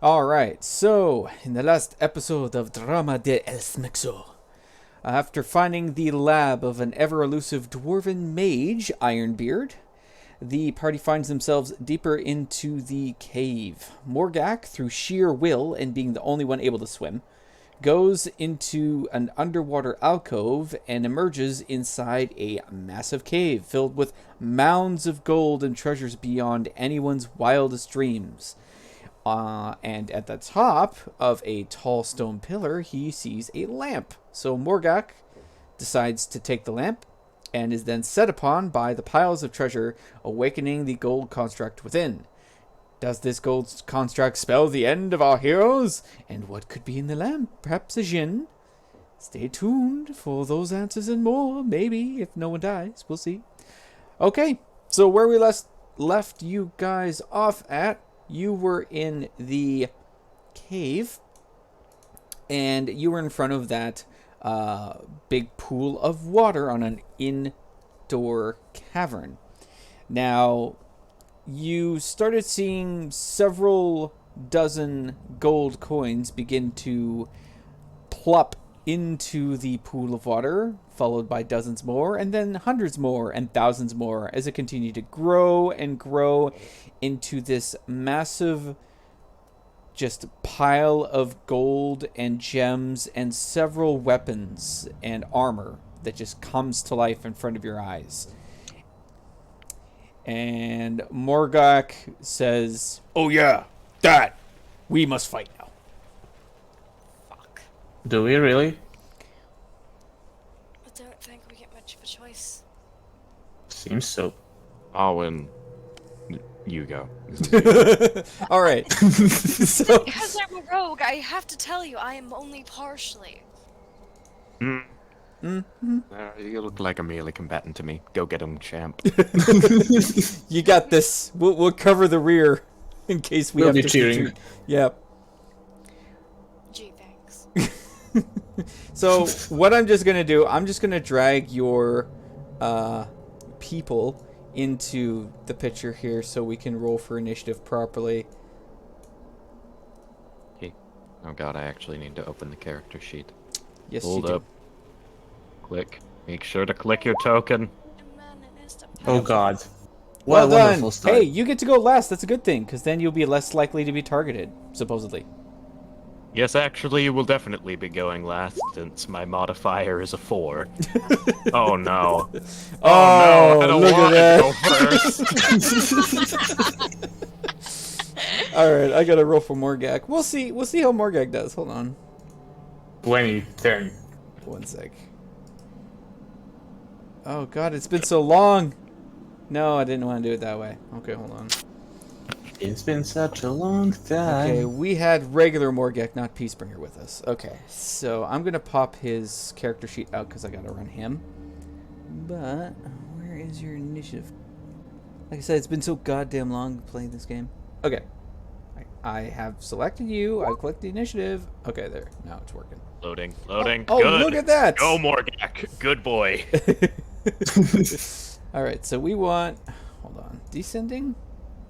Alright, so in the last episode of Drama de El Smixo, after finding the lab of an ever-elusive dwarven mage, Ironbeard, the party finds themselves deeper into the cave. Morgak, through sheer will and being the only one able to swim, goes into an underwater alcove and emerges inside a massive cave filled with mounds of gold and treasures beyond anyone's wildest dreams. And at the top of a tall stone pillar, he sees a lamp. So Morgak decides to take the lamp and is then set upon by the piles of treasure, awakening the gold construct within. Does this gold construct spell the end of our heroes? And what could be in the lamp? Perhaps a djinn? Stay tuned for those answers and more. Maybe, if no one dies. We'll see. Okay, so where we left you guys off at, you were in the cave, and you were in front of that big pool of water on an indoor cavern. Now, you started seeing several dozen gold coins begin to plop into the pool of water, followed by dozens more, and then hundreds more and thousands more as it continued to grow and grow into this massive just pile of gold and gems and several weapons and armor that just comes to life in front of your eyes. And Morgak says, "Oh yeah, that! We must fight now." Fuck. Do we really? I don't think we get much of a choice. Seems so. I'll win. You go. All right. So, Because I'm a rogue, I have to tell you, I am only partially. You look like a melee combatant to me. Go get him, champ. you got this. We'll cover the rear in case we We'll have be to cheering. retreat. Yep. Gee, thanks. So what I'm just gonna do, I'm just gonna drag your people into the picture here so we can roll for initiative properly. Okay. Oh god, I actually need to open the character sheet. Yes, Hold you do. up. Click. Make sure to click your token. Oh god. Well What a wonderful done. start. Hey, you get to go last. That's a good thing, because then you'll be less likely to be targeted, supposedly. Yes, actually, you will definitely be going last since my modifier is a 4. Oh no. Oh, no, I don't look want at to go first. All right, I gotta roll for Morgak. We'll see how Morgak does. Hold on. 20 turn. One sec. Oh god, it's been so long. No, I didn't want to do it that way. Okay, hold on. It's been such a long time. Okay, we had regular Morgak, not Peacebringer, with us. Okay, so I'm gonna pop his character sheet out because I gotta run him. But where is your initiative? Like I said, it's been so goddamn long playing this game. Okay, I have selected you. I've clicked the initiative. Okay, there. Now it's working. Loading, loading. Oh, Good. look at that! Go, Morgak. Good boy. All right, so we want. Hold on, descending.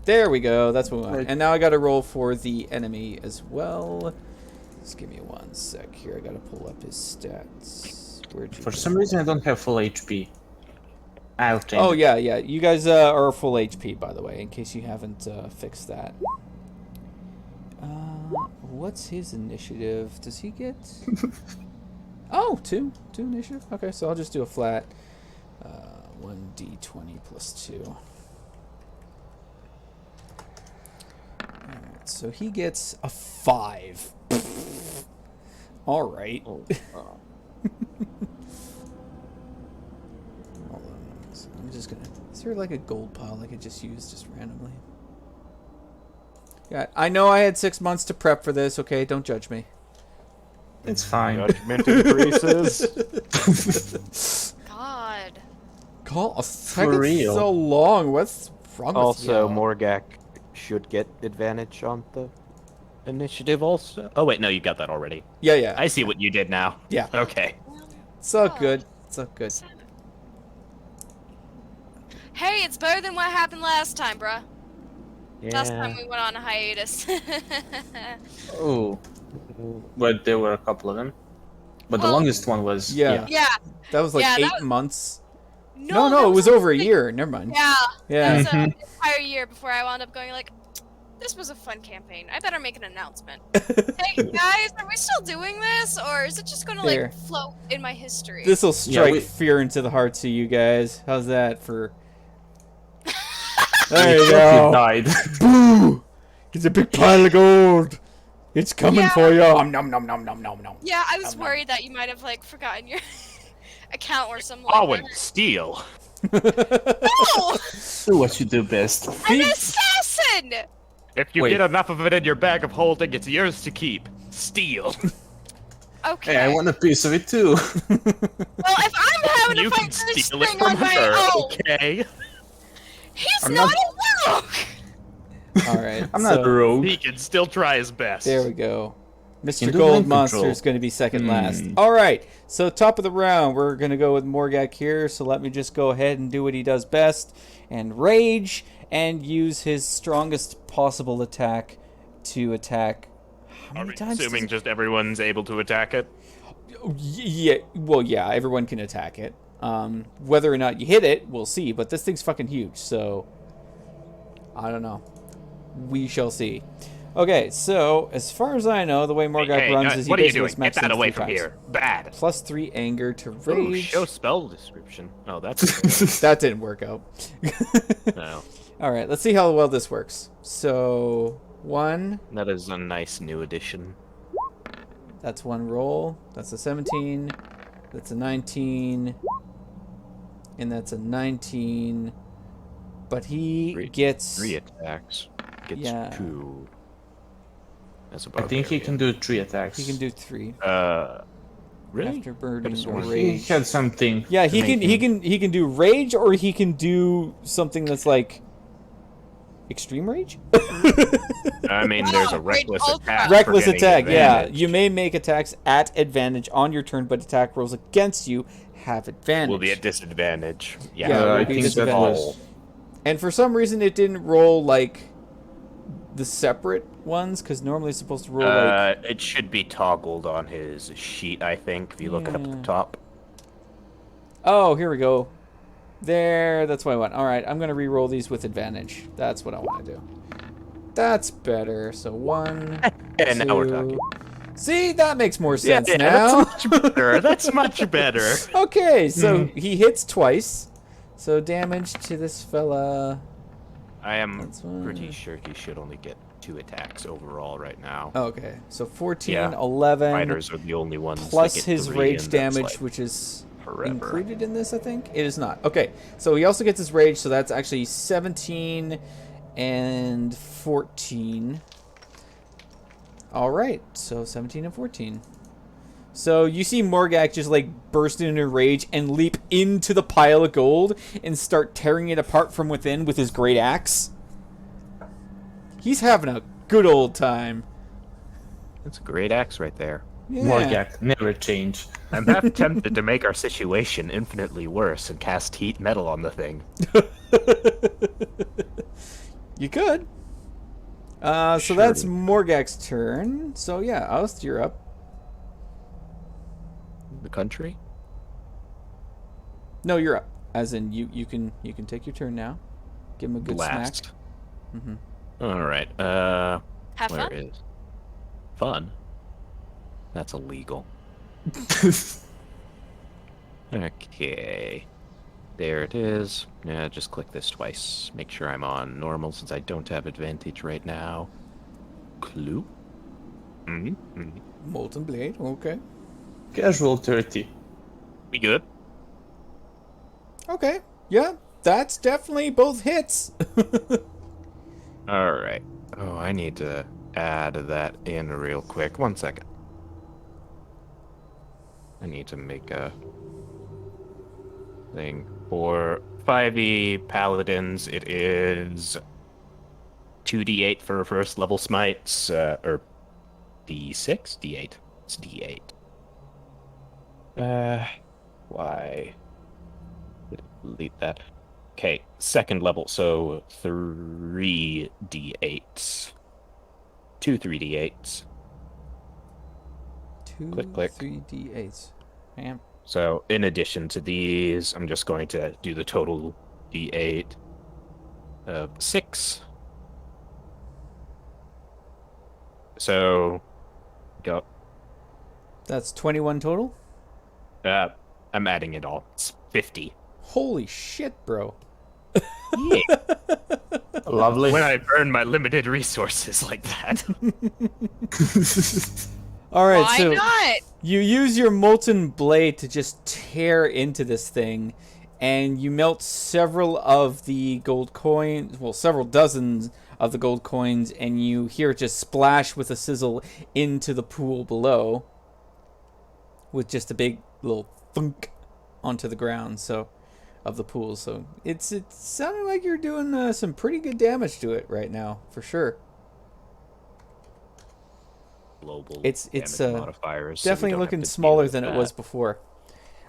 There we go. That's what we want. Right. And now I got to roll for the enemy as well. Just give me one sec here. I got to pull up his stats. Where'd you For go? some reason I don't have full HP. Out. Oh yeah. You guys are full HP, by the way, in case you haven't fixed that. What's his initiative? Does he get? Oh, two initiative. Okay, so I'll just do a flat 1d20 plus 2. Alright, so he gets a 5. Alright. Oh, Hold on. So I'm just gonna. Is there like a gold pile I could just use just randomly? Yeah, I know I had 6 months to prep for this, okay? Don't judge me. It's fine. Judgment increases. God. Call a second real. so long. What's wrong with Also, you? Morgak should get advantage on the initiative also. Oh wait, no, you got that already. Yeah. I see what you did now. Yeah. Okay. It's all good. It's all good. Hey, it's better than what happened last time, bruh. Last time Yeah. we went on a hiatus. Oh, but there were a couple of them. But the Well, longest one was Yeah. yeah, That was like yeah, that 8 was months. No, no, no, that it was was a over a big- year. Never mind. Yeah, that was Yeah. an entire year before I wound up going like, this was a fun campaign. I better make an announcement. Hey guys, are we still doing this, or is it just going to There. like float in my history? This'll strike we- fear into the hearts of you guys. How's that for... we There you thought go. you died. Boo! It's a big pile of gold. It's coming Yeah. for you. Nom nom nom nom nom nom. Yeah, I was worried that you might have like forgotten your account or something Oh, like and that. steal. Oh, Do what you do best. an assassin! If you Wait. get enough of it in your bag of holding, it's yours to keep. Steal. Okay. Hey, I want a piece of it too. Well, if I'm having You to can fight this steal it thing from on my her, own, okay? he's I'm not not- a rogue. All right. I'm not a rogue. He can still try his best. There we go. Mr. Can do Gold mind Monster control. is going to be second last. Hmm. All right. So top of the round, we're going to go with Morgak here. So let me just go ahead and do what he does best and rage and use his strongest possible attack to attack. How Are many we times? assuming just everyone's able to attack it? Yeah. Well, yeah. Everyone can attack it. Whether or not you hit it, we'll see. But this thing's fucking huge. So I don't know. We shall see. Okay, so as far as I know, the way Morgak runs is he what are you basically doing? smacks Get that things away 3 from times. here. Bad. +3 anger to Ooh, rage. show spell description. Oh, that's That didn't work out. no. All right, let's see how well this works. So 1, That is a nice new addition. that's 1 roll. That's a 17. That's a 19. And that's a 19. But he gets 3 attacks. Gets Yeah. 2. That's I think he can do 3 attacks. he can do 3 Really? after burning Could've or sworn He rage. had something. Yeah, to he make can him- do rage, or he can do something that's like extreme rage. I mean, there's a Oh, great reckless ultra. attack. for Reckless getting attack. Yeah, advantage. you may make attacks at advantage on your turn, but attack rolls against you have advantage. Will be at disadvantage. Yeah, Yeah, it will I be think that disadvantage. was. And for some reason, it didn't roll like the separate ones, because normally it's supposed to roll like. It should be toggled on his sheet, I think, if you look it up at the Yeah. top. Oh, here we go. There, that's what I want. All right, I'm gonna re-roll these with advantage. That's what I want to do. That's better. So 1, And now we're 2. talking. See, that makes more sense now. That's much better. That's much better. Okay, so he hits twice. So damage to this fella. I am That's one. pretty sure he should only get 2 attacks overall right now. Okay, so 14, Yeah. 11, Fighters are the only ones plus that get his 3, rage and that's, damage, like, which is forever. included in this, I think? It is not. Okay, so he also gets his rage, so that's actually 17 and 14. All right, so 17 and 14. So you see Morgak just like burst into rage and leap into the pile of gold and start tearing it apart from within with his great axe. He's having a good old time. That's a great axe right there. Yeah. Morgak never change. I'm half tempted to make our situation infinitely worse and cast heat metal on the thing. You could. So Sure. that's Morgak's turn. So yeah, Oust, you're up. The country? No, you're up. As in, you can take your turn now. Give him a good Last. smack. Mm-hmm. All right. Have Where fun. is fun? That's illegal. Okay. There it is. Yeah, just click this twice. Make sure I'm on normal since I don't have advantage right now. Clue? Mm-hmm. Molten Blade, okay. Casual 30. We good? Okay, yeah, that's definitely both hits. Alright. Oh, I need to add that in real quick. 1 second. I need to make a thing. For 5e paladins, it is 2d8 for first level smites, or d6? d8. It's d8. Why? Did it delete that? Okay, second level, so 3d8s. 2 3d8s. Two, Click, click. 3d8s. Man. So in addition to these, I'm just going to do the total d8 of 6. So, go. That's 21 total? I'm adding it all. It's 50. Holy shit, bro. Yeah. Lovely. When I burn my limited resources like that. All right, Why so not? you use your molten blade to just tear into this thing, and you melt several of the gold coins, well, several dozens of the gold coins, and you hear it just splash with a sizzle into the pool below with just a big little thunk onto the ground, so of the pool. So it's sounding like you're doing some pretty good damage to it right now, for sure. Global It's damage modifiers. definitely so we don't have looking to deal smaller with than it that. was before.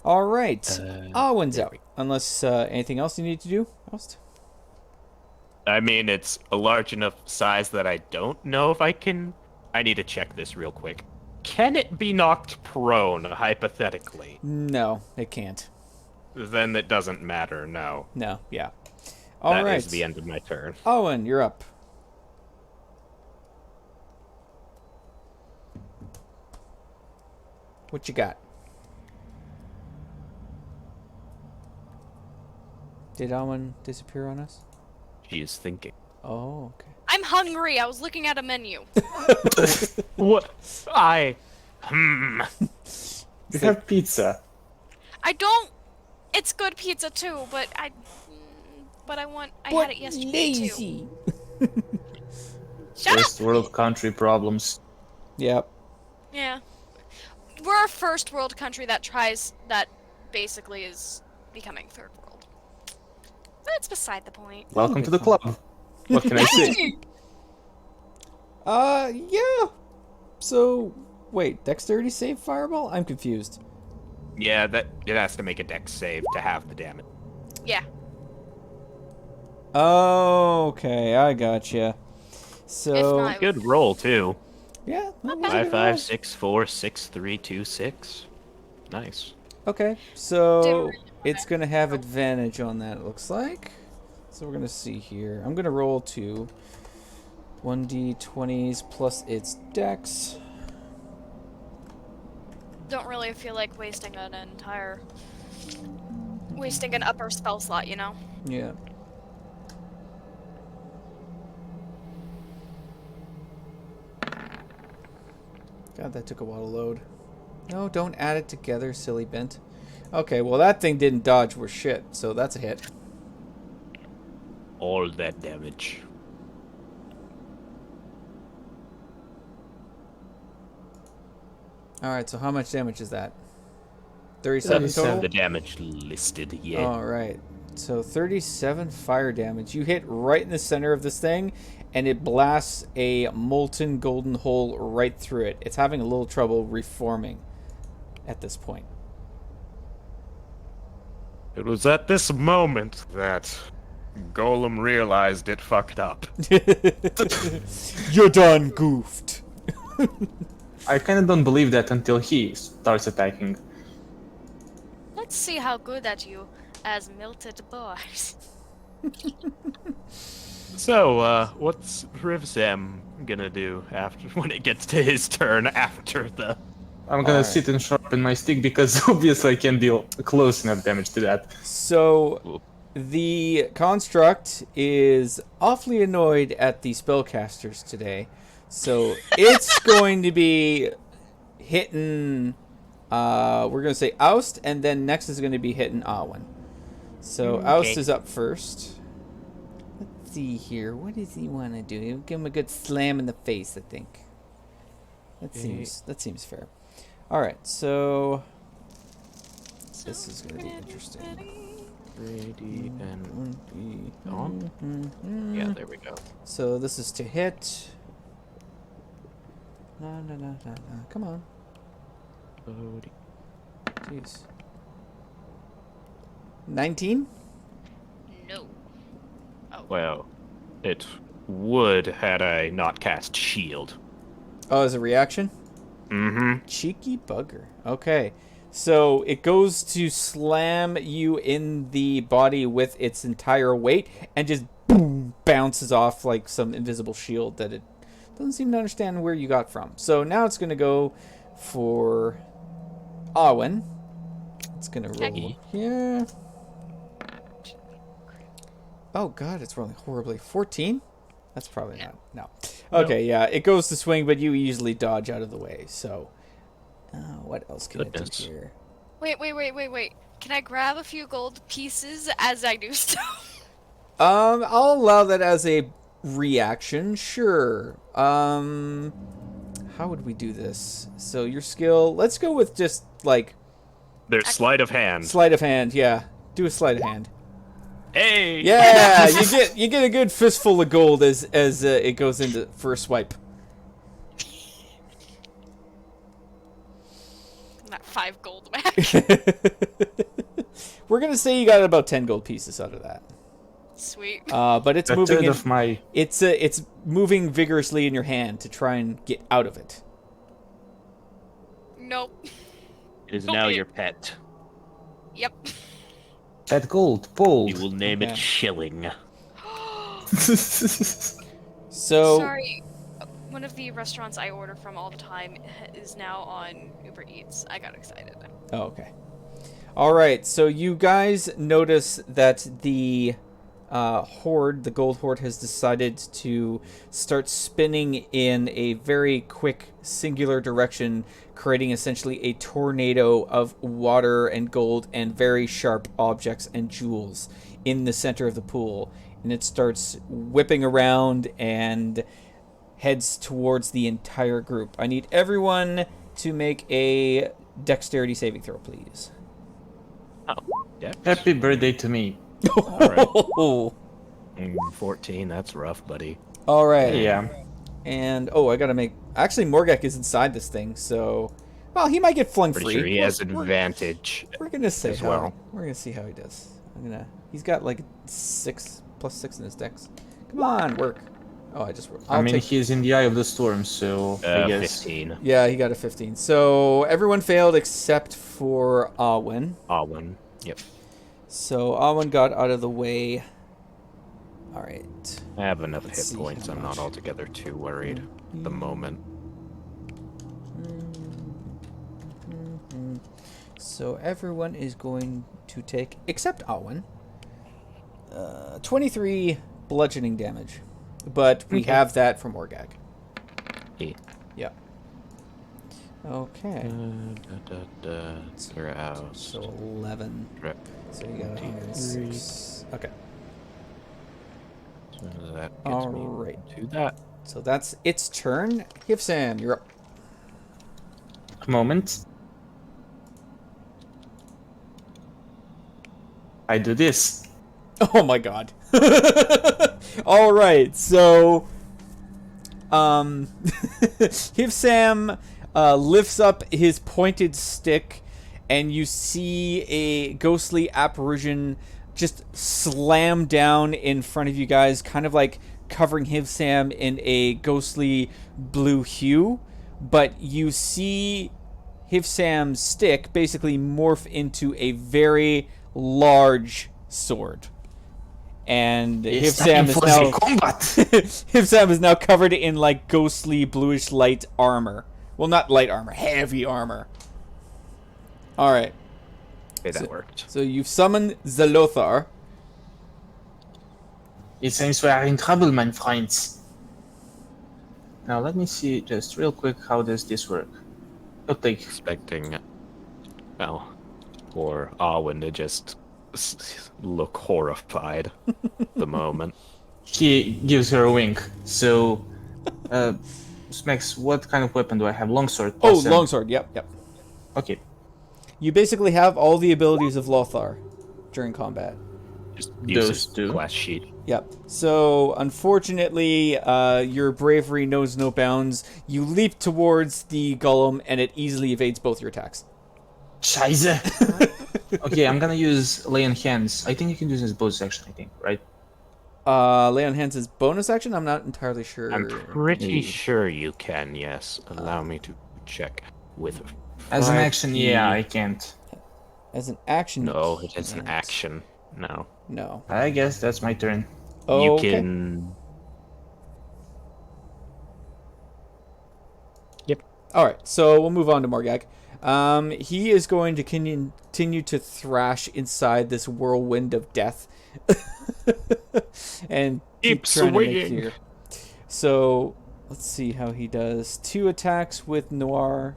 All right, Owen's there out. Unless anything else you need to do, Oust? I mean, it's a large enough size that I don't know if I can... I need to check this real quick. Can it be knocked prone, hypothetically? No, it can't. Then it doesn't matter, no. No, yeah. All That right, is the end of my turn. Owen, you're up. What you got? Did Owen disappear on us? She is thinking. Oh, okay. I'm hungry. I was looking at a menu. What? We have pizza. I don't. It's good pizza too, but I had it yesterday too. Shut up. First world country problems. Yep. Yeah, we're a first world country that basically is becoming third world. That's beside the point. Welcome to the club. What can I say? Yeah. So, wait, dexterity save fireball? I'm confused. Yeah, that it has to make a dex save to have the damage. Yeah. Okay, I gotcha. So, If not, Good roll too. yeah. that was a 5, good 5, roll. 6, 4, 6, 3, 2, 6. Nice. Okay, so Didn't- it's gonna have advantage on that, it looks like. So we're gonna see here. I'm gonna roll 1d20s plus its dex. don't really feel like wasting an upper spell slot, you know? Yeah. God, that took a while to load. No, don't add it together, silly bent. Okay, well that thing didn't dodge worth shit, so that's a hit. All that damage. Alright, so how much damage is that? 37 total? The damage listed, yeah. Alright, so 37 fire damage. You hit right in the center of this thing, and it blasts a molten golden hole right through it. It's having a little trouble reforming at this point. It was at this moment that Golem realized it fucked up. You're done goofed. I kinda don't believe that until he starts attacking. Let's see how good at you as melted boys. So, what's Rivzam gonna do after when it gets to his turn after the... I'm gonna Alright. sit and sharpen my stick because obviously I can deal close enough damage to that. So, the construct is awfully annoyed at the spellcasters today. So, it's going to be hitting... we're going to say Oust, and then next is going to be hitting Awen. So, Oust is up first. Let's see here. What does he want to do? Give him a good slam in the face, I think. That seems fair. Alright, so... This is going to be interesting. Ready and on? Yeah, there we go. So this is to hit. No. Come on. Jeez. 19? no. Oh. Well, it would had I not cast shield. Oh, as a reaction? Mm-hmm. Cheeky bugger. Okay. So it goes to slam you in the body with its entire weight and just boom, bounces off like some invisible shield that it doesn't seem to understand where you got from. So now it's going to go for Awen. It's going to roll here. Oh, God, it's rolling horribly. 14? That's probably not. No. Okay, yeah, it goes to swing, but you easily dodge out of the way. So, what else can it do here? Wait. Can I grab a few gold pieces as I do so? I'll allow that as a reaction, sure. How would we do this? So your skill, let's go with just like There's sleight of hand. sleight of hand. Yeah, do a sleight of hand. Hey! Yeah, you get a good fistful of gold as it goes into for a swipe. Not 5 gold back. We're gonna say you got about 10 gold pieces out of that. Sweet. But it's A moving. third of my... It's moving vigorously in your hand to try and get out of it. Nope. It is Okay. now your pet. Yep. That gold, bold. We will name Okay. it Shilling. So Sorry. One of the restaurants I order from all the time is now on Uber Eats. I got excited. Oh, okay. All right. So you guys notice that the horde, the gold horde, has decided to start spinning in a very quick, singular direction, creating essentially a tornado of water and gold and very sharp objects and jewels in the center of the pool. And it starts whipping around and heads towards the entire group. I need everyone to make a dexterity saving throw, please. Oh, yeah. Happy birthday to me. All 14, that's rough, buddy. right. Yeah. And, I gotta make... Actually, Morgak is inside this thing, so... Well, he might get flung Pretty free. sure he has We're- advantage. We're gonna say as how... well. We're gonna see how he does. He's got, like, 6 plus 6 in his dex. Come on, work. Oh, I just... I mean, he's in the eye of the storm, so I guess... 15. Yeah, he got a 15. So, everyone failed except for Awen. Alwyn. Yep. So, Awen got out of the way. Alright. I have enough Let's see hit points. how I'm much. not altogether too worried at the moment. So everyone is going to take, except Awen, 23 bludgeoning damage. But we have that from Orgag. Hey. Yeah. Okay. Clear out. So 11. Rep. So you got 106. Okay. So that gets All me right. to that. So that's its turn. Hifsam, you're up. A moment. I do this. Oh my god. All right. So Hifsam lifts up his pointed stick and you see a ghostly apparition just slam down in front of you guys, kind of like covering Hifsam in a ghostly blue hue, but you see Hifsam's stick basically morph into a very large sword. And It's Hifsam time is for now the combat. Hifsam is now covered in like ghostly bluish light armor. Well, not light armor, heavy armor. All right. Okay, that worked. So you've summoned Zelothar. It seems we are in trouble, my friends. Now let me see just real quick how does this work. I'll take Expecting, well, for Alwyn to just look horrified at the moment. he gives her a wink. So Smex, what kind of weapon do I have? Longsword. Oh, Awesome. longsword. Yep. Okay. You basically have all the abilities of Lothar during combat. Just Those use two. his glass sheet. Yep. So, unfortunately, your bravery knows no bounds. You leap towards the golem, and it easily evades both your attacks. Scheiße. Okay, I'm gonna use lay on hands. I think you can use this bonus action. I think, right? Lay on hands is bonus action? I'm not entirely sure. I'm pretty Yeah. sure you can, yes. Allow me to check with As an action, 5e. yeah, I can't. As an action, you No, it is an can't. action. No. No. I guess that's my turn. You Okay. can... Yep. All right, so we'll move on to Morgag. He is going to continue to thrash inside this whirlwind of death, and keep Keep trying to make swinging. clear. So let's see how he does. 2 attacks with Noir.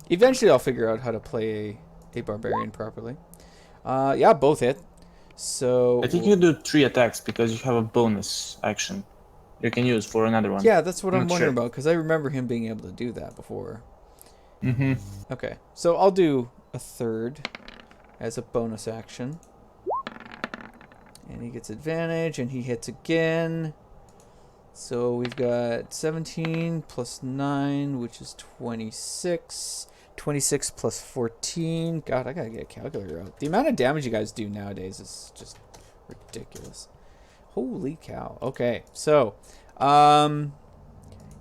Eventually, I'll figure out how to play a barbarian properly. Yeah, both hit. So I think you do 3 attacks because you have a bonus action you can use for another one. yeah, that's what I'm Not wondering sure. about because I remember him being able to do that before. Mm-hmm. Okay, so I'll do a third as a bonus action. And he gets advantage, and he hits again. So we've got 17 plus 9, which is 26. 26 plus 14. God, I gotta get a calculator out. The amount of damage you guys do nowadays is just ridiculous. Holy cow. Okay, so,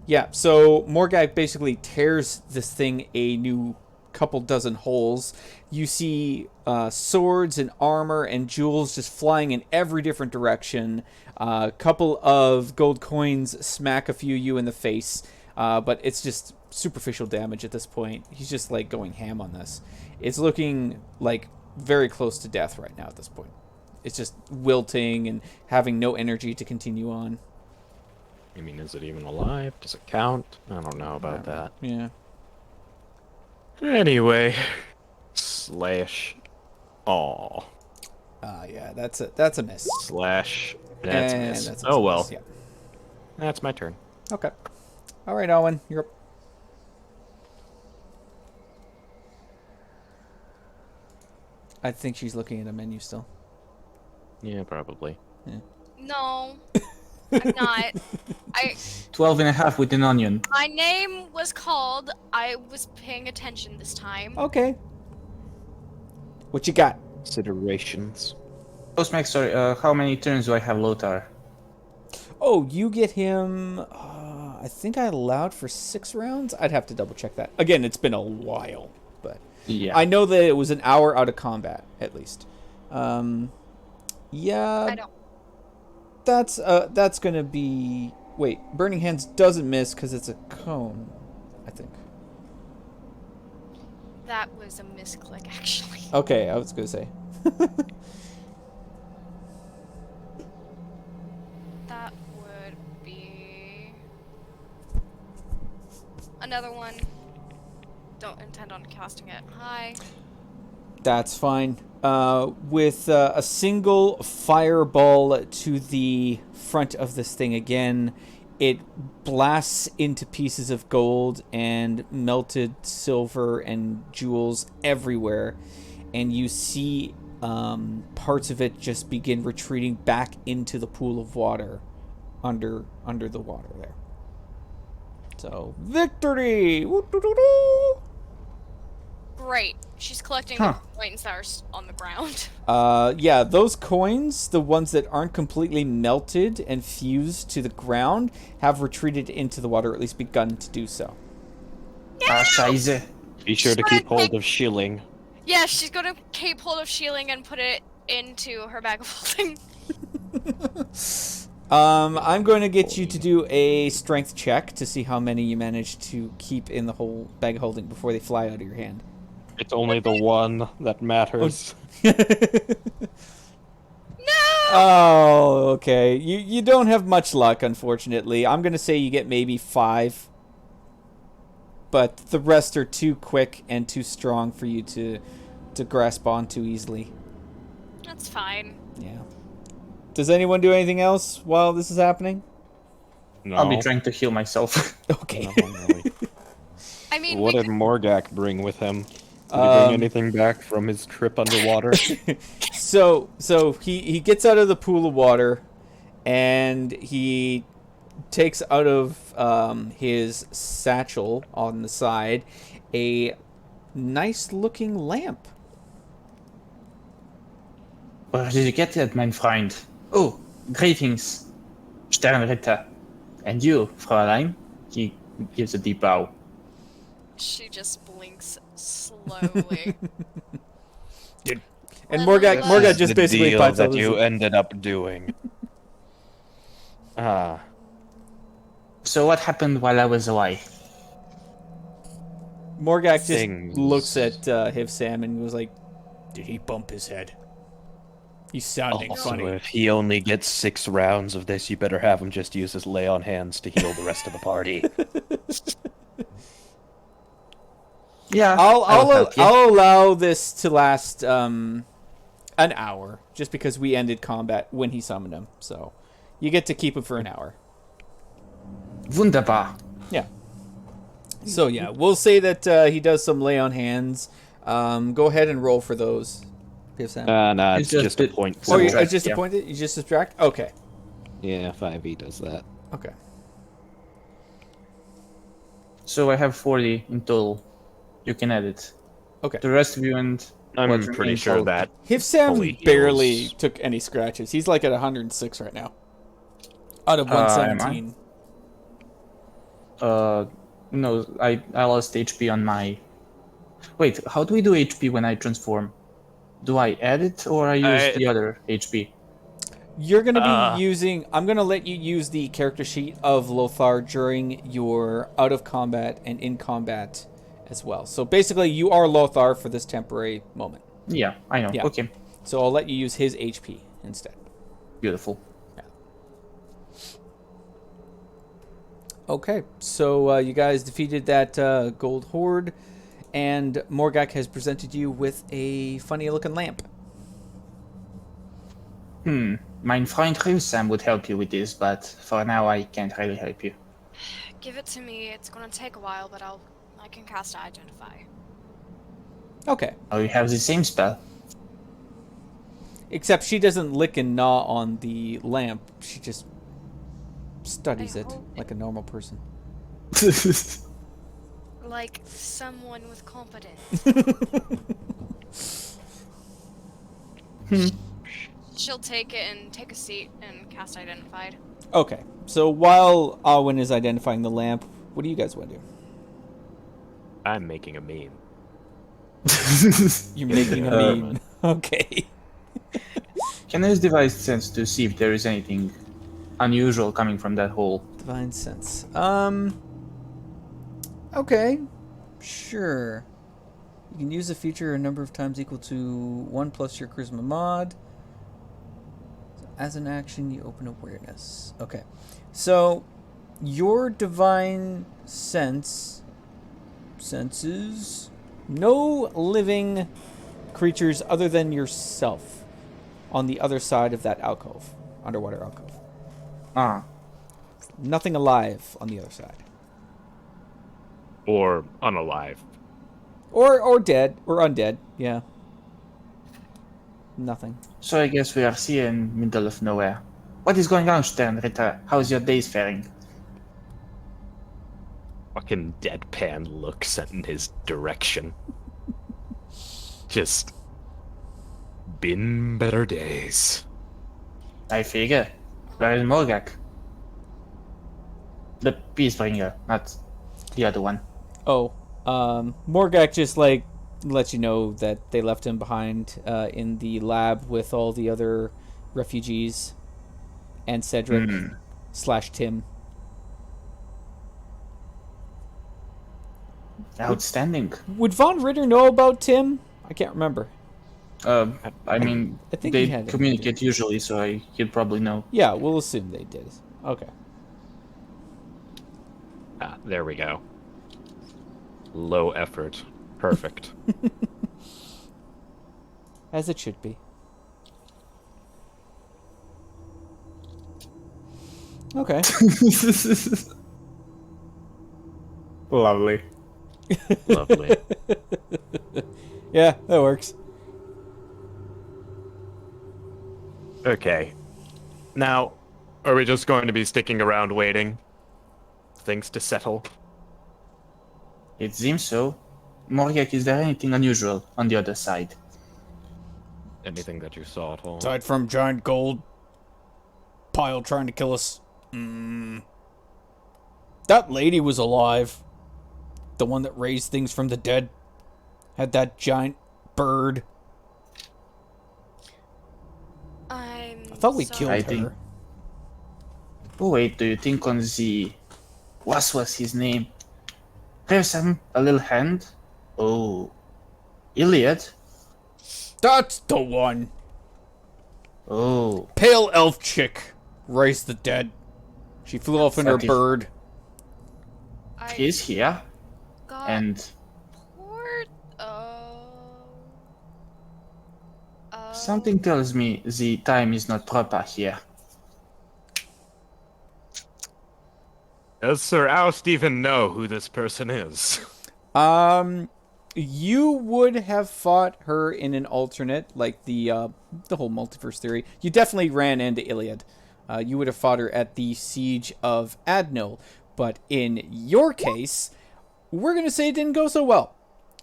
yeah, so Morgag basically tears this thing a new couple dozen holes. You see swords and armor and jewels just flying in every different direction. A couple of gold coins smack a few you in the face, but it's just superficial damage at this point. He's just like going ham on this. It's looking like very close to death right now at this point. It's just wilting and having no energy to continue on. I mean, is it even alive? Does it count? I don't know about that. Yeah. Anyway, slash. Aw. Yeah, that's a miss. Slash. That's a And miss. that's Oh a well. miss, yeah. That's my turn. Okay. All right, Owen, you're up. I think she's looking at a menu still. Yeah, probably. No, I'm not. 12 and a half with an onion. My name was called. I was paying attention this time. Okay. What you got? Considerations. Postmax, sorry, how many turns do I have Lothar? Oh, you get him. I think I allowed for 6 rounds. I'd have to double check that. Again, it's been a while, but Yeah. I know that it was an hour out of combat at least. Yeah. I don't. That's gonna be. Wait, Burning Hands doesn't miss because it's a cone, I think. That was a misclick, actually. Okay, I was gonna say. That would be another one. Don't intend on casting it. Hi. That's fine. With a single fireball to the front of this thing again, it blasts into pieces of gold and melted silver and jewels everywhere. And you see parts of it just begin retreating back into the pool of water under the water there. So, victory! Woo-doo-doo-doo! Great. She's collecting Huh. the coins that are on the ground. Yeah, those coins, the ones that aren't completely melted and fused to the ground, have retreated into the water, or at least begun to do so. Ah, scheiße. Be sure to She's keep gonna hold take- of shilling. Yeah, she's gonna keep hold of shielding and put it into her bag of holding. I'm going to get you to do a strength check to see how many you manage to keep in the whole bag of holding before they fly out of your hand. It's only the one that matters. Oh, okay. You don't have much luck, unfortunately. I'm going to say you get maybe 5. But the rest are too quick and too strong for you to grasp onto easily. That's fine. Yeah. Does anyone do anything else while this is happening? No. I'll be trying to heal myself. Okay. No, really. I mean, What we did could, Morgak bring with him? Did he Um, bring anything back from his trip underwater? So he gets out of the pool of water, and he takes out of his satchel on the side a nice looking lamp. Where did you get that, mein Freund? Oh, greetings, Sternritter. And you, Fräulein? He gives a deep bow. She just blinks slowly. And Well, Morgat just basically deal pipes that out. you ended up doing. Ah, So what happened while I was away? Morgak just Things. looks at Hivsam and was like, "Did he bump his head? He's sounding also, funny." if he only gets 6 rounds of this, you better have him just use his lay on hands to heal the rest of the party. Yeah, I'll help you. I'll allow this to last an hour, just because we ended combat when he summoned him. So you get to keep him for an hour. Wunderbar. Yeah. So yeah, we'll say that he does some lay on hands. Go ahead and roll for those. Hivsam. Nah, It's it's just just a bit- point. Oh, you're subtract, just yeah. appointed? You just subtract? Okay. Yeah, 5e does that. Okay. So I have 40 in total. You can add it. Okay. The rest of you and I'm what pretty remains, sure I'll- that Hivsam fully barely heals. took any scratches. He's like at 106 right now. Out of am I? 117. No, I lost HP on my... Wait, how do we do HP when I transform? Do I add it or I use the other HP? You're going to be using... I'm going to let you use the character sheet of Lothar during your out of combat and in combat as well. So basically, you are Lothar for this temporary moment. Yeah, I know. Yeah. Okay, So I'll let you use his HP instead. beautiful. Okay, so you guys defeated that gold horde, and Morgak has presented you with a funny-looking lamp. Mein Freund Rivsam would help you with this, but for now I can't really help you. Give it to me. It's gonna take a while, but I can cast Identify. Okay, Oh, you have the same spell. except she doesn't lick and gnaw on the lamp. She just studies I it hope- like a normal person. Like someone with competence. She'll take it and take a seat and cast Identified. Okay, so while Alwyn is identifying the lamp, what do you guys want to do? I'm making a meme. You're making a meme. Okay. Can I use Device Sense to see if there is anything unusual coming from that hole? Divine sense. Okay. Sure. You can use a feature a number of times equal to 1 plus your charisma mod. As an action, you open awareness. Okay. So, your divine senses no living creatures other than yourself on the other side of that alcove, underwater alcove. Ah, Nothing alive on the other side. Or unalive. Or dead. Or undead. Yeah. Nothing. so I guess we are here in middle of nowhere. What is going on, Sternritter? How's your days faring? Fucking deadpan look sent in his direction. Just been better days. I figure. Where is Morgak? The peace bringer, not the other one. Oh. Morgak just, like, lets you know that they left him behind in the lab with all the other refugees. And Cedric / Tim. Outstanding. Would Von Ritter know about Tim? I can't remember. I mean, I think they he had it. communicate usually, so he'd probably know. Yeah, we'll assume they did. Okay. Ah, there we go. Low effort. Perfect. As it should be. Okay. Lovely. Lovely. Yeah, that works. Okay. Now, are we just going to be sticking around waiting? Things to settle? It seems so. Morgek, is there anything unusual on the other side? Anything that you saw at all? Aside from giant gold pile trying to kill us. That lady was alive. The one that raised things from the dead. Had that giant bird. I thought we killed I her. think- Oh wait, do you think on the... What was his name? There's a little hand? Oh. Iliad? That's the one. Oh. Pale elf chick. Raised the dead. She flew off in her Okay. bird. He's here. got And port. something tells me the time is not proper here. Does Sir Oust even know who this person is? You would have fought her in an alternate, like the whole multiverse theory. You definitely ran into Iliad. You would have fought her at the Siege of Adnil. But in your case, we're going to say it didn't go so well.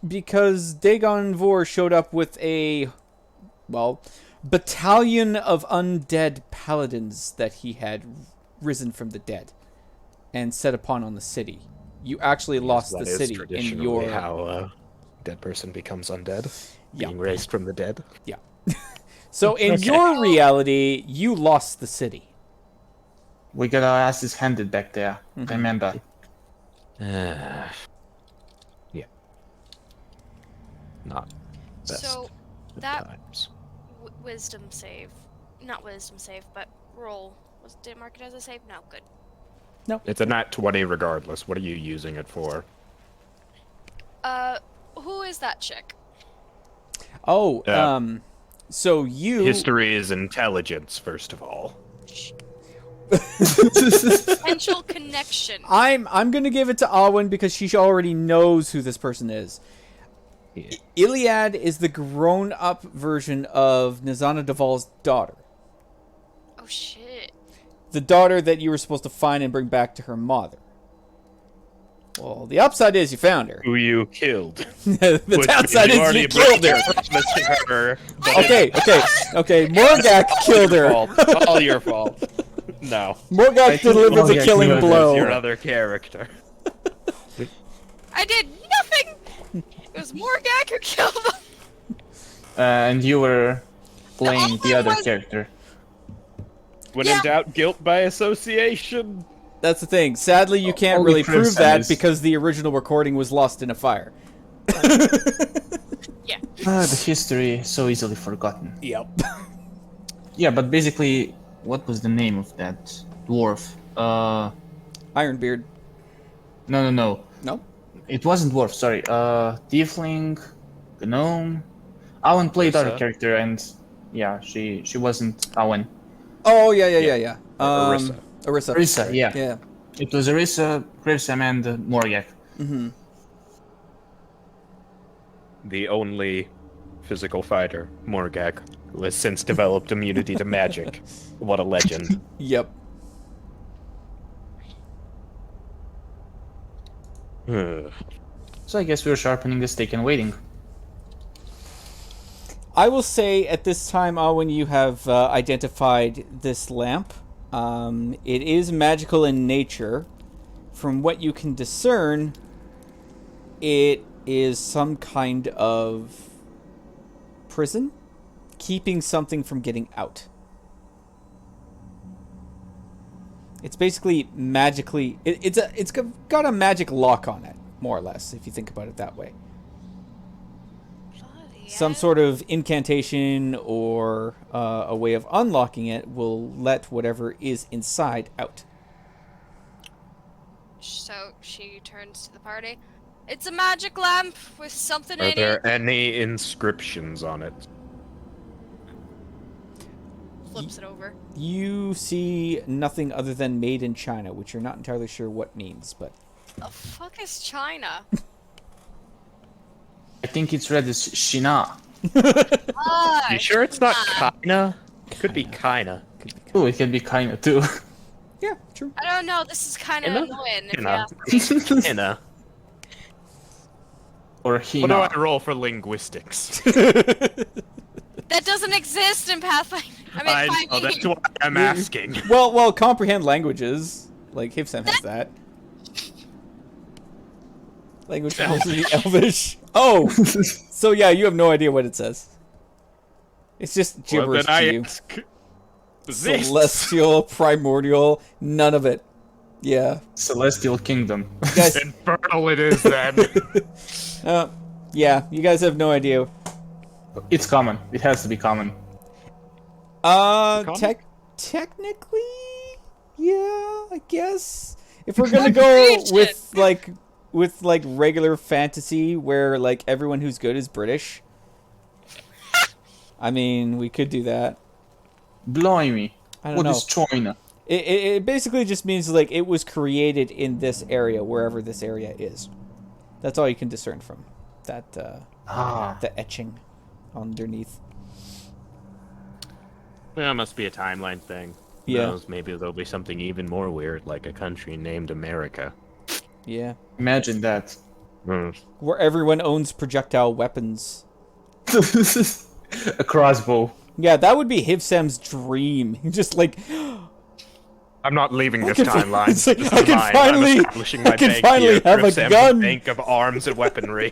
Because Dagon Vor showed up with a, well, battalion of undead paladins that he had risen from the dead and set upon on the city. You actually lost the city in your... how a dead person becomes undead, Yeah. being raised from the dead. Yeah. So in your reality, you lost the city. We got our asses handed back there. Remember. Yeah. Not best So of that times. wisdom save, not wisdom save, but roll. Did it mark it as a save? No, good. It's a nat 20 regardless. What are you using it for? Who is that chick? Oh, so you... History is intelligence, first of all. Potential connection. I'm going to give it to Alwyn because she already knows who this person is. Yeah. Iliad is the grown-up version of Nizana Deval's daughter. Oh shit. The daughter that you were supposed to find and bring back to her mother. Well, the upside is you found her. Who you killed. The downside is you killed her. Promising her. Okay. Morgak killed her. All your fault. No. Morgak think delivered the Morgak killing killed her. blow. Your other character. I did nothing. It was Morgak who killed them. And you were playing the other was- character. When Yeah. in doubt, guilt by association. That's the thing. Sadly, you can't Only really prove Crimson that is- because the original recording was lost in a fire. Yeah. The history so easily forgotten. Yep. Yeah, but basically, what was the name of that dwarf? Ironbeard. No. No? It wasn't dwarf, sorry. Tiefling, gnome. Awen played other Orisa. character, and yeah, she wasn't Awen. Oh, yeah. Orisa. Orisa. Orisa, yeah. Yeah. It was Orisa, Gravesam, and Morgak. The only physical fighter, Morgak, who has since developed immunity to magic. What a legend. Yep. So I guess we were sharpening the stake and waiting. I will say at this time, Owen, you have identified this lamp. It is magical in nature. From what you can discern, it is some kind of prison, keeping something from getting out. It's basically magically... It's got a magic lock on it, more or less, if you think about it that way. Some sort of incantation or a way of unlocking it will let whatever is inside out. So she turns to the party. It's a magic lamp with something Are in it. there any inscriptions on it? Flips it over. You see nothing other than made in China, which you're not entirely sure what means, but... The fuck is China? I think it's read as Shina. Ah, You sure it's not kinda? Could be kinda. Oh, it can be kinda too. Yeah, true. I don't know. This is kind of Kinda? annoying. If you Kinda. ask me. Kinda. Or What do Hina. I roll for linguistics? That doesn't exist in Pathfinder. I mean, Oh, that's why I'm asking. Well, comprehend languages. Like Hivsam has that. Language Elvish. Elvish. Oh, so yeah, you have no idea what it says. It's just gibberish Well, then to I you. ask this. Celestial, primordial, none of it. Yeah. Celestial Kingdom. You guys, Infernal it is then. yeah, you guys have no idea. It's common. It has to be common. Common? Technically, yeah, I guess. If we're gonna go with like regular fantasy where like everyone who's good is British, I mean, we could do that. Blimey. I don't What know. is China? It basically just means like it was created in this area, wherever this area is. That's all you can discern from that. The etching underneath. Well, it must be a timeline thing. Who Yeah. knows, maybe there'll be something even more weird, like a country named America. Yeah. Imagine that. Where everyone owns projectile weapons. A crossbow. Yeah, that would be Hivsam's dream. Just like I'm not leaving this can timeline. it's like, This I is can mine. finally- I'm establishing my I can bank finally here. have a Griff Sam's gun. bank of arms and weaponry.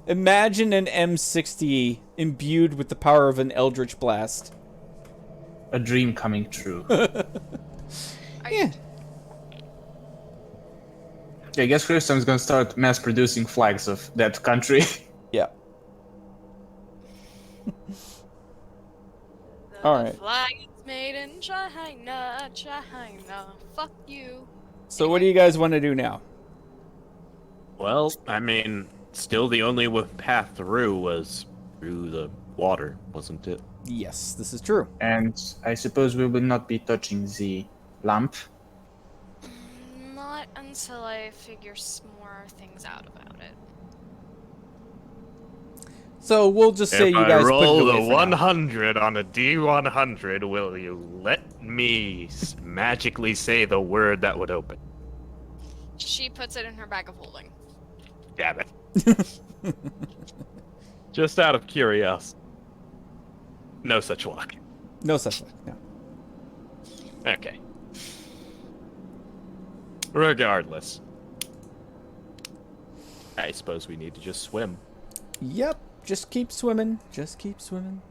imagine an M60 imbued with the power of an Eldritch Blast. A dream coming true. Yeah. Yeah, I guess Christian's gonna start mass producing flags of that country. Yeah. The Alright. flag is made in China, China. Fuck you. So what do you guys want to do now? Well, I mean, still the only path through was through the water, wasn't it? Yes, this is true. And I suppose we will not be touching the lamp. Not until I figure some more things out about it. So we'll just say If you I guys roll put it the away for now. 100 on a D100, will you let me magically say the word that would open? She puts it in her bag of holding. Damn it. Just out of curiosity. No such luck. No such luck. No. Okay. Regardless. I suppose we need to just swim. Yep. Just keep swimming. Just keep swimming.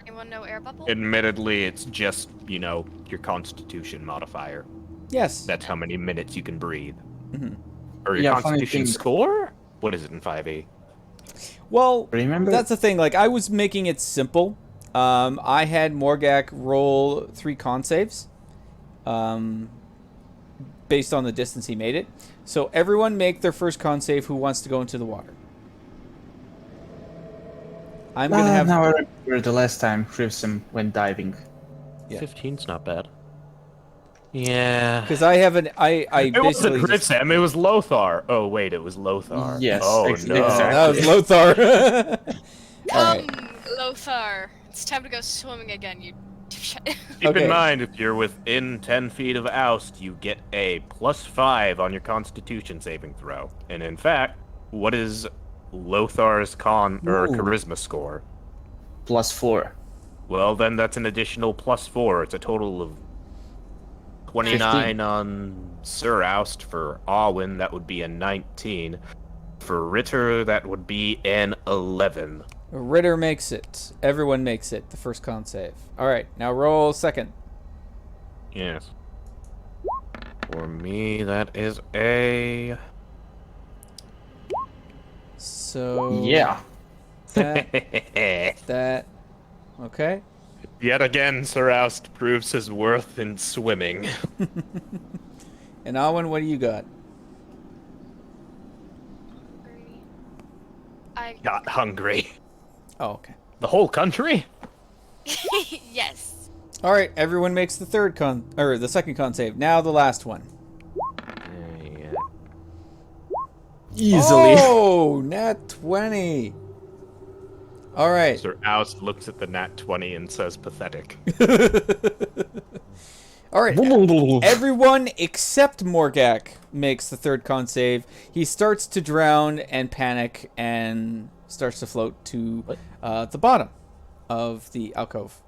Anyone know air bubble? Admittedly, it's just, your constitution modifier. Yes. That's how many minutes you can breathe. Mhm. Or your Yeah, funny constitution thing- score? What is it in 5e? Well, Remember? that's the thing. Like, I was making it simple. I had Morgak roll 3 con saves, based on the distance he made it. So everyone make their first con save who wants to go into the water. I'm gonna have. Now I remember the last time Christian went diving. Yeah. 15's not bad. Yeah. Because I have an. I It wasn't basically. just- Gritsam, it was Lothar. Oh, wait, it was Lothar. Yes, Oh, no. exactly. That was Lothar. Alright. Lothar. It's time to go swimming again, you dipshit. Keep Okay. in mind, if you're within 10 feet of oust, you get a +5 on your constitution saving throw. And in fact, what is Lothar's Ooh. charisma score? +4. Well, then that's an additional +4. It's a total of 29 15. on Sir Oust. For Arwen, that would be a 19. For Ritter, that would be an 11. Ritter makes it. Everyone makes it. The first con save. All right, now roll second. Yes. For me, that is a... So Yeah. that. Okay. Yet again, Sir Oust proves his worth in swimming. And Alwyn, what do you got? I Not hungry. Oh, okay. The whole country? yes. All right, everyone makes the the second con save. Now the last one. Yeah. Easily. Oh, nat 20. All right. Sir Oust looks at the nat 20 and says pathetic. All right. Everyone except Morgak makes the third con save. He starts to drown and panic and starts to float to the bottom of the alcove.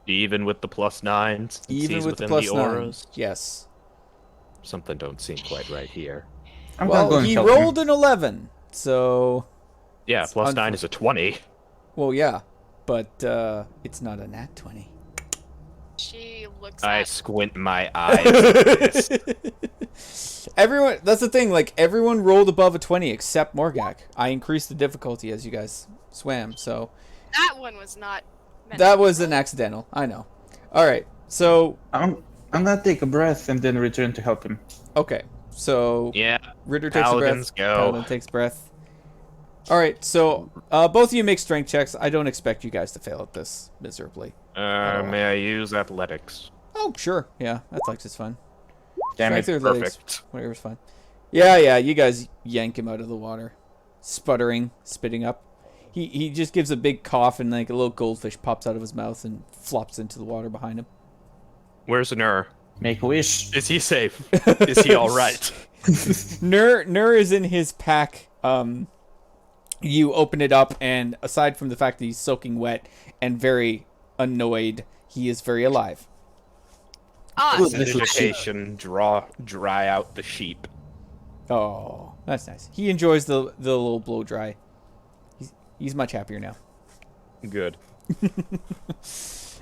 Even with the +9, since Even he's with the within the +9. auras? Yes. Something don't seem quite right here. I'm gonna go Well, and he help rolled him. an 11, so... Yeah, It's +9 is a 20. Well, yeah, but it's not a nat 20. She looks I at squint my eyes. Everyone, that's the thing, like, everyone rolled above a 20 except Morgak. I increased the difficulty as you guys swam, so... that one was not meant That to be was an rolled. accidental, I know. Alright, so... I'm gonna take a breath and then return to help him. Okay, so... Yeah, Ritter takes a Paladins breath. go. Paladin takes a breath. Alright, so both of you make strength checks. I don't expect you guys to fail at this miserably. May I use athletics? Oh, sure. Yeah, athletics is fun. Damn Strength it. or athletics, Perfect. whatever's fun. Yeah, you guys yank him out of the water. Sputtering, spitting up. He just gives a big cough and like a little goldfish pops out of his mouth and flops into the water behind him. Where's Nur? Make a wish. Is he safe? Is he all right? Nur is in his pack. You open it up, and aside from the fact that he's soaking wet and very annoyed, he is very alive. Good little sheep. Precipitation, dry out the sheep. Oh, that's nice. He enjoys the little blow dry. He's much happier now. Good.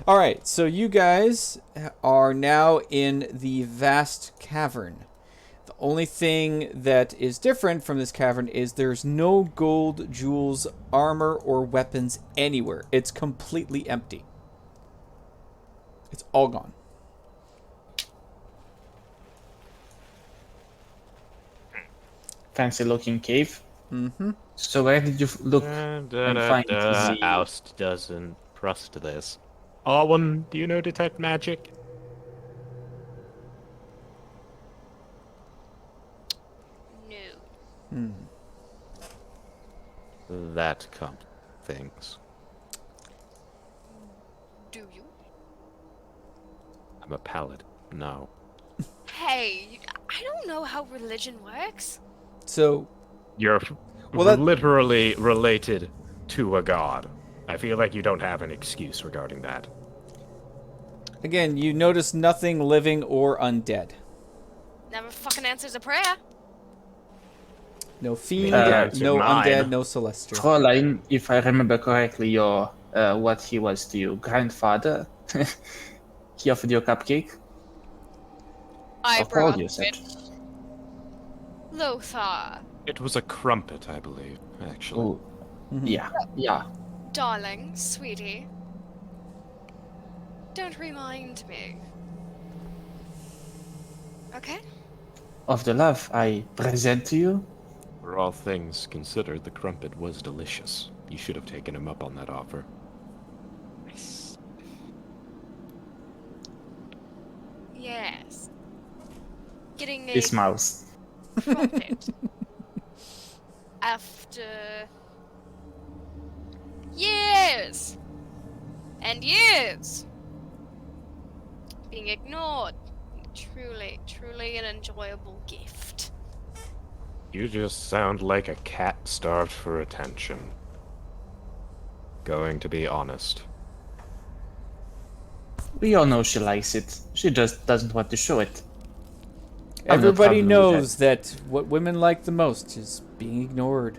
All right, so you guys are now in the vast cavern. The only thing that is different from this cavern is there's no gold, jewels, armor, or weapons anywhere. It's completely empty. It's all gone. Fancy looking cave. Mm-hmm. So where did you look and find the... Oust doesn't trust this. Arwen, do you know detect magic? No. That comp things. Do you? I'm a paladin. No. Hey, I don't know how religion works. So, You're literally related to a god. I feel like you don't have an excuse regarding that. again, you notice nothing living or undead. Never fucking answers a prayer. No fiend, That's no mine. undead, no celestial. Fräulein, if I remember correctly, your what he was to you, grandfather. He offered you a cupcake. I Of all brought you said. it. Lothar, It was a crumpet, I believe, actually. Oh, Mhm. yeah. darling, sweetie. Don't remind me. Okay? Of the love I present to you. For all things considered, the crumpet was delicious. You should have taken him up on that offer. Yes. Getting a He smiles. crumpet. After years and years being ignored. Truly an enjoyable gift. You just sound like a cat starved for attention. Going to be honest. We all know she likes it. She just doesn't want to show it. I've no Everybody problem with knows that what women like the most is being ignored.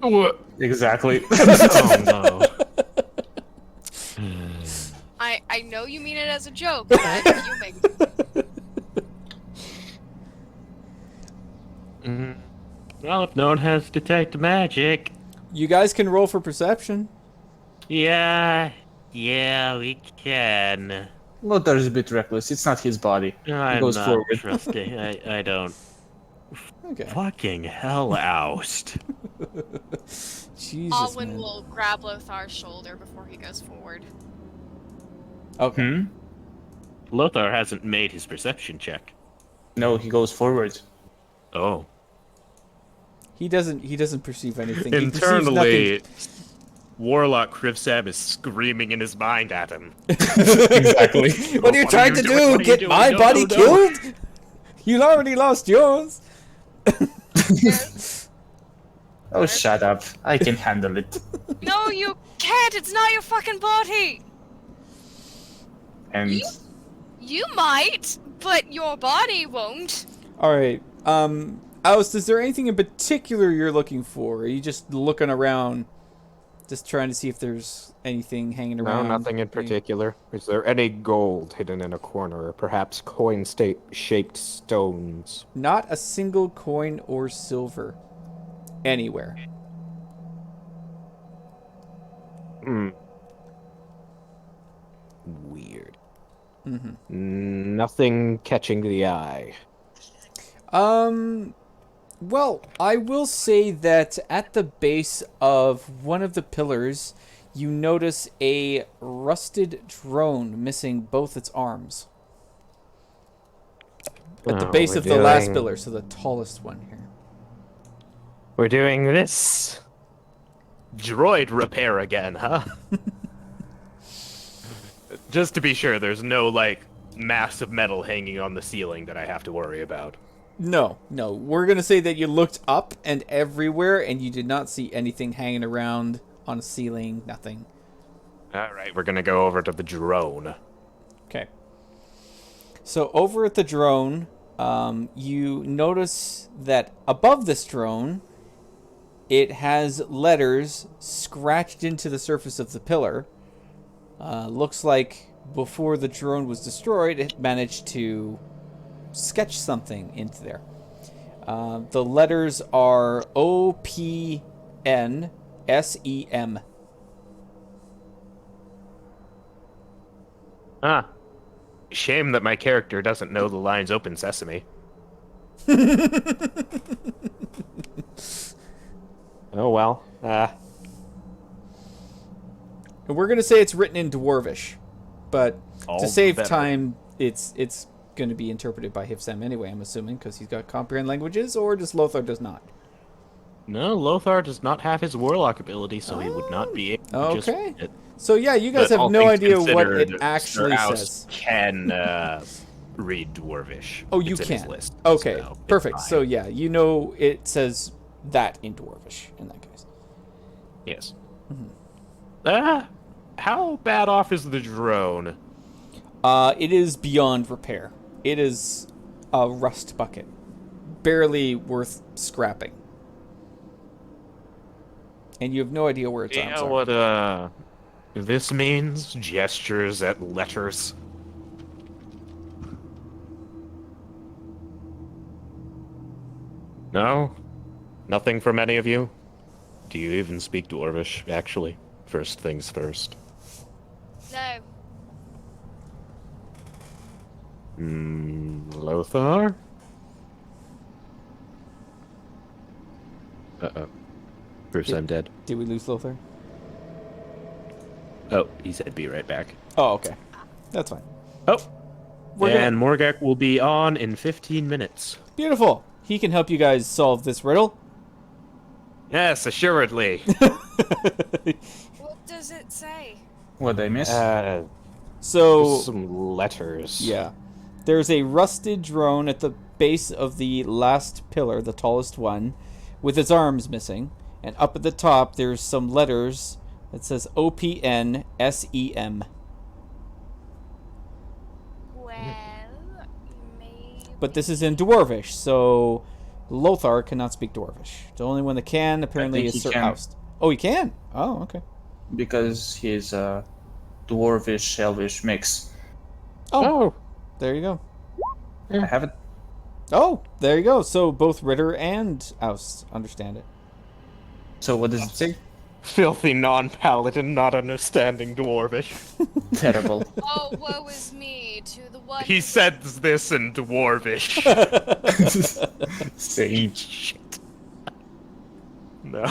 What? Exactly. Oh no. I know you mean it as a joke, but you make Well, if no one has detect magic. You guys can roll for perception. Yeah, we can. Lothar is a bit reckless. It's not his body. I'm goes not forward. trusting. I don't. Okay. Fucking hell, oust. Jesus, Alwyn man. will grab Lothar's shoulder before he goes forward. Okay. Hmm? Lothar hasn't made his perception check. No, he goes forward. Oh. He doesn't perceive anything. He perceives Internally, nothing. Warlock Krivsab is screaming in his mind at him. Exactly. What are you trying to doing? do? What are you Get doing? my No, body no, no. killed? You already lost yours. Oh, shut up. I can handle it. No, you can't. It's not your fucking body. And You might, but your body won't. All right. Alice, is there anything in particular you're looking for? Or are you just looking around, just trying to see if there's anything hanging No, around? nothing in particular. Is there any gold hidden in a corner, or perhaps coin-shaped stones? Not a single coin or silver anywhere. Hmm. Weird. Mm-hmm. Nothing catching the eye. Well, I will say that at the base of one of the pillars, you notice a rusted drone missing both its arms. At the base we're of the last doing- pillar, so the tallest one here. We're doing this. Droid repair again, huh? Just to be sure, there's no, like, mass of metal hanging on the ceiling that I have to worry about. No. We're going to say that you looked up and everywhere, and you did not see anything hanging around on a ceiling, nothing. Alright, we're gonna go over to the drone. Okay. So over at the drone, you notice that above this drone, it has letters scratched into the surface of the pillar. Looks like before the drone was destroyed, it managed to sketch something into there. The letters are OPNSEM. Ah. Shame that my character doesn't know the lines Open Sesame. Oh well. And we're gonna say it's written in Dwarvish, but All to save better. time, it's going to be interpreted by Hifsam anyway. I'm assuming because he's got comprehend languages, or just Lothar does not. No, Lothar does not have his warlock ability, so he would not be able to just Okay. read it. So yeah, you guys But all have no things idea what considered, it actually Sir Aus says. can read Dwarvish. Oh, you It's in his can. list, Okay, so it's perfect. fine. So yeah, you know it says that in Dwarvish in that case. Yes. How bad off is the drone? It is beyond repair. It is a rust bucket, barely worth scrapping, and you have no idea where its arms Yeah, are. what this means? Gestures at letters. No? Nothing from any of you? Do you even speak Dwarvish, actually? First things first. No. Lothar? Uh-oh. Bruce, I'm dead. Did we lose Lothar? Oh, he said be right back. Oh, okay, that's fine. Oh! We're And Morgak will be on in 15 minutes. Beautiful. He can help you guys solve this riddle. Yes, assuredly. What does it say? what I miss? So some letters. yeah, there's a rusted drone at the base of the last pillar, the tallest one, with its arms missing. And up at the top, there's some letters that says OPNSEM. Well, maybe. But this is in Dwarvish, so Lothar cannot speak Dwarvish. The only one that can apparently think is he Sir can. Oust. Oh, he can? Oh, okay. Because he's a dwarvish elvish mix. Oh, there you go. I have it. Oh, there you go. So both Ritter and Oust understand it. So what does it say? Filthy non-paladin not understanding Dwarvish. Terrible. Oh, woe is me to the one. He says this in Dwarvish. Sage. Shit. No.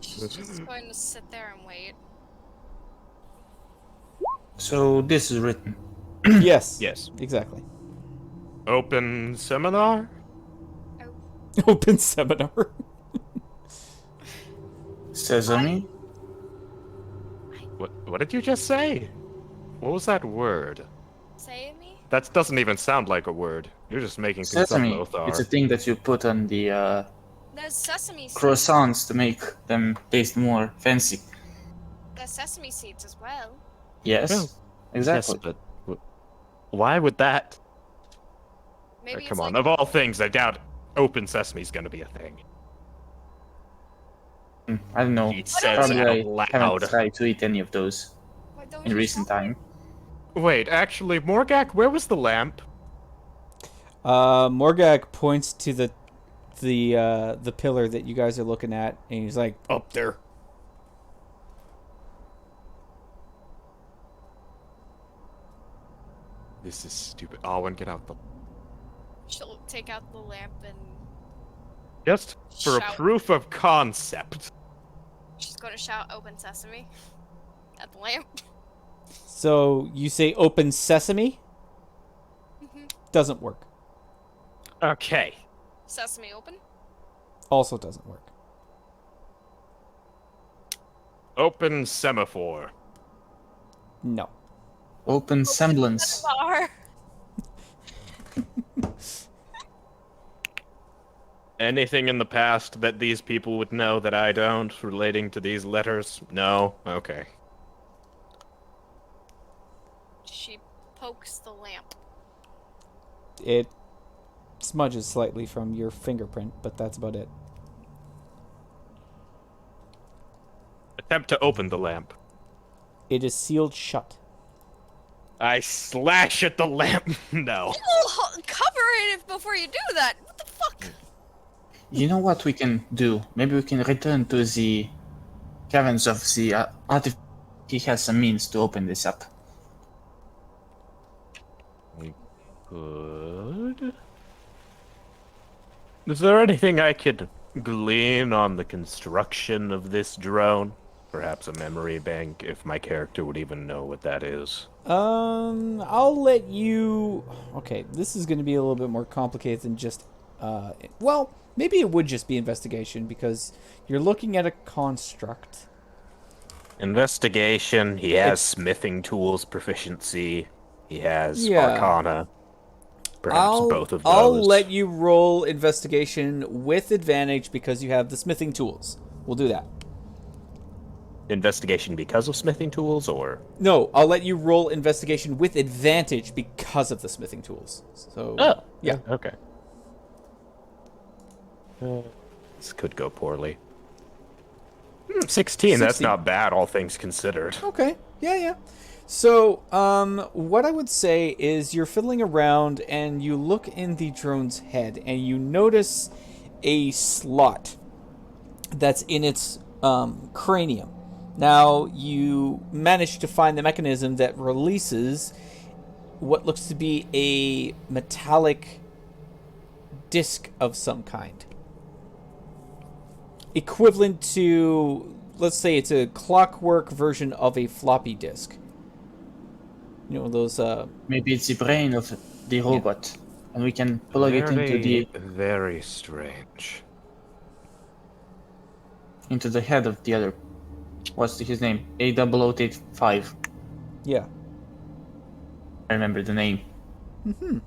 She's just going to sit there and wait. So this is written. Yes. Yes. Exactly. Open seminar? Open seminar. Sesame. What did you just say? What was that word? Say me? That doesn't even sound like a word. You're just making things up, Sesame. Lothar. It's a thing that you put on the There's sesame seeds. croissants to make them taste more fancy. There's sesame seeds as well. Yes, Well, exactly. Yes, but why would that? Maybe Come it's on, like of all things, I doubt open sesame's gonna be a thing. I don't know. He says Probably out I haven't loud. tried to eat any of those Why don't in you recent try it? time. Wait, actually, Morgak, where was the lamp? Morgak points to the pillar that you guys are looking at, and he's like, "Up there." This is stupid. Alwyn, get out the... She'll take out the lamp and Just for a shout. proof of concept. She's going to shout "Open sesame" at the lamp. So you say "Open sesame." Doesn't work. Okay. Sesame open. Also doesn't work. Open semaphore. No. Open semblance. Bar. Anything in the past that these people would know that I don't relating to these letters? No? Okay. She pokes the lamp. It smudges slightly from your fingerprint, but that's about it. Attempt to open the lamp. It is sealed shut. I slash at the lamp. No. Cover it before you do that. What the fuck? You know what we can do? Maybe we can return to the caverns of the artif. He has some means to open this up. We could. Is there anything I could glean on the construction of this drone? Perhaps a memory bank, if my character would even know what that is. I'll let you... Okay, this is going to be a little bit more complicated than just... well, maybe it would just be investigation, because you're looking at a construct. Investigation, he has It's- smithing tools proficiency, he has Yeah. arcana. Perhaps both of those. I'll let you roll investigation with advantage because you have the smithing tools. We'll do that. Investigation because of smithing tools, or? No, I'll let you roll investigation with advantage because of the smithing tools. So, yeah. Okay. This could go poorly. 16, that's 16. not bad, all things considered. Okay. Yeah. So, what I would say is you're fiddling around and you look in the drone's head and you notice a slot that's in its cranium. Now, you manage to find the mechanism that releases what looks to be a metallic disc of some kind. Equivalent to, let's say it's a clockwork version of a floppy disk. You know, those... Maybe it's the brain of the robot, and we can plug it into the Very strange. head of the other. What's his name? A0085. Yeah. I remember the name. Mm-hmm.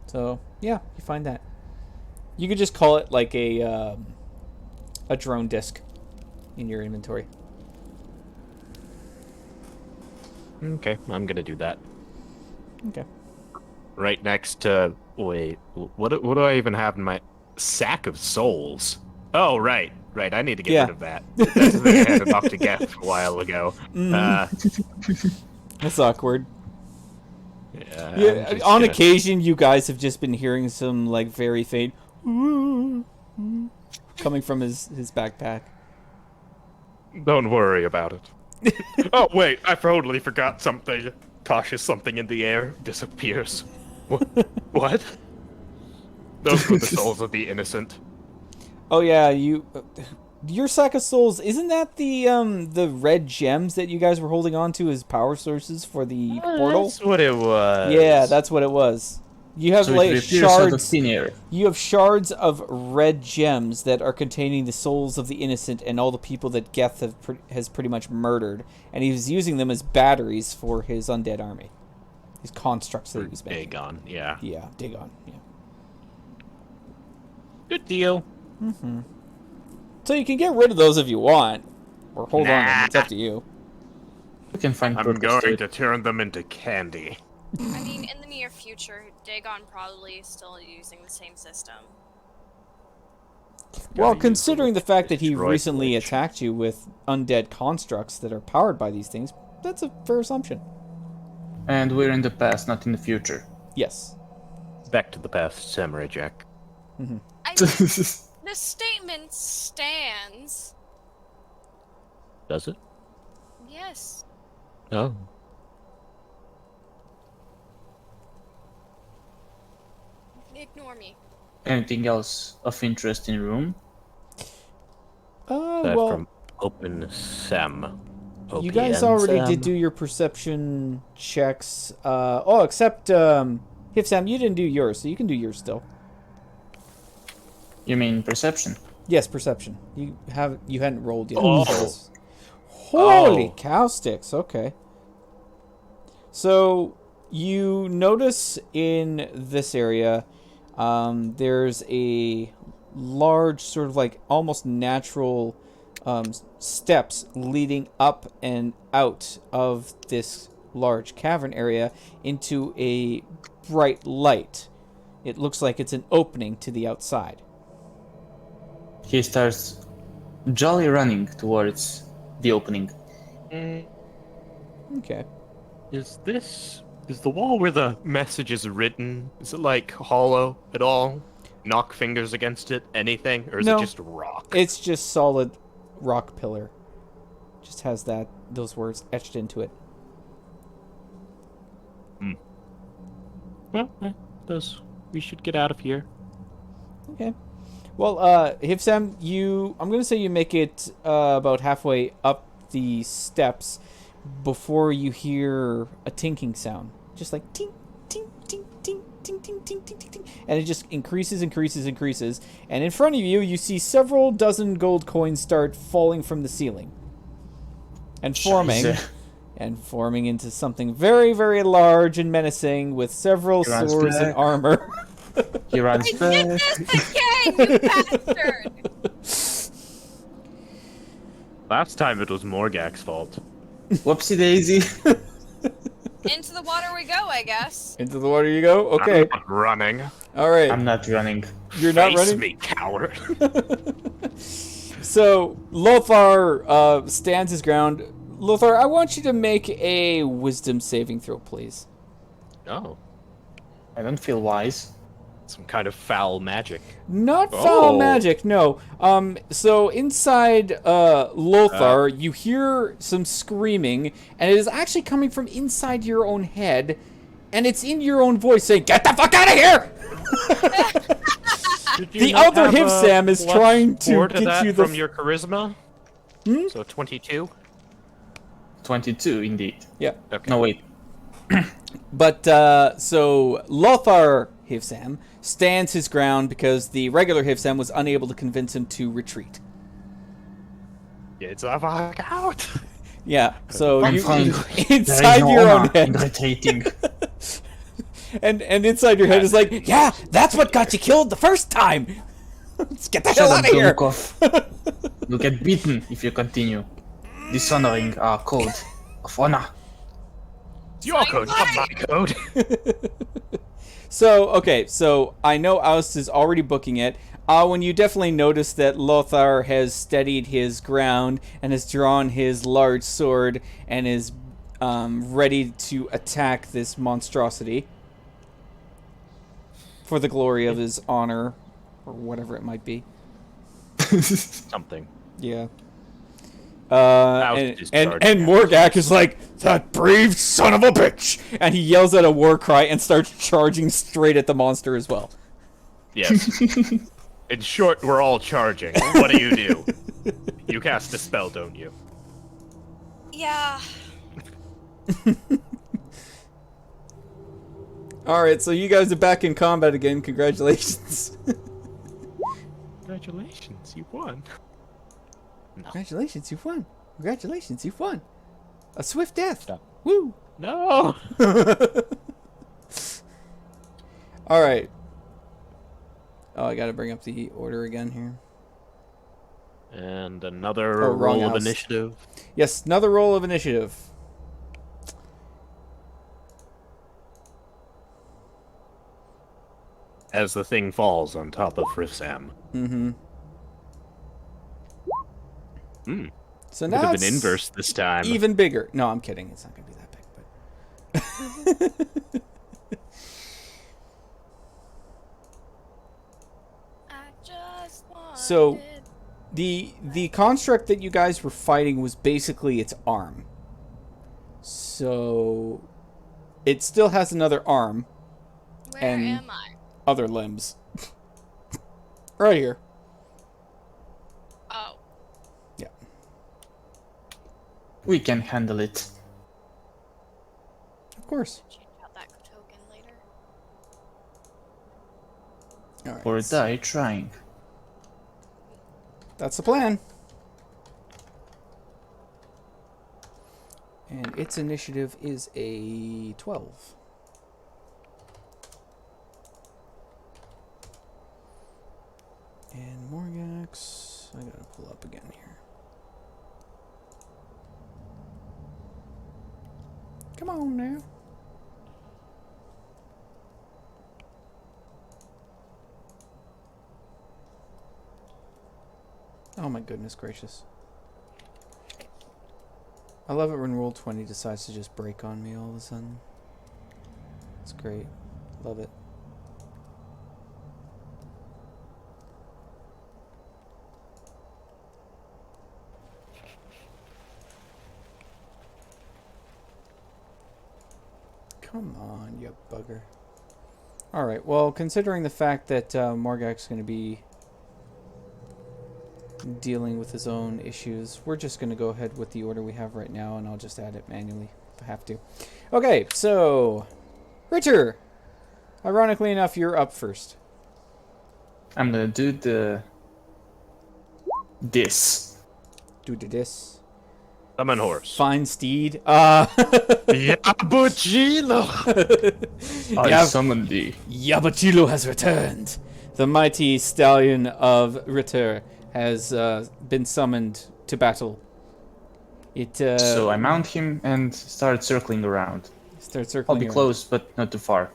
So, yeah, you find that. You could just call it like a drone disk in your inventory. Okay, I'm gonna do that. Okay. Right next to... Wait, what do I even have in my... Sack of souls? Oh, right, I need to get rid of that. That's the thing I had to knock to get a while ago. That's awkward. Yeah, Yeah, I'm just on gonna- occasion, you guys have just been hearing some like very faint coming from his backpack. Don't worry about it. Oh, wait, I totally forgot something. Toshes something in the air, disappears. What? Those were the souls of the innocent. Oh yeah, your sack of souls, isn't that the red gems that you guys were holding on to as power sources for the portal? That's what it was. Yeah, that's what it was. You have So it like appears out of shards. thin air. You have shards of red gems that are containing the souls of the innocent and all the people that Geth has pretty much murdered, and he's using them as batteries for his undead army. His constructs that he was making. Dagon, yeah. Yeah, Dagon. Yeah. Good deal. So you can get rid of those if you want, or hold on to them. It's up to you. We can find I'm purpose going to to it. turn them into candy. I mean, in the near future, Dagon probably is still using the same system. Well, use considering the fact that he destroy recently Glitch. attacked you with undead constructs that are powered by these things, that's a fair assumption. And we're in the past, not in the future. Yes. Back to the past, Samurai Jack. I mean, the statement stands. Does it? Yes. Oh. Ignore me. Anything else of interest in room? That Well, from Open Sem. you guys OPN already Sem. did do your perception checks. Except Hifsam, you didn't do yours, so you can do yours still. You mean perception? Yes, perception. You hadn't rolled yet. Oh. Holy Oh. cow sticks. Okay. So you notice in this area, there's a large sort of like almost natural steps leading up and out of this large cavern area into a bright light. It looks like it's an opening to the outside. He starts jolly running towards the opening. Okay. Is the wall where the message is written, is it like hollow at all? Knock fingers against it? Anything? Or is No. it just rock? It's just solid rock pillar. Just has those words etched into it. Well, we should get out of here. Okay. Well, Hifsam, I'm going to say you make it about halfway up the steps before you hear a tinking sound. Just like ting, ting, ting, ting, ting, ting, ting, ting, ting, ting. And it just increases. And in front of you, you see several dozen gold coins start falling from the ceiling. And forming into something very, very large and menacing with several He runs swords and back. armor. He runs I did back. this again, you bastard! Last time it was Morgak's fault. Whoopsie daisy. Into the water we go, I guess. Into the water you go? Okay. I'm not running. All right. I'm not running. You're not Face running? me, coward. So, Lothar stands his ground. Lothar, I want you to make a wisdom saving throw, please. Oh, I don't feel wise. some kind of foul magic. Not foul Oh. magic, no. So inside Lothar, you hear some screaming, and it is actually coming from inside your own head, and it's in your own voice saying, "Get the fuck out of here!" Did The you not other have a Hifsam is plus trying to 4 get that you the from your charisma. So 22. 22, indeed. Yeah. Okay. No, wait. But, so Lothar Hifsam stands his ground because the regular Hifsam was unable to convince him to retreat. Get the fuck out. Yeah, so I'm you fine. inside your own head, Irritating. and inside your head is like, yeah, that's what got you killed the first time. Let's get the hell out of here. Dumkov. You'll get beaten if you continue. Dishonoring our code of honor. Your code, not my code. So I know Oust is already booking it. When you definitely notice that Lothar has steadied his ground and has drawn his large sword and is ready to attack this monstrosity for the glory of his honor, or whatever it might be. Something. Yeah. Oust is And charging Morgak is like, that brave son of a bitch! And he yells out a war cry and starts charging straight at the monster as well. Yes. In short, we're all charging. What do? You cast a spell, don't you? Yeah. Alright, so you guys are back in combat again. Congratulations. Congratulations, you won. No. Congratulations, you've won. Congratulations, you've won. A swift death. Stop. Woo! No! Alright. Oh, I gotta bring up the order again here. And another wrong roll of house. initiative. Yes, another roll of initiative. As the thing falls on top of Rifsam. Mm-hmm. Hmm. So Could now have it's been inverse this time. even bigger. No, I'm kidding. It's not gonna be that big, but I just wanted... So, the construct that you guys were fighting was basically its arm. So it still has another arm, Where and am I? other limbs. Right here. Oh. Yeah. We can handle it. Of course. Change out that token later. All right. Or die trying. That's the plan. And its initiative is a 12. And Morgax, I gotta pull up again here. Come on now. Oh my goodness gracious. I love it when Roll20 decides to just break on me all of a sudden. It's great. Love it. Come on, you bugger. Alright, well, considering the fact that Morgak's going to be dealing with his own issues, we're just going to go ahead with the order we have right now, and I'll just add it manually if I have to. Okay, so, Ritter! Ironically enough, you're up first. I'm gonna do this. Do this. Summon horse. Fine steed. Yabuchilo! I summon thee. Yabuchilo has returned. The mighty stallion of Ritter has been summoned to battle. It So I mount him and start circling around. starts I'll circling be around. close, but not too far.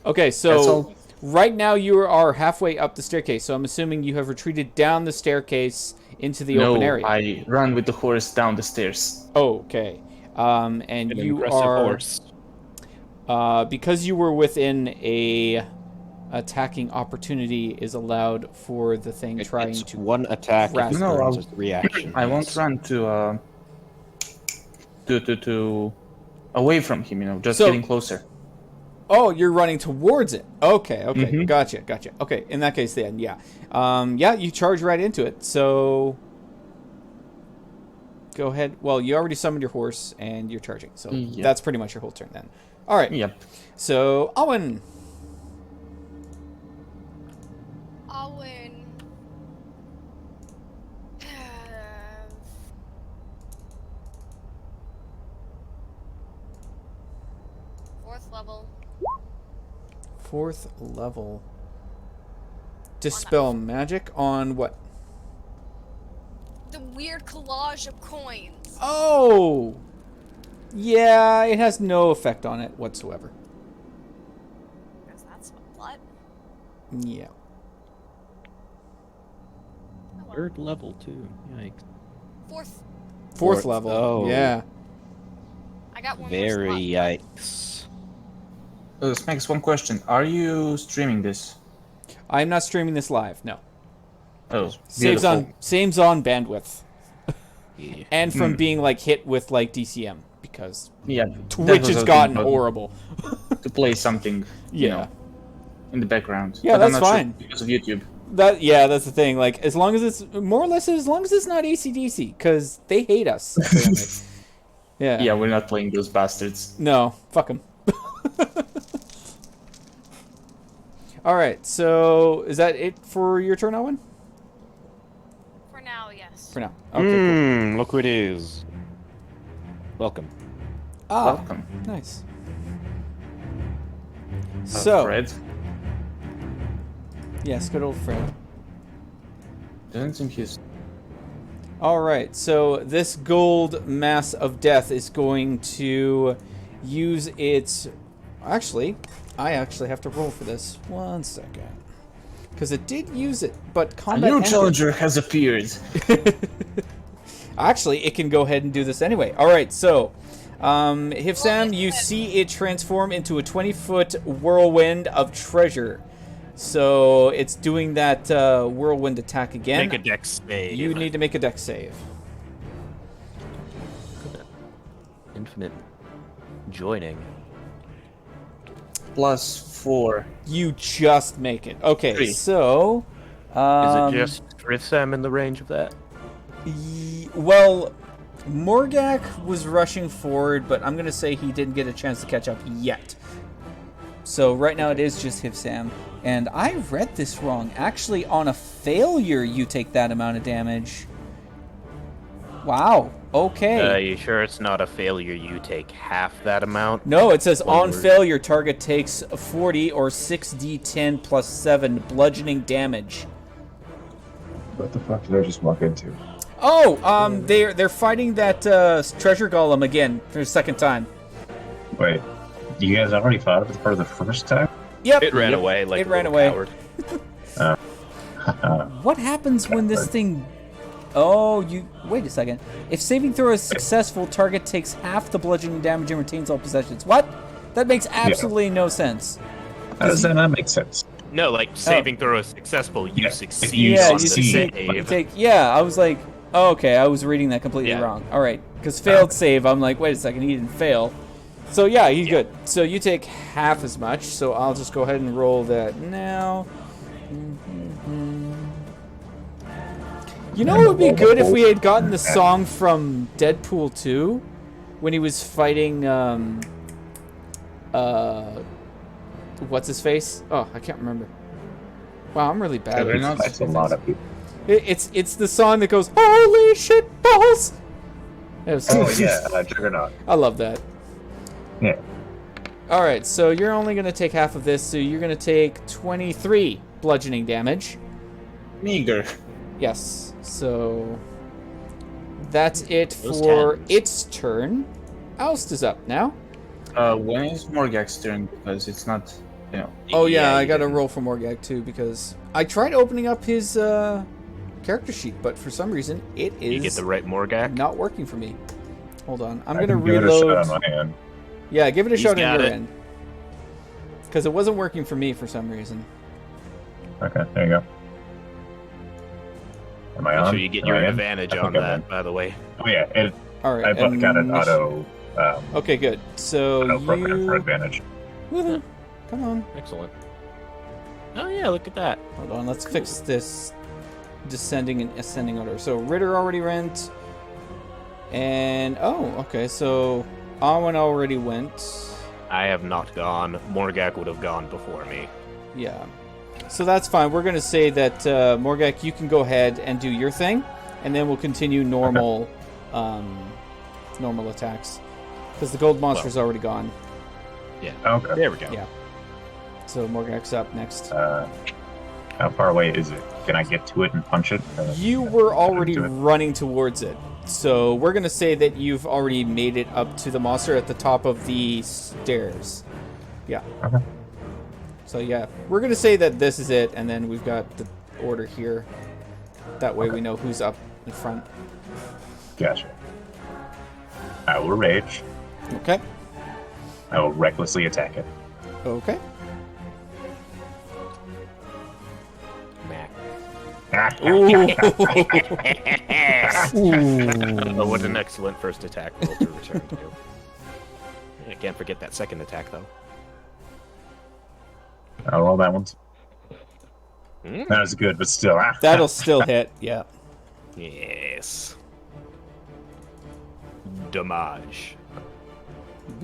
Okay, That's so all. right now you are halfway up the staircase. So I'm assuming you have retreated down the staircase into the open area. I run with the horse down the stairs. Okay. And An you impressive are horse. because you were within a attacking opportunity is allowed for the thing trying It's to one attack. grasp If it No, burns I'll- as a reaction. I won't run to away from him, just So- getting closer. Oh, you're running towards it. Okay, Mhm. gotcha. Okay, in that case then, yeah. Yeah, you charge right into it. So go ahead. Well, you already summoned your horse and you're charging. So Yeah. that's pretty much your whole turn then. All right. Yep. So, Owen. Owen. Fourth level. 4th level. Dispel magic on what? The weird collage of coins. Oh! Yeah, it has no effect on it whatsoever. Because that's what? Yeah. Oh, well. Third level, too. Yikes. Fourth. Fourth Fourth. level. Oh. Yeah. I got one Very more slot. yikes. Smags, one question. Are you streaming this? I'm not streaming this live, no. Oh, Saves beautiful. on bandwidth. Yeah. And from being like hit with like DCM because Yeah, Twitch that was has a gotten good button horrible. to play something. Yeah. In the background. Yeah, But I'm that's not sure fine. because of YouTube. That's the thing. Like as long as it's more or less as long as it's not ACDC because they hate us. Apparently. Yeah. Yeah, we're not playing those bastards. No, fuck them. All right. So is that it for your turn, Owen? For now, yes. For now. Okay. Cool. Look who it is. Welcome. Ah, Welcome. nice. So, Fred. yes, good old Fred. Doesn't seem he's... All right, so this gold mass of death is going to use its... Actually, I actually have to roll for this. 1 second. Because it did use it, but A combat... new ended. challenger has appeared. Actually, it can go ahead and do this anyway. All right, so... Hifsam, you see it transform into a 20-foot whirlwind of treasure. So it's doing that whirlwind attack again. Make a dex save. You need to make a dex save. Infinite joining. +4. You just make it. Okay, 3. so... Is it just Rithsam in the range of that? Well, Morgak was rushing forward, but I'm going to say he didn't get a chance to catch up yet. So right now it is just Hifsam. And I read this wrong. Actually, on a failure, you take that amount of damage. Wow. Okay. You sure it's not a failure? You take half that amount? No, it says One on word. failure, target takes 40 or 6d10 plus 7 bludgeoning damage. What the fuck did I just walk into? Oh, they're fighting that treasure golem again for the second time. Wait, you guys already fought it for the first time? Yep. It ran away like It a ran little away. coward. What happens when this thing... Oh, you... Wait a second. If saving throw is successful, target takes half the bludgeoning damage and retains all possessions. What? That makes absolutely no sense. How does that not make sense? No, like saving throw is successful. You Yeah, succeed you on you the succeed. save. Yeah, I was like... Oh, okay, I was reading that completely Yeah. wrong. All right, because failed save, I'm like, wait a second, he didn't fail. So yeah, he's good. So you take half as much, so I'll just go ahead and roll that now. You know what would be good if we had gotten the song from Deadpool 2 when he was fighting what's his face? Oh, I can't remember. Wow, I'm really bad. Cavern. at That's a lot of people. It's the song that goes, "Holy shit balls!" It was- Oh yeah, Juggernaut. I love that. Yeah. All right, so you're only gonna take half of this, so you're gonna take 23 bludgeoning damage. Meager. Yes. So that's it Those for tens. its turn. Oust is up now. When is Morgak's turn? Because it's not, you know... Oh yeah, I you got to did. roll for Morgag too because I tried opening up his character sheet, but for some reason it You get is the right Morgak. not working for me. Hold on, I'm I gonna can give it a shot reload. on my hand. Yeah, give it a He's shot on got your it. end. Because it wasn't working for me for some reason. Okay, there you go. Am I Make on? sure you get Am your I in? advantage I on think I'm in. that, by the way. Oh yeah, All right. I got an initi- auto Okay, good. So program for you. advantage. Woohoo. Come on. Excellent. Oh yeah, look at that. Hold on. Let's fix this descending and ascending order. So Ritter already went. And oh, okay. So Awen already went. I have not gone. Morgak would have gone before me. Yeah. So that's fine. We're gonna say that Morgak, you can go ahead and do your thing, and then we'll continue normal, normal attacks, because the gold monster's already gone. Yeah. Okay. There we go. Yeah. So Morgak's up next. How far away is it? Can I get to it and punch it? You were already do it. running towards it. So we're going to say that you've already made it up to the monster at the top of the stairs. Yeah. Okay. So yeah, we're going to say that this is it, and then we've got the order here. That way we know who's up in front. Gotcha. I will rage. Okay. I will recklessly attack it. Okay. Mac. Ooh. Oh, what an excellent first attack roll to return to. I can't forget that second attack, though. I'll roll that one. Hmm? That was good, but still. That'll still hit. Yeah. Yes. Damage.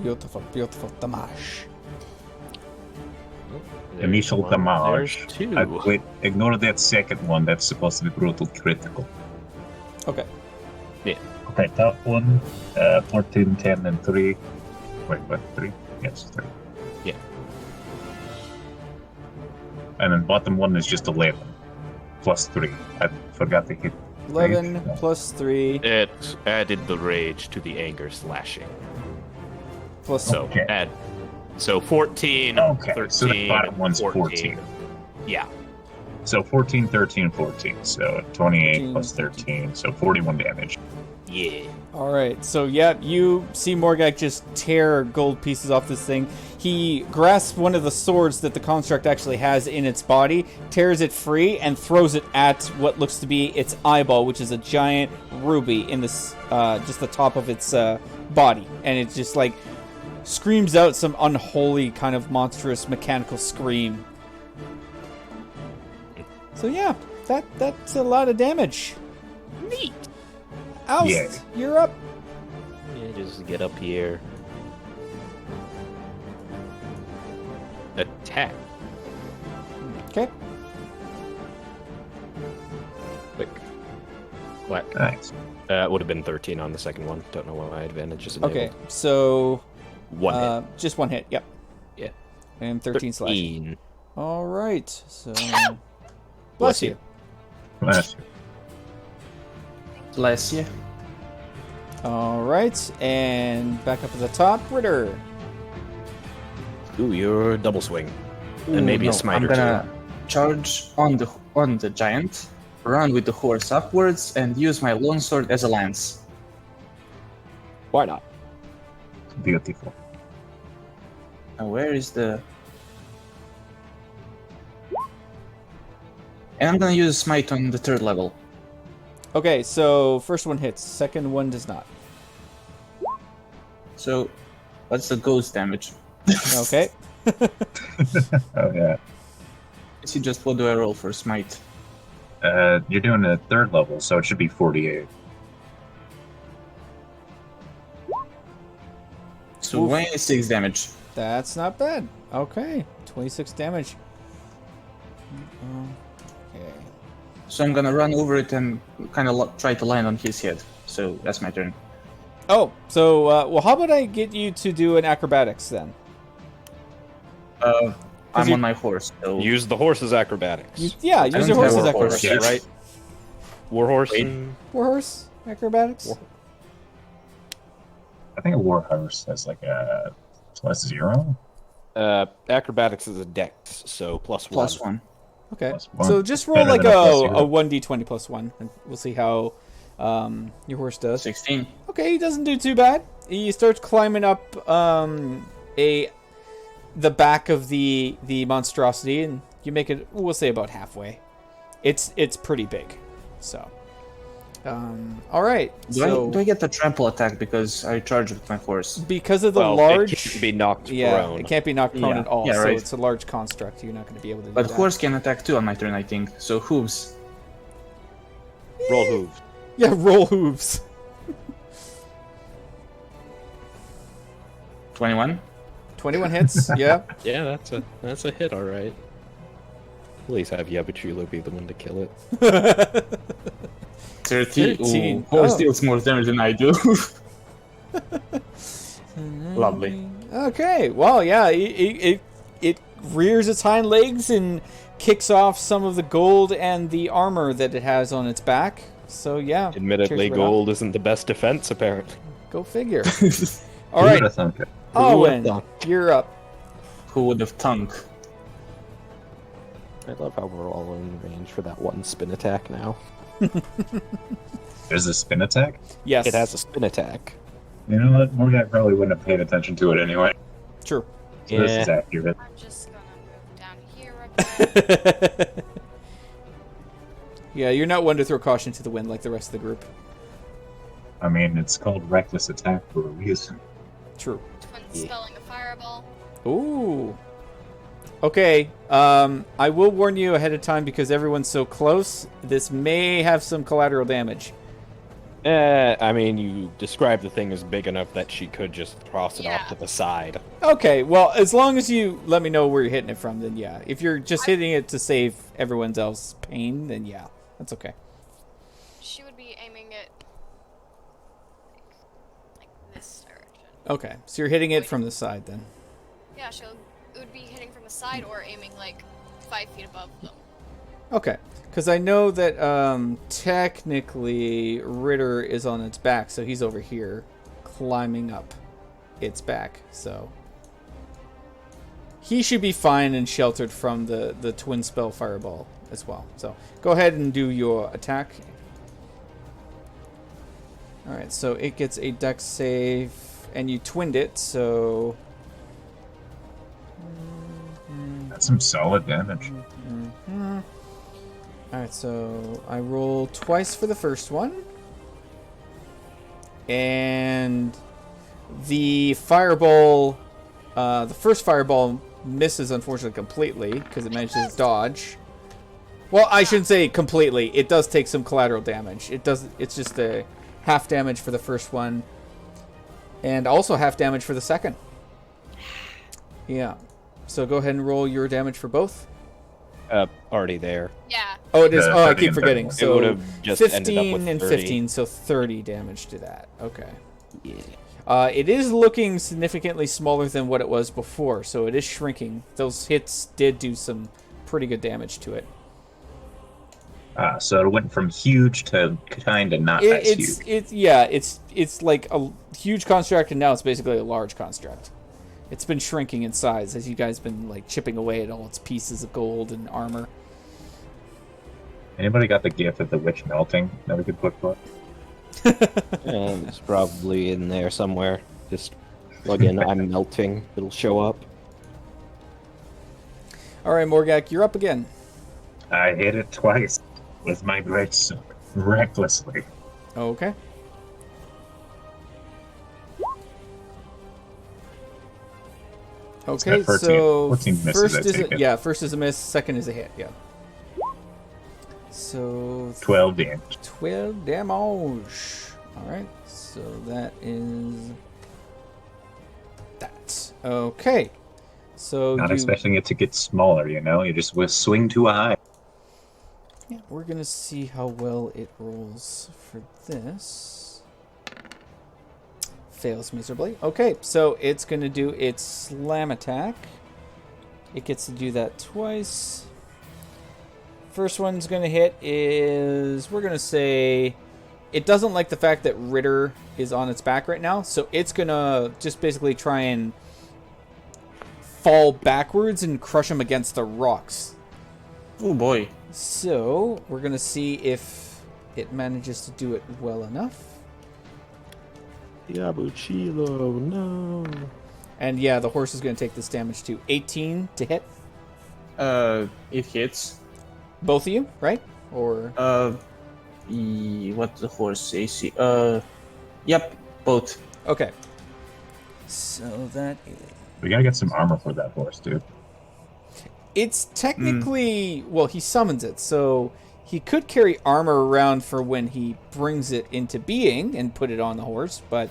Beautiful, beautiful damage. There's Initial one. damage. There's two. Wait, ignore that second one. That's supposed to be brutal critical. Okay. Okay, top one, 14, 10, and 3. Wait, what? 3? Yes, 3. Yeah. And then bottom one is just 11. Plus 3. I forgot to hit 11 rage. plus 3 It added the rage to the anger slashing. plus So Okay. So 14, Okay, 13, so the bottom one's 14. Yeah. So 14, 13, 14. So 28 14, plus 13. So 41 damage. Yeah. All right, so yeah, you see Morgak just tear gold pieces off this thing. He grasps one of the swords that the construct actually has in its body, tears it free, and throws it at what looks to be its eyeball, which is a giant ruby in this, just the top of its body, and it just like screams out some unholy kind of monstrous mechanical scream. So yeah, that's a lot of damage. Neat. Oust, Yeah. you're up. Yeah, just get up here. Attack. Okay. Quick. Whack. Nice. It would have been 13 on the second one. Don't know why my advantage is enabled. Okay, so One hit. just one hit. Yep. Yeah. And 13 slash. 13. All right. So bless you. Bless you. Bless you. All right, and back up at the top, Ritter. Ooh, you're double swing. Ooh, And maybe a no, smiter, I'm gonna charge on the giant, run with the horse upwards, and use my longsword as a lance. Why not? Beautiful. Now where is the... And I'm gonna use smite on the 3rd level. Okay, so first one hits, second one does not. So, what's the ghost damage? Okay. Oh, yeah. See, just what do I roll for smite? You're doing a 3rd level, so it should be 48. So Oof. 26 damage. That's not bad. Okay, 26 damage. Okay. So I'm gonna run over it and kind of try to land on his head. So that's my turn. Oh, so well, how about I get you to do an acrobatics then? I'm you- on my horse, so Use the horse's acrobatics. Yeah, use don't your have horse's a acrobatics. horse. Yes. Right? Warhorse Wait. and Warhorse acrobatics. I think a warhorse has like a +0. acrobatics is a dex, so +1. plus 1. Okay. +1. So just roll Better like than a a +0. 1d20 plus 1, and we'll see how your horse does. 16. Okay, he doesn't do too bad. He starts climbing up the back of the monstrosity, and you make it, we'll say, about halfway. It's pretty big. So, all right. Do I get the trample attack because I charge with my horse? because of the Well, large, it can be knocked yeah, prone. it can't be knocked prone Yeah. at all. Yeah, so right. it's a large construct. You're not going to be able to do But that. horse can attack too on my turn, I think. So hooves. Roll hooves. Yeah, roll hooves. 21. 21 hits. Yeah. Yeah, that's a hit, all right. Please have Yabuchula be the one to kill it. 13. 13. Ooh, horse Oh. deals more damage than I do. Lovely. Okay, well, yeah, it rears its hind legs and kicks off some of the gold and the armor that it has on its back. So yeah, Admittedly, cheers right gold isn't the best defense, apparently. off. Go figure. All Who right, would've thunk it? Owen, thought? you're up. Who would have thunk? I love how we're all in range for that one spin attack now. There's a spin attack? Yes, It has a spin attack. You know what? Morgak probably wouldn't have paid attention to it anyway. True. So this is accurate. I'm just gonna move down here. Right Yeah, you're not one to throw caution to the wind like the rest of the group. I mean, it's called reckless attack for a reason. True. Twin spelling a fireball. Ooh. Okay, I will warn you ahead of time because everyone's so close. This may have some collateral damage. I mean, you described the thing as big enough that she could just toss it off Yeah. to the side. Okay, well, as long as you let me know where you're hitting it from, then yeah. If you're just hitting it to save everyone else's pain, then yeah, that's okay. She would be aiming it like this direction. Okay, so you're hitting it from the side then. Yeah, it would be hitting from the side or aiming like 5 feet above them. Okay, because I know that technically Ritter is on its back, so he's over here climbing up its back, so he should be fine and sheltered from the twin spell fireball as well. So go ahead and do your attack. Alright, so it gets a dex save, and you twinned it, so... That's some solid damage. Alright, so I roll twice for the first one. And the fireball, the first fireball misses, unfortunately, completely, because it manages to dodge. Well, I shouldn't say completely. It does take some collateral damage. It's just a half damage for the first one, and also half damage for the second. Yeah. So go ahead and roll your damage for both. Already there. Yeah. Oh, it is. Yeah, Oh, I 30 keep and forgetting. 30. So It would have just ended up 15 with and 30. 15, so 30 damage to that. Okay. Yeah. It is looking significantly smaller than what it was before, so it is shrinking. Those hits did do some pretty good damage to it. So it went from huge to kind of not as huge. It's like a huge construct, and now it's basically a large construct. It's been shrinking in size as you guys been like chipping away at all its pieces of gold and armor. Anybody got the gift of the witch melting that we could put for? And it's probably in there somewhere. Just plug in I'm melting. It'll show up. All right, Morgak, you're up again. I hit it twice with my great sword, recklessly. Okay. Okay, got 14 so 14 misses, first I is take it. first is a miss, second is a hit. Yeah. So 12 damage. 12 damage. All right, so that is that. Okay. So Not you, expecting it to get smaller, you know? You just swing too high. yeah, we're gonna see how well it rolls for this. Fails miserably. Okay, so it's gonna do its slam attack. It gets to do that twice. First one's gonna hit is, we're gonna say, it doesn't like the fact that Ritter is on its back right now, so it's gonna just basically try and fall backwards and crush him against the rocks. Oh boy. So we're gonna see if it manages to do it well enough. Yabuchilo, no. And yeah, the horse is gonna take this damage too. 18 to hit. It hits. Both of you, right? Or What the horse AC? Yep, both. okay. So that is... We gotta get some armor for that horse, dude. It's technically well, he summons it, so he could carry armor around for when he brings it into being and put it on the horse, but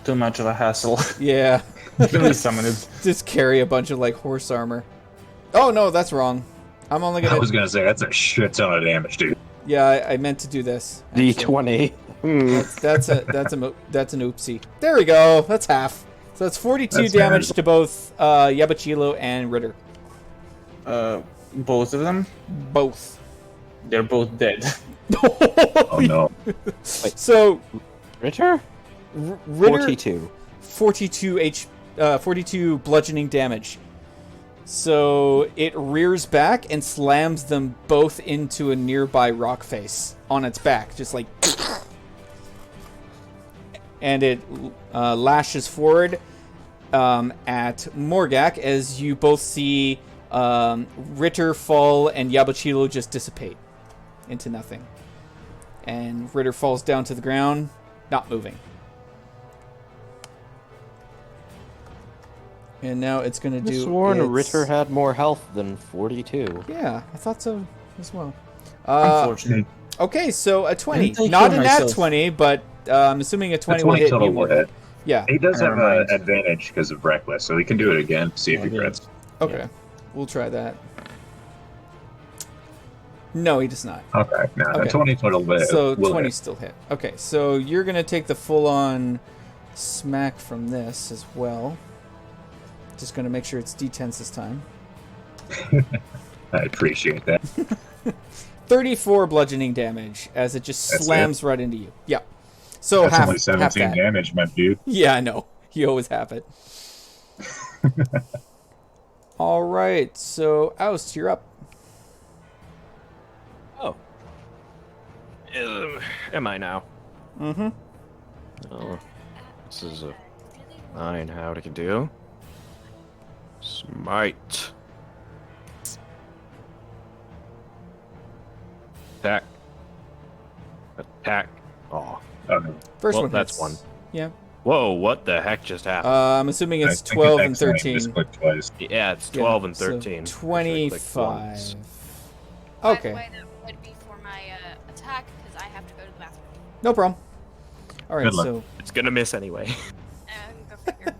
Too much of a hassle. yeah. Really summon it. Just carry a bunch of like horse armor. Oh no, that's wrong. I'm only I gonna was gonna say, that's a shit ton of damage, dude. yeah, I meant to do this. actually. D20. That's an oopsie. There we go. That's half. So that's 42 That's damage manageable. to both Yabachilo and Ritter. Both of them? Both. They're both dead. Oh no. So Ritter? Ritter 42. 42 bludgeoning damage. So it rears back and slams them both into a nearby rock face on its back, just like, and it lashes forward at Morgak as you both see Ritter fall and Yabachilo just dissipate into nothing. And Ritter falls down to the ground, not moving. And now it's going to I do. sworn its... Ritter had more health than 42. Yeah, I thought so as well. Unfortunately. Okay, so a 20. Didn't I Not heal a nat myself? 20, but I'm assuming a 20 will 20 hit. total You will won't hit. Yeah. He does have Never an mind. advantage because of reckless, so he can do it again. See if he crits. Okay. We'll try that. No, he does not. Okay, no, Okay. 20 total will So will 20 hit. still hit. Okay, so you're going to take the full-on smack from this as well. Just going to make sure it's D10s this time. I appreciate that. 34 bludgeoning damage as it just That's slams right into you. Yeah. So That's half, only half 17 that. damage, my dude. Yeah, I know. You always have it. All right, so Oust, you're up. Oh. Am I now? Mm-hmm. Oh, this is a fine how to do. Smite. Attack. Attack. Oh. Okay. First Well, one that's hits. one. Yeah. Whoa, what the heck just happened? I'm assuming it's I think 12 it and accidentally 13. just clicked twice. Yeah, it's Yeah, 12 and so 13. 25. By the Okay. way, that would be for my attack because I have to go to the bathroom. No problem. All right, Good luck. so It's gonna miss anyway. Go figure.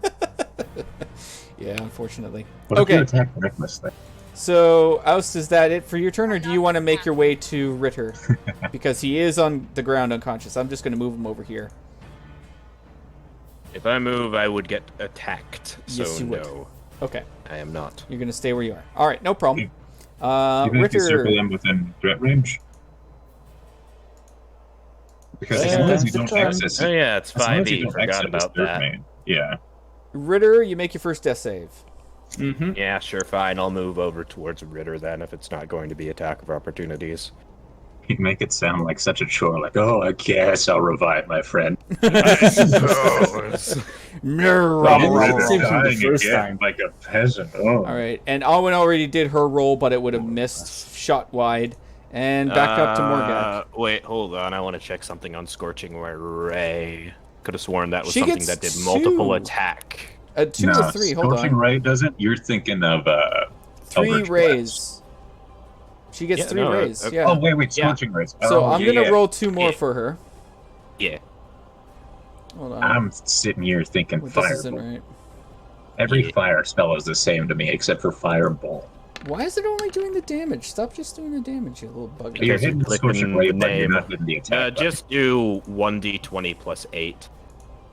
yeah, unfortunately. What if you Okay, attack reckless then? so Oust, is that it for your turn, or do you want to make your way to Ritter? Because he is on the ground unconscious. I'm just going to move him over here. If I move, I would get attacked. So Yes, you would. no, Okay, I am not. you're going to stay where you are. All right, no problem. Even if you circle Ritter, them within threat range? Because as Yeah, long as you the don't turn. access Oh it, yeah, it's as long as you 5e. don't Forgot exit his about third that. main. Yeah. Ritter, you make your first death save. Mm-hmm. Yeah, sure, fine. I'll move over towards Ritter then if it's not going to be attack of opportunities. You make it sound like such a chore, like, oh, I guess I'll revive my friend. No. Oh, didn't Ritter save him the dying first again time. like a peasant. Oh. All right, and Alwyn already did her roll, but it would have missed, shot wide, and back up to Morgat. Wait, hold on. I want to check something on Scorching Ray. Could have sworn that was She something gets that did multiple 2. attack. 2 No, or 3, hold Scorching on. Ray doesn't. You're thinking of 3 Eldritch rays. She gets Yeah, 3 no, rays, okay. yeah. Blast. Oh, wait, Yeah. Scorching Rays. So Oh, I'm yeah, gonna yeah. roll 2 more Yeah. for her. Yeah. Hold on. I'm sitting here thinking Well, this isn't fireball. right. Every Yeah. fire spell is the same to me, except for fireball. Why is it only doing the damage? Stop just doing the damage, you little bugger. You're Because you hitting the click Scorching in Ray, the but you're name. not hitting the attack. button. Just do 1d20 plus 8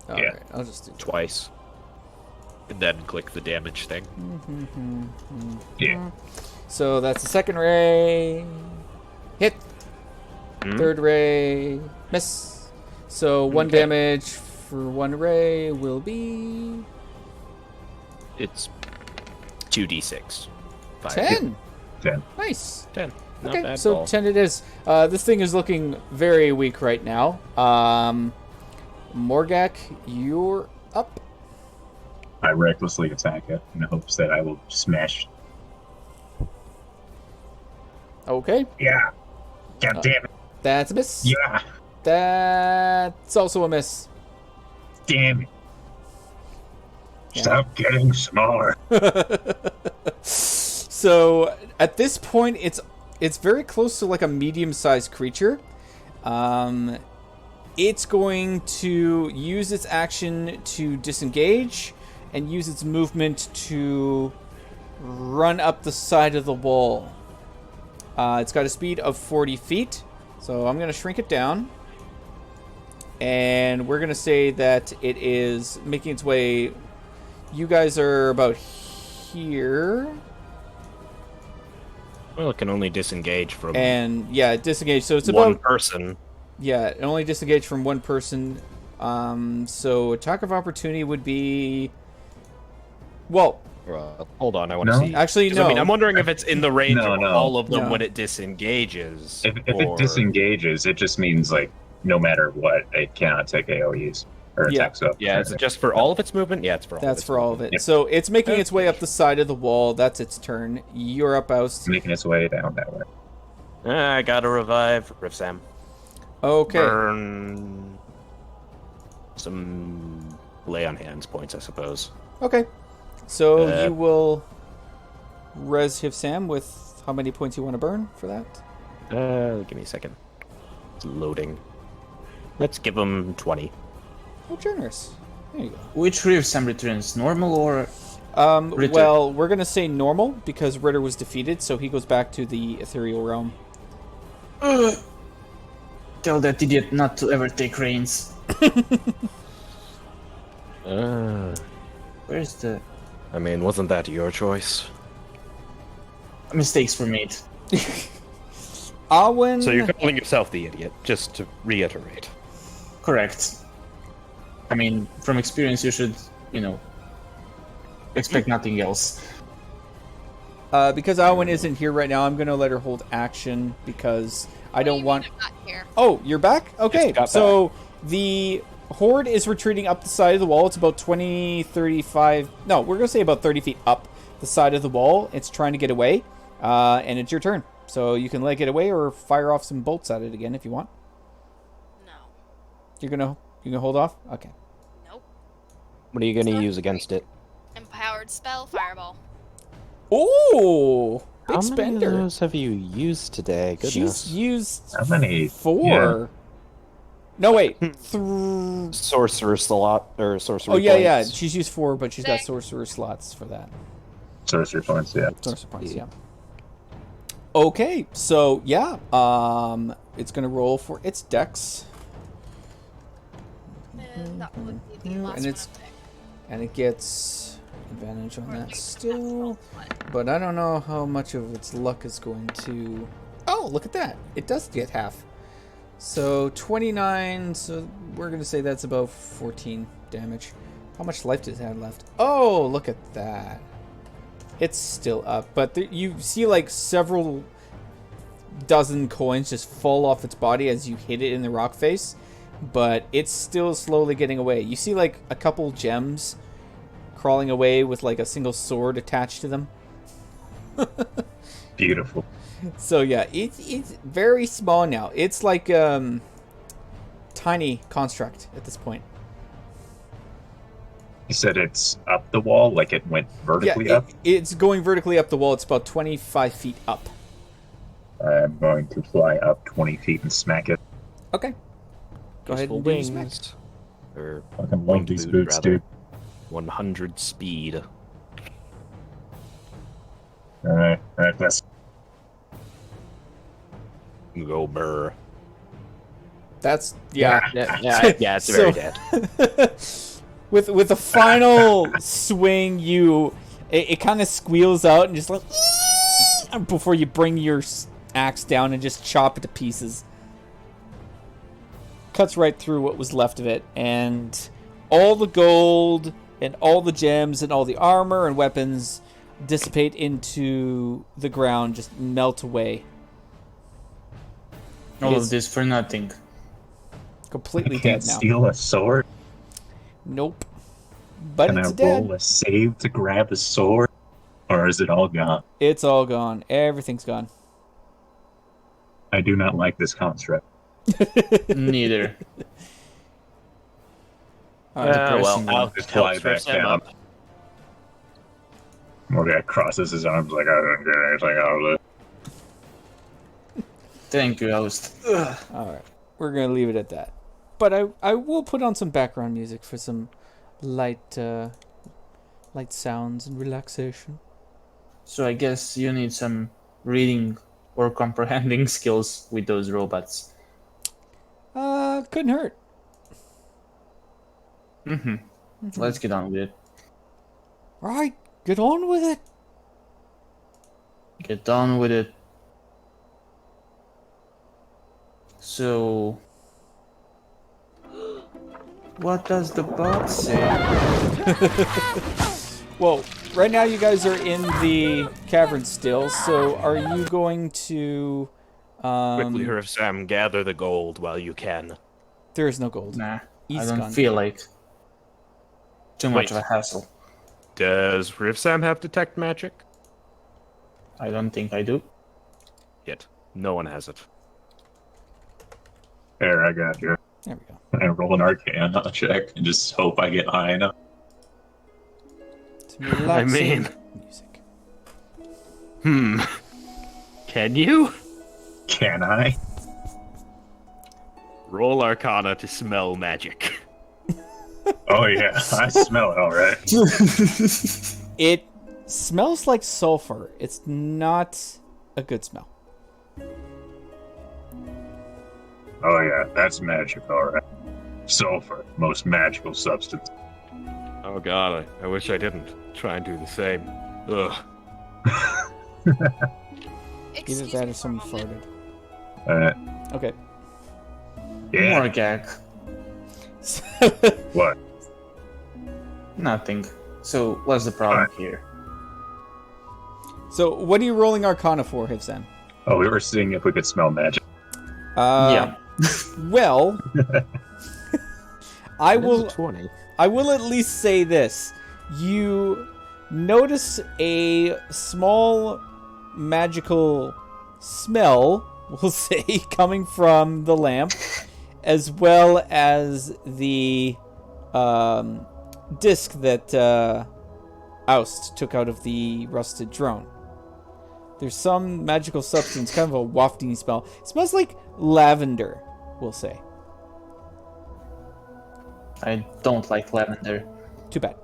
All yeah. right, I'll just do that. twice. And then click the damage thing. Yeah. So that's the second ray. Hit. Hmm? Third ray. Miss. So 1 Okay. damage for 1 ray will be It's 2d6. 5. 10. 10. Nice. 10. Not Okay, bad so at all. 10 it is. This thing is looking very weak right now. Morgak, you're up. I recklessly attack it in hopes that I will smash. Okay, Yeah. God damn it. that's a miss. Yeah. That's also a miss. Damn it. Yeah. Stop getting smaller. So at this point, it's very close to like a medium-sized creature. It's going to use its action to disengage and use its movement to run up the side of the wall. It's got a speed of 40 feet, so I'm going to shrink it down. And we're going to say that it is making its way. You guys are about here. Well, it can only disengage from And yeah, disengage. So it's one about person. yeah, it only disengage from one person. So attack of opportunity would be well, Hold on, I want to No? see. actually 'Cause, no. I mean, I'm wondering if it's in the range No, of no. all of them No. when it disengages. If or... it disengages, it just means, like, no matter what, it cannot take AoEs. Or Yeah. attacks up. Yeah, is it just for all of its movement? Yeah, it's for all That's of its for all of movement. it. Yeah. So it's making its way up the side of the wall. That's its turn. You're up, Oust. Making its way down that way. I gotta revive Riff Sam. Okay. Burn some lay on hands points, I suppose. Okay. So Uh, you will res Hivsam with how many points you want to burn for that? Give me a second. It's loading. Let's give him 20. Oh, generous. There you go. Which Rivsam returns? Normal or... Ritter? Well, we're gonna say normal because Ritter was defeated, so he goes back to the ethereal realm. Tell that idiot not to ever take reins. Where's the... I mean, wasn't that your choice? Mistakes were made. Awen. So you're calling yourself the idiot, just to reiterate. Correct. I mean, from experience, you should, expect nothing else. Because Awen isn't here right now, I'm gonna let her hold action because I don't want. I'm not here. Oh, you're back? Okay, got so the horde is retreating up the side of the wall. It's about 20, 35... No, we're going to say about 30 feet up the side of the wall. It's trying to get away, and it's your turn. So you can let it away or fire off some bolts at it again if you want. No. You're gonna hold off? Okay. Nope. What are you going to use against it? Empowered spell, fireball. Oh, big How many spender. of those have you used today? Goodness. She's used How many? 4. Yeah. No, wait. Sorcerer slot, or sorcery Oh, yeah. points. She's used 4, but she's got 6. sorcerer slots for that. Sorcery points, yeah. Sorcerer points, yeah. Okay, so, yeah. It's going to roll for its dex. That would be the last And one it's- I'd pick. And it gets advantage on Or at that least still. that's But I don't know how much of its luck is going to... Oh, look at that. It does get half. So 29, so we're going to say that's about 14 damage. How much life does it have left? Oh, look at that. It's still up. But you see like several dozen coins just fall off its body as you hit it in the rock face. But it's still slowly getting away. You see like a couple gems crawling away with like a single sword attached to them. Beautiful. So yeah, it's very small now. It's like tiny construct at this point. You said it's up the wall, like it went vertically Yeah, up? it's going vertically up the wall. It's about 25 feet up. I'm going to fly up 20 feet and smack it. Okay. Go ahead and do your smack. Wings. Or Fucking one love these boot, boots, rather. dude. 100 speed. Alright, let's... Go burr. That's yeah. Yeah, it's very dead. with the final swing, it kind of squeals out and just like before you bring your axe down and just chop it to pieces. Cuts right through what was left of it, and all the gold and all the gems and all the armor and weapons dissipate into the ground, just melt away. All Yes. of this for nothing. Completely I can't dead now. steal a sword. Nope. But Can I it's dead. roll a save to grab a sword? Or is it all gone? It's all gone. Everything's gone. I do not like this construct. Neither. Alright. Depressing one. I'll Just help fly back Sam down. up. Morgan crosses his arms like, I don't get anything out of it. Thank you, host. Ugh. Alright. We're going to leave it at that. But I will put on some background music for some light sounds and relaxation. So I guess you need some reading or comprehending skills with those robots. Couldn't hurt. Let's get on with it. Alright, get on with it. Get on with it. So... What does the bot say? Well, right now you guys are in the cavern still, so are you going to... Quickly, her of Sam, gather the gold while you can. There is no gold. Nah, I He's don't gone. feel like too much Wait. of a hassle. Does Riv Sam have detect magic? I don't think I do. Yet. No one has it. There, I got you. There we go. I roll an Arcana check and just hope I get high enough. Some relaxing music. Can you? Can I? Roll Arcana to smell magic. Oh yeah, I smell it all right. It smells like sulfur. It's not a good smell. Oh yeah, that's magic, all right. Sulfur, most magical substance. Oh god, I wish I didn't try and do the same. Ugh. Either Excuse that me or for a someone moment. farted. Uh, Okay. yeah. More gag. What? Nothing. So, what's the problem here? So, what are you rolling Arcana for, Hivsan? Oh, we were seeing if we could smell magic. Yeah. Well, I It is a will. 20. I will at least say this: you notice a small magical smell, we'll say, coming from the lamp, as well as the disc that Oust took out of the rusted drone. There's some magical substance, kind of a wafting smell. It smells like lavender, we'll say. I don't like lavender. Too bad.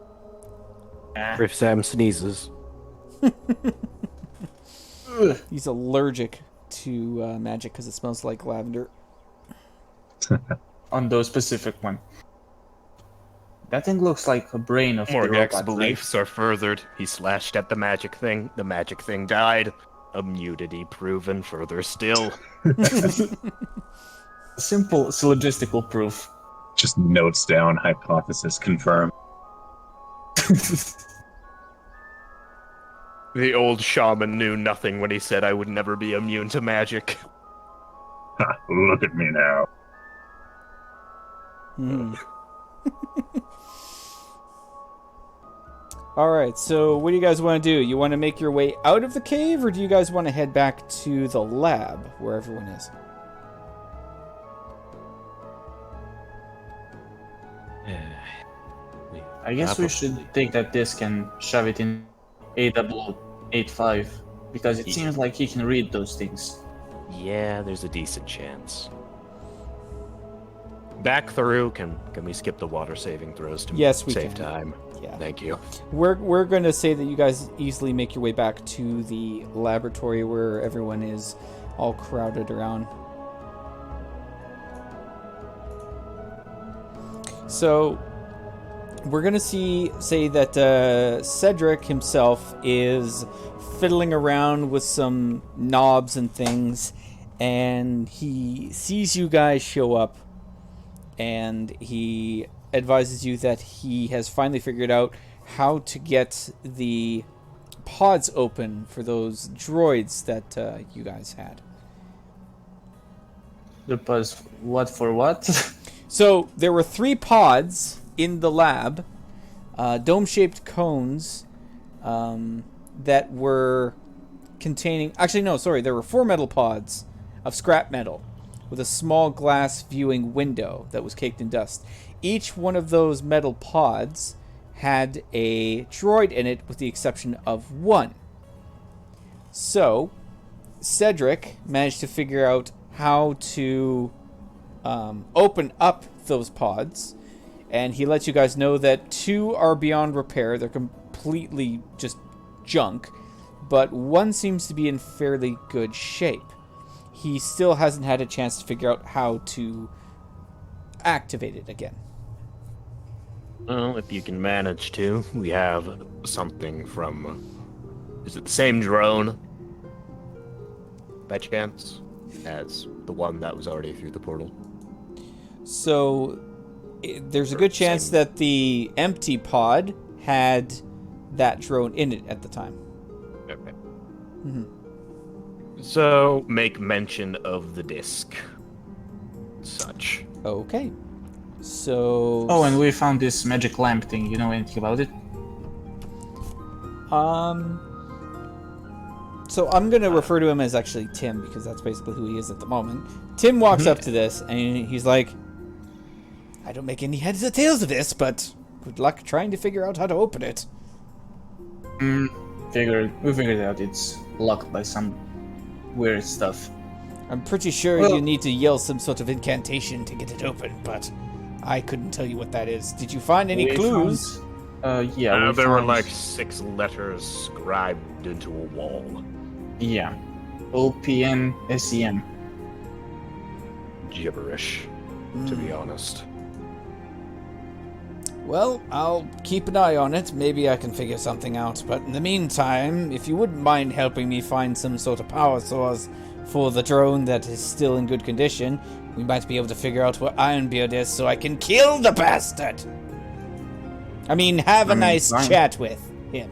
Ah. If Sam sneezes. He's allergic to magic because it smells like lavender. On those specific one. That thing looks like a brain of the Morgak's robot, beliefs are furthered. He slashed at the magic thing. The magic thing died. Immunity proven further still. right? Simple syllogistical proof. Just notes down, hypothesis confirmed. The old shaman knew nothing when he said I would never be immune to magic. Ha, look at me now. Alright, so what do you guys want to do? You want to make your way out of the cave, or do you guys want to head back to the lab where everyone is? I guess we should take that disc and shove it in AW85 because it seems like he can read those things. Yeah, there's a decent chance. Back through. Can we skip the water saving throws to Yes, we save can. time? Yeah. Thank you. We're going to say that you guys easily make your way back to the laboratory where everyone is all crowded around. So we're going to say that Cedric himself is fiddling around with some knobs and things, and he sees you guys show up, and he advises you that he has finally figured out how to get the pods open for those droids that you guys had. The buzz, what for what? So there were 3 pods in the lab, dome-shaped cones that were containing... Actually, no, sorry. There were 4 metal pods of scrap metal with a small glass viewing window that was caked in dust. Each one of those metal pods had a droid in it with the exception of 1. So, Cedric managed to figure out how to open up those pods, and he lets you guys know that 2 are beyond repair. They're completely just junk, but 1 seems to be in fairly good shape. He still hasn't had a chance to figure out how to activate it again. Well, if you can manage to, we have something from... Is it the same drone? By chance? As the one that was already through the portal? So there's a good chance that the empty pod had that drone in it at the time. Okay. Mm-hmm. So, make mention of the disc. Such. Okay. So... Oh, and we found this magic lamp thing. You know anything about it? So I'm going to refer to him as actually Tim, because that's basically who he is at the moment. Tim walks up to this, and he's like, I don't make any heads or tails of this, but good luck trying to figure out how to open it. We figured it out. It's locked by some weird stuff. I'm pretty sure Well- you need to yell some sort of incantation to get it open, but I couldn't tell you what that is. Did you find any We clues? Yeah, we There were found- like 6 letters scribed into a wall. Yeah. OPNSEM. Gibberish, to be honest. Well, I'll keep an eye on it. Maybe I can figure something out. But in the meantime, if you wouldn't mind helping me find some sort of power source for the drone that is still in good condition, we might be able to figure out where Ironbeard is so I can kill the bastard. I mean, have a nice fine. chat with him.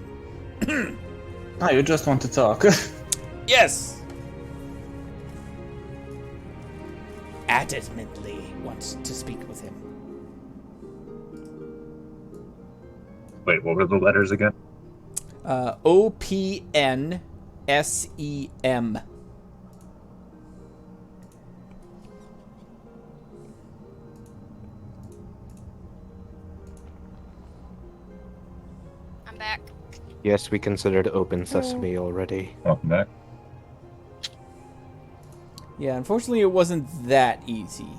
Ah, you just want to talk. Yes! Adamantly wants to speak with him. Wait, what were the letters again? OPNSEM. I'm back. Yes, we considered open sesame already. Welcome back. Yeah, unfortunately it wasn't that easy.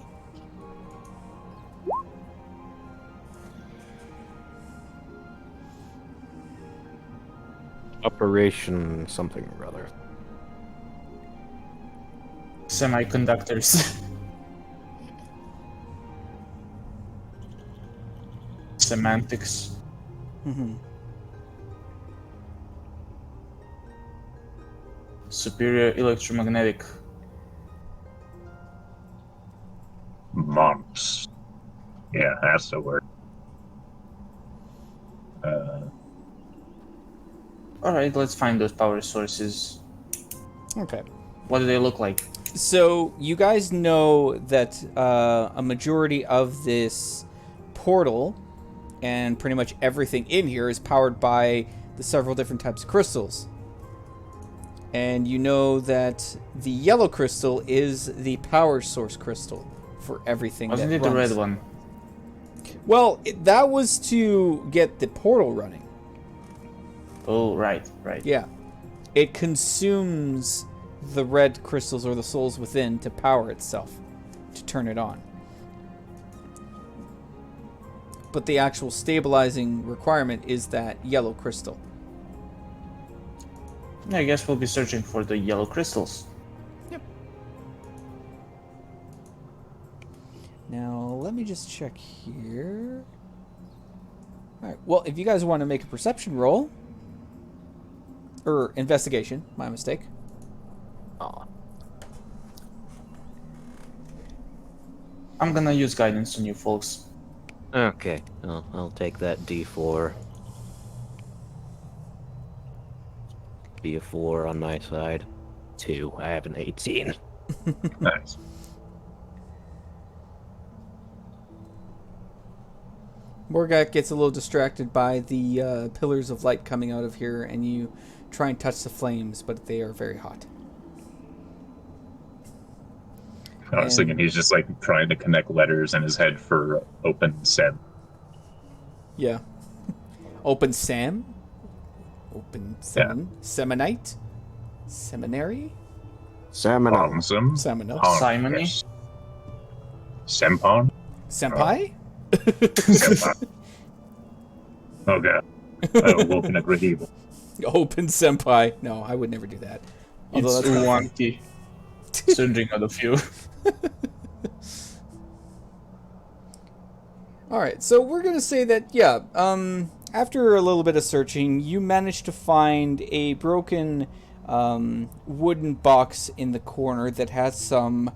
Operation something or other. Semiconductors. Semantics. Mm-hmm. Superior electromagnetic. Months. Yeah, that's the word. Alright, let's find those power sources. Okay. What do they look like? So, you guys know that a majority of this portal and pretty much everything in here is powered by the several different types of crystals. And you know that the yellow crystal is the power source crystal for everything Wasn't that it the runs. red one? Well, that was to get the portal running. Oh, right. Yeah. It consumes the red crystals or the souls within to power itself, to turn it on. But the actual stabilizing requirement is that yellow crystal. I guess we'll be searching for the yellow crystals. Now, let me just check here. Alright, well, if you guys want to make a perception roll, or investigation, my mistake. Aw. I'm gonna use guidance on you folks. Okay, I'll take that D4. Be a 4 on my side. 2. I have an 18. Nice. Morgat gets a little distracted by the pillars of light coming out of here, and you try and touch the flames, but they are very hot. I was thinking he's just like trying to connect letters in his head for open sem. Yeah. Open Sam? Open Semin? Seminite? Seminary? Salmon. Awesome. Seminole? Simony? Yes. Sempon? Senpai? Senpai. Oh god. I awoken a great evil. Open Senpai. No, I would never do that. Although It's that's kinda Uwanti. Surging out of you. Alright, so we're going to say that, yeah, after a little bit of searching, you managed to find a broken wooden box in the corner that has some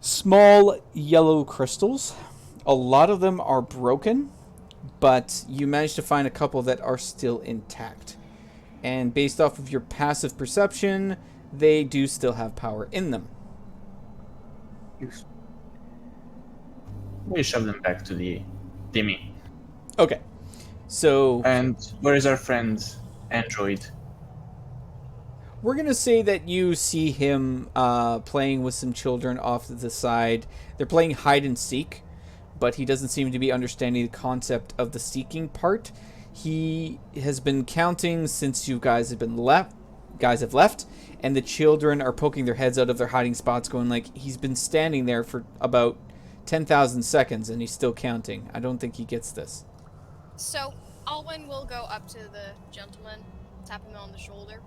small yellow crystals. A lot of them are broken, but you managed to find a couple that are still intact. And based off of your passive perception, they do still have power in them. We shove them back to the Dimmy. Okay, so And where is our friend, Android? we're going to say that you see him playing with some children off to the side. They're playing hide and seek, but he doesn't seem to be understanding the concept of the seeking part. He has been counting since you guys have been left, guys have left, and the children are poking their heads out of their hiding spots, going like, he's been standing there for about 10,000 seconds, and he's still counting. I don't think he gets this. So, Alwyn will go up to the gentleman, tap him on the shoulder.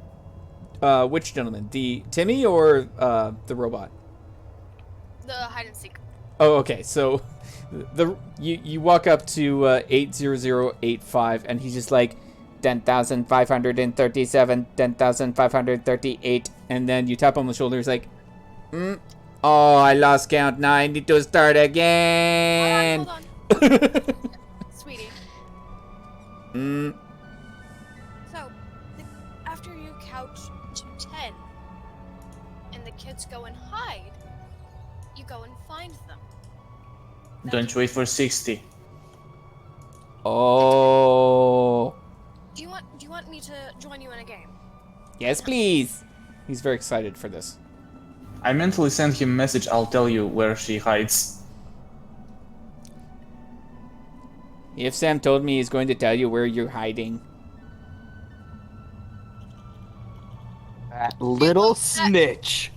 Which gentleman? The Timmy or the robot? The hide and seek. Oh, okay. So you walk up to 80085, and he's just like 10,537, 10,538, and then you tap him on the shoulder. He's like, oh, I lost count. Now I need to start again. Hold on. Sweetie. So, after you count to 10, and the kids go and hide, you go and find them. Don't wait for 60. Oh. Do you want me to join you in a game? Yes, please. He's very excited for this. I mentally sent him a message, I'll tell you where she hides. If Sam told me he's going to tell you where you're hiding. That little snitch.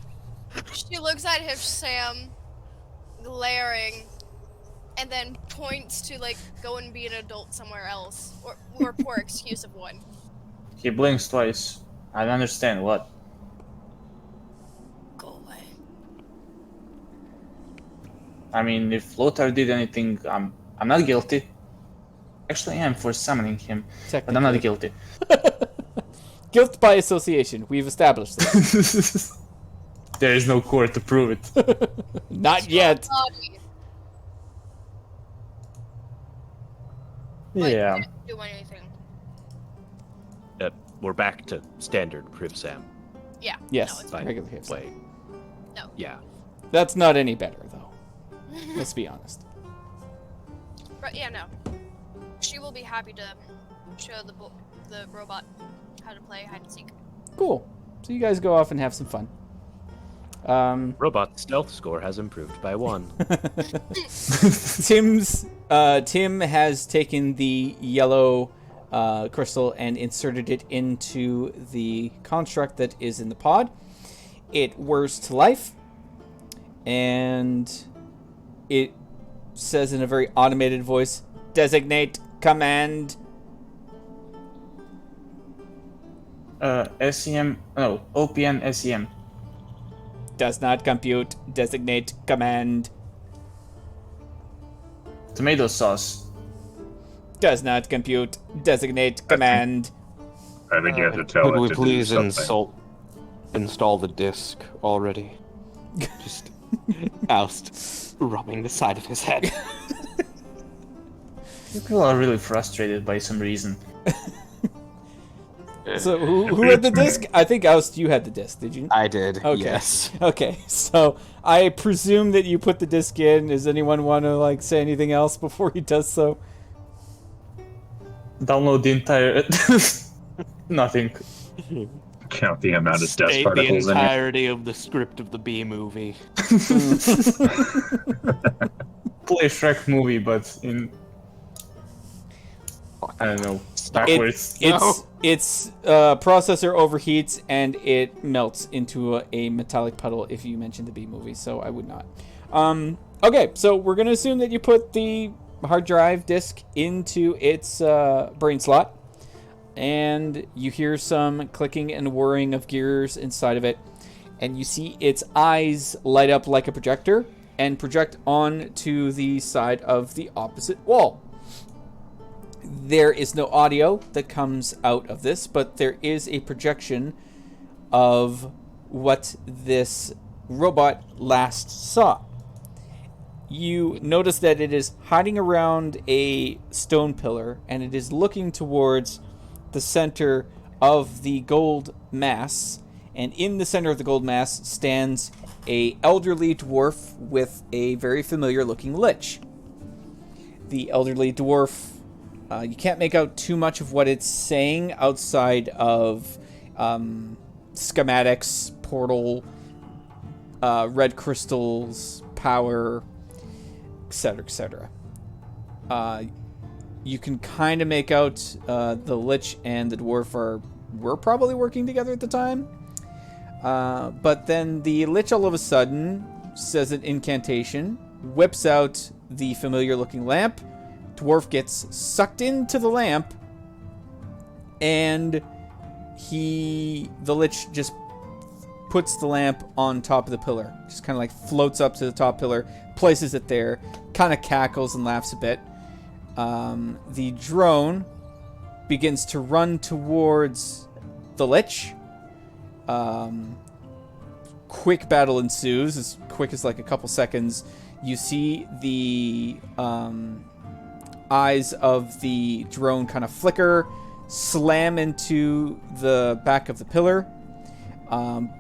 She looks at him, Sam, glaring, and then points to, like, go and be an adult somewhere else. Or poor excuse of one. He blinks twice. I don't understand what. Go away. I mean, if Lothar did anything, I'm not guilty. Actually, I am for summoning him, but I'm not guilty. Guilt by association. We've established this. There is no court to prove it. Not yet. But Yeah. you can't do anything. We're back to standard Priv Sam. Yeah. Yes. No, it's By Regular hips. way. No. Yeah. That's not any better, though. Let's be honest. But yeah, no. She will be happy to show the robot how to play hide and seek. Cool. So you guys go off and have some fun. Robot stealth score has improved by 1. Tim has taken the yellow crystal and inserted it into the construct that is in the pod. It whirs to life, and it says in a very automated voice, "Designate command." SEM, no, OPN SEM. Does not compute. Designate command. Tomato sauce. Does not compute. Designate command. I think you have to tell Could it we to please do something. install the disc already? Just Oust rubbing the side of his head. People are really frustrated by some reason. So who had the disc? I think Oust, you had the disc, did you? I did, Okay. yes. Okay, so I presume that you put the disc in. Does anyone want to say anything else before he does so? Download the entire... Nothing. Count the amount of dust State the particles in it. entirety of the script of the B movie. Play Shrek movie, but in... I don't know. Backwards. Its processor overheats and it melts into a metallic puddle if you mention the B movie, so I would not. Okay, so we're going to assume that you put the hard drive disk into its brain slot, and you hear some clicking and whirring of gears inside of it, and you see its eyes light up like a projector and project onto the side of the opposite wall. There is no audio that comes out of this, but there is a projection of what this robot last saw. You notice that it is hiding around a stone pillar, and it is looking towards the center of the gold mass. And in the center of the gold mass stands a elderly dwarf with a very familiar looking lich. The elderly dwarf, you can't make out too much of what it's saying outside of schematics, portal, red crystals, power, etc., etc. You can kind of make out the lich and the dwarf are were probably working together at the time. But then the Lich all of a sudden says an incantation, whips out the familiar-looking lamp. Dwarf gets sucked into the lamp, and the Lich just puts the lamp on top of the pillar. Just kind of like floats up to the top pillar, places it there, kind of cackles and laughs a bit. The drone begins to run towards the Lich. Quick battle ensues, as quick as like a couple seconds. You see the eyes of the drone kind of flicker, slam into the back of the pillar.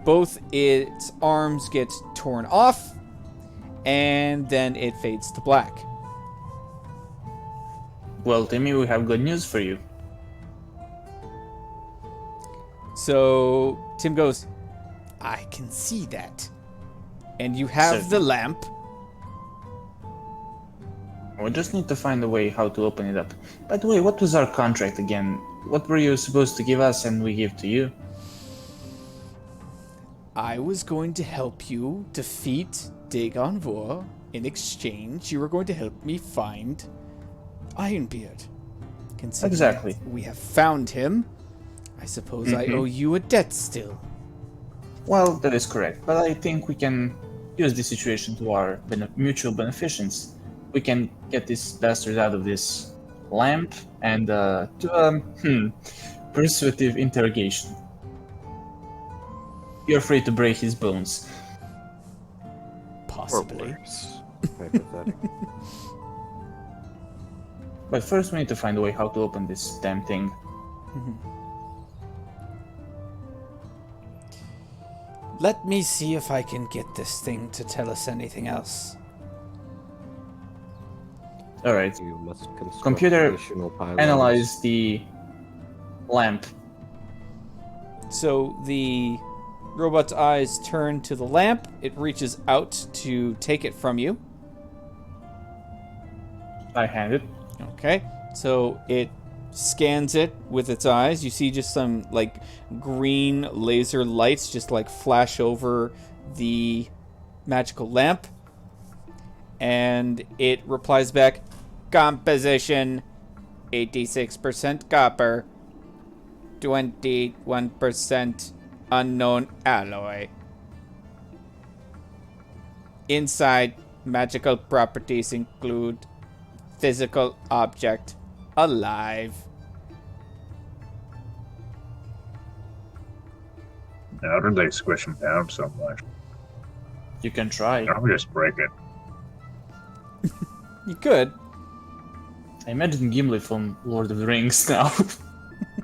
Both its arms get torn off, and then it fades to black. Well, Timmy, we have good news for you. So Tim goes, I can see that. And you have the lamp. We just need to find a way how to open it up. By the way, what was our contract again? What were you supposed to give us and we give to you? I was going to help you defeat Dagon Vor. In exchange, you were going to help me find Ironbeard. Considering Exactly. we have found him, I suppose I owe you a debt still. Well, that is correct, but I think we can use this situation to our mutual beneficence. We can get this bastard out of this lamp and do a persuasive interrogation. You're free to break his bones. Possibly. Or worse. Hypothetically. But first we need to find a way how to open this damn thing. Let me see if I can get this thing to tell us anything else. Alright, You must construct Computer, additional pylons. analyze the lamp. So the robot's eyes turn to the lamp. It reaches out to take it from you. I hand it. Okay. So it scans it with its eyes. You see just some like green laser lights just like flash over the magical lamp. And it replies back, composition 86% copper, 21% unknown alloy. Inside, magical properties include physical object, alive. How did they squish him down so much? You can try. I'll just break it. You could. I imagine Gimli from Lord of the Rings now.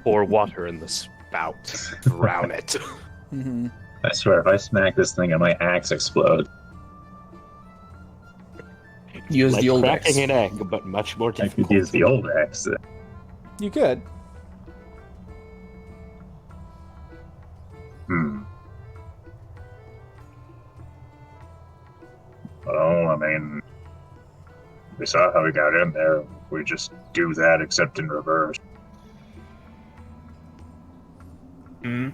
Pour water in the spout. Drown it. I swear, if I smack this thing and my axe explodes. Use Like the old cracking axe. an egg, but much more I difficult. could use the old axe. You could. Well, I mean, we saw how we got in there. We just do that, except in reverse. Hmm.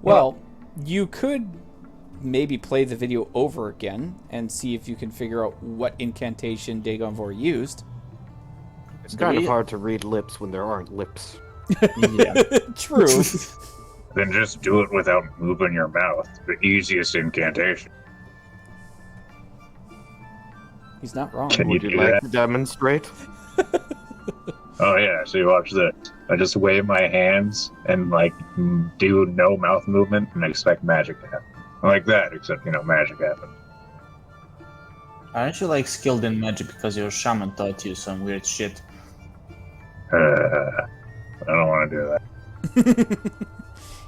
Well, you could maybe play the video over again and see if you can figure out what incantation Dagon Vor used. It's kind we- of hard to read lips when there aren't lips. Yeah. True. Then just do it without moving your mouth. The easiest incantation. He's not wrong. Can you Would you do like that? to demonstrate? Oh yeah, so you watch this. I just wave my hands and like do no mouth movement and expect magic to happen. Like that, except magic happens. Aren't you like skilled in magic because your shaman taught you some weird shit? I don't want to do that.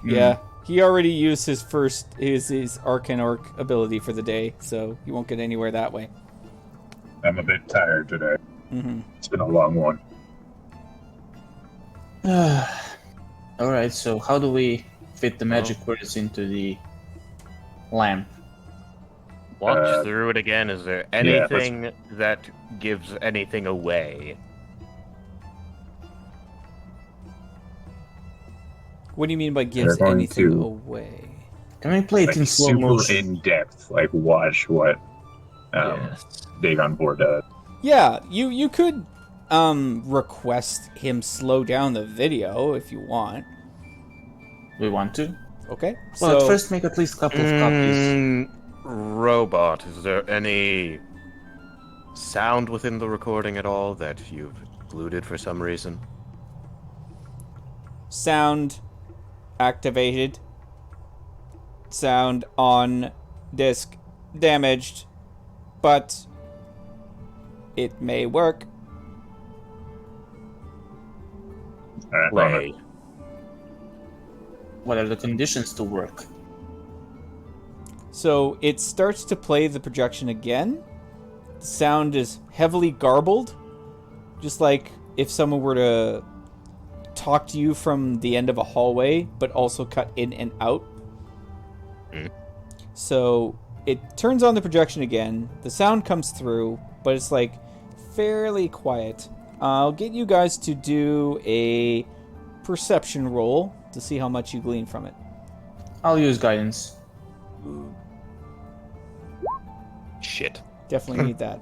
Yeah, he already used his Arcane Orc ability for the day, so he won't get anywhere that way. I'm a bit tired today. Mm-hmm. It's been a long one. Alright, so how do we fit the magic words into the lamp? Walk through it again. Is there anything that gives anything away? What do you mean by gives going anything to- away? Can we play it Like in slow super motion? in depth, like watch what Yes. Dig on Board does. Yeah, you could request him slow down the video if you want. We want to. Okay. Well, so first make at least a couple of copies. Robot, is there any sound within the recording at all that you've excluded for some reason? sound activated. Sound on disk damaged, but it may work. Play. What are the conditions to work? So it starts to play the projection again. The sound is heavily garbled, just like if someone were to talk to you from the end of a hallway, but also cut in and out. So it turns on the projection again. The sound comes through, but it's like fairly quiet. I'll get you guys to do a perception roll to see how much you glean from it. I'll use guidance. Shit. Definitely need that.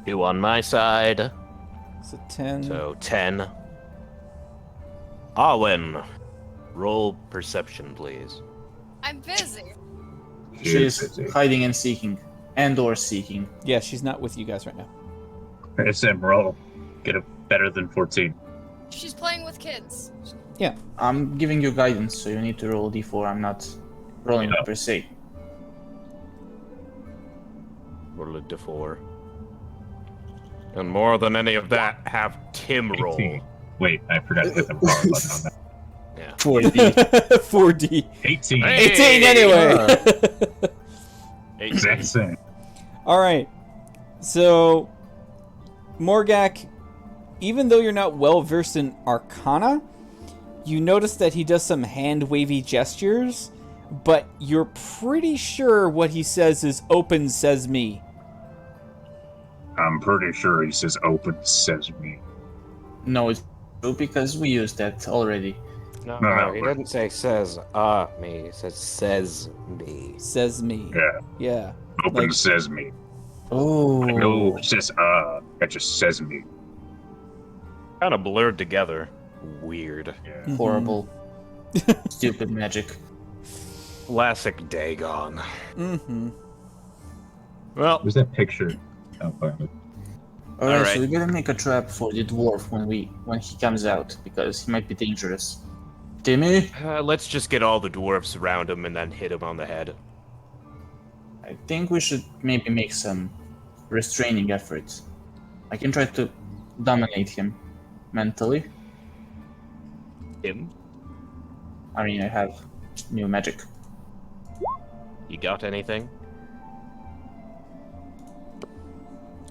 2 on my side, So 10. so 10. Arwen, roll perception, please. I'm busy. She is hiding and seeking. And/or seeking. Yeah, she's not with you guys right now. SM roll. Get a better than 14. She's playing with kids. Yeah. I'm giving you guidance, so you need to roll d4. I'm not rolling Yeah. per se. Roll a d4. And more than any of that, have Tim roll. 18. Wait, I forgot to hit the power button on that. Yeah. 4D. 4D. 18. Hey! 18 anyway. Exact same. All right. So, Morgak, even though you're not well versed in Arcana, you notice that he does some hand wavy gestures, but you're pretty sure what he says is "Open Sesame." I'm pretty sure he says open sesame. No, it's true because we used that already. No, No, he we're- doesn't say me. He says me. Sesame. Yeah, Yeah. open Like- sesame. Oh. I know it says that just sesame. Kind of blurred together. Weird. Yeah. Horrible. Stupid magic. Classic Dagon. Mm-hmm. Well, Where's that picture? Oh, fine. Alright, Alright. so we gotta make a trap for the dwarf when he comes out, because he might be dangerous. Timmy? let's just get all the dwarves around him and then hit him on the head. I think we should maybe make some restraining efforts. I can try to dominate him mentally. Tim, I mean, I have new magic. you got anything?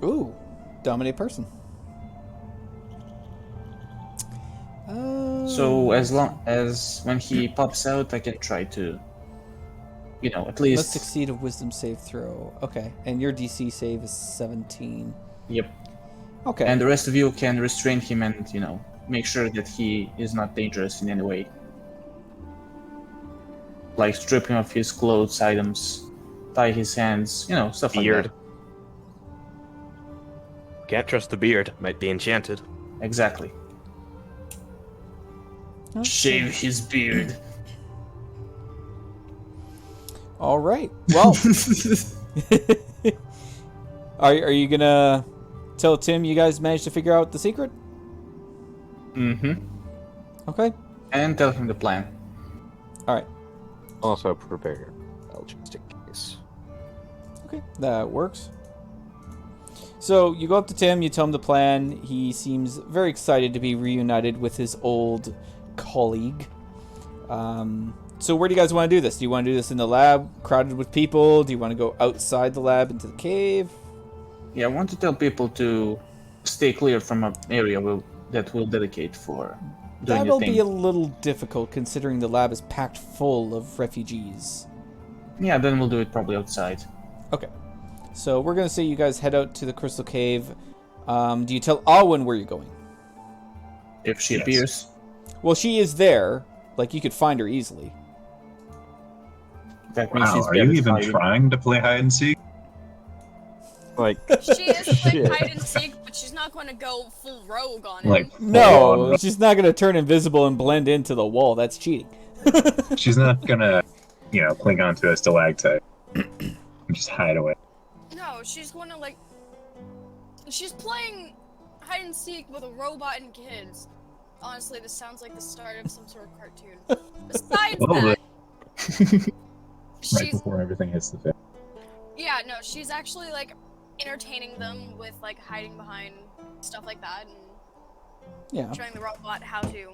Ooh, dominate person. So as long as when he pops out, I can try to, at Let's least. succeed a wisdom save throw. Okay, and your DC save is 17. Yep. Okay. And the rest of you can restrain him and, make sure that he is not dangerous in any way. Like strip him of his clothes, items, tie his hands, stuff like Beard. that. Can't trust the beard. Might be enchanted. Exactly. Okay. Shave his beard. All right. Well, are you gonna tell Tim you guys managed to figure out the secret? Mm-hmm. Okay. And tell him the plan. All right. Also prepare just in case. Okay, that works. So you go up to Tim, you tell him the plan. He seems very excited to be reunited with his old colleague. So where do you guys want to do this? Do you want to do this in the lab, crowded with people? Do you want to go outside the lab into the cave? Yeah, I want to tell people to stay clear from an area that we'll dedicate for doing That'll a thing. be a little difficult considering the lab is packed full of refugees. Yeah, then we'll do it probably outside. Okay. So we're going to say you guys head out to the Crystal Cave. Do you tell Alwyn where you're going? if she Yes. appears. Well, she is there. Like, you could find her easily. That means Wow, she's are you better even hiding. trying to play hide and seek? Like, She is playing Shit. hide and seek, but she's not going to go full rogue on him. Like, No, full on- she's not going to turn invisible and blend into the wall. That's cheating. she's not gonna, cling onto a stalactite and just hide away. No, she's going to like. She's playing hide and seek with a robot and kids. Honestly, this sounds like the start of some sort of cartoon. Besides A little that, Right she's before everything hits the fan. yeah, no, she's actually like entertaining them with like hiding behind stuff like that and Yeah. showing the robot how to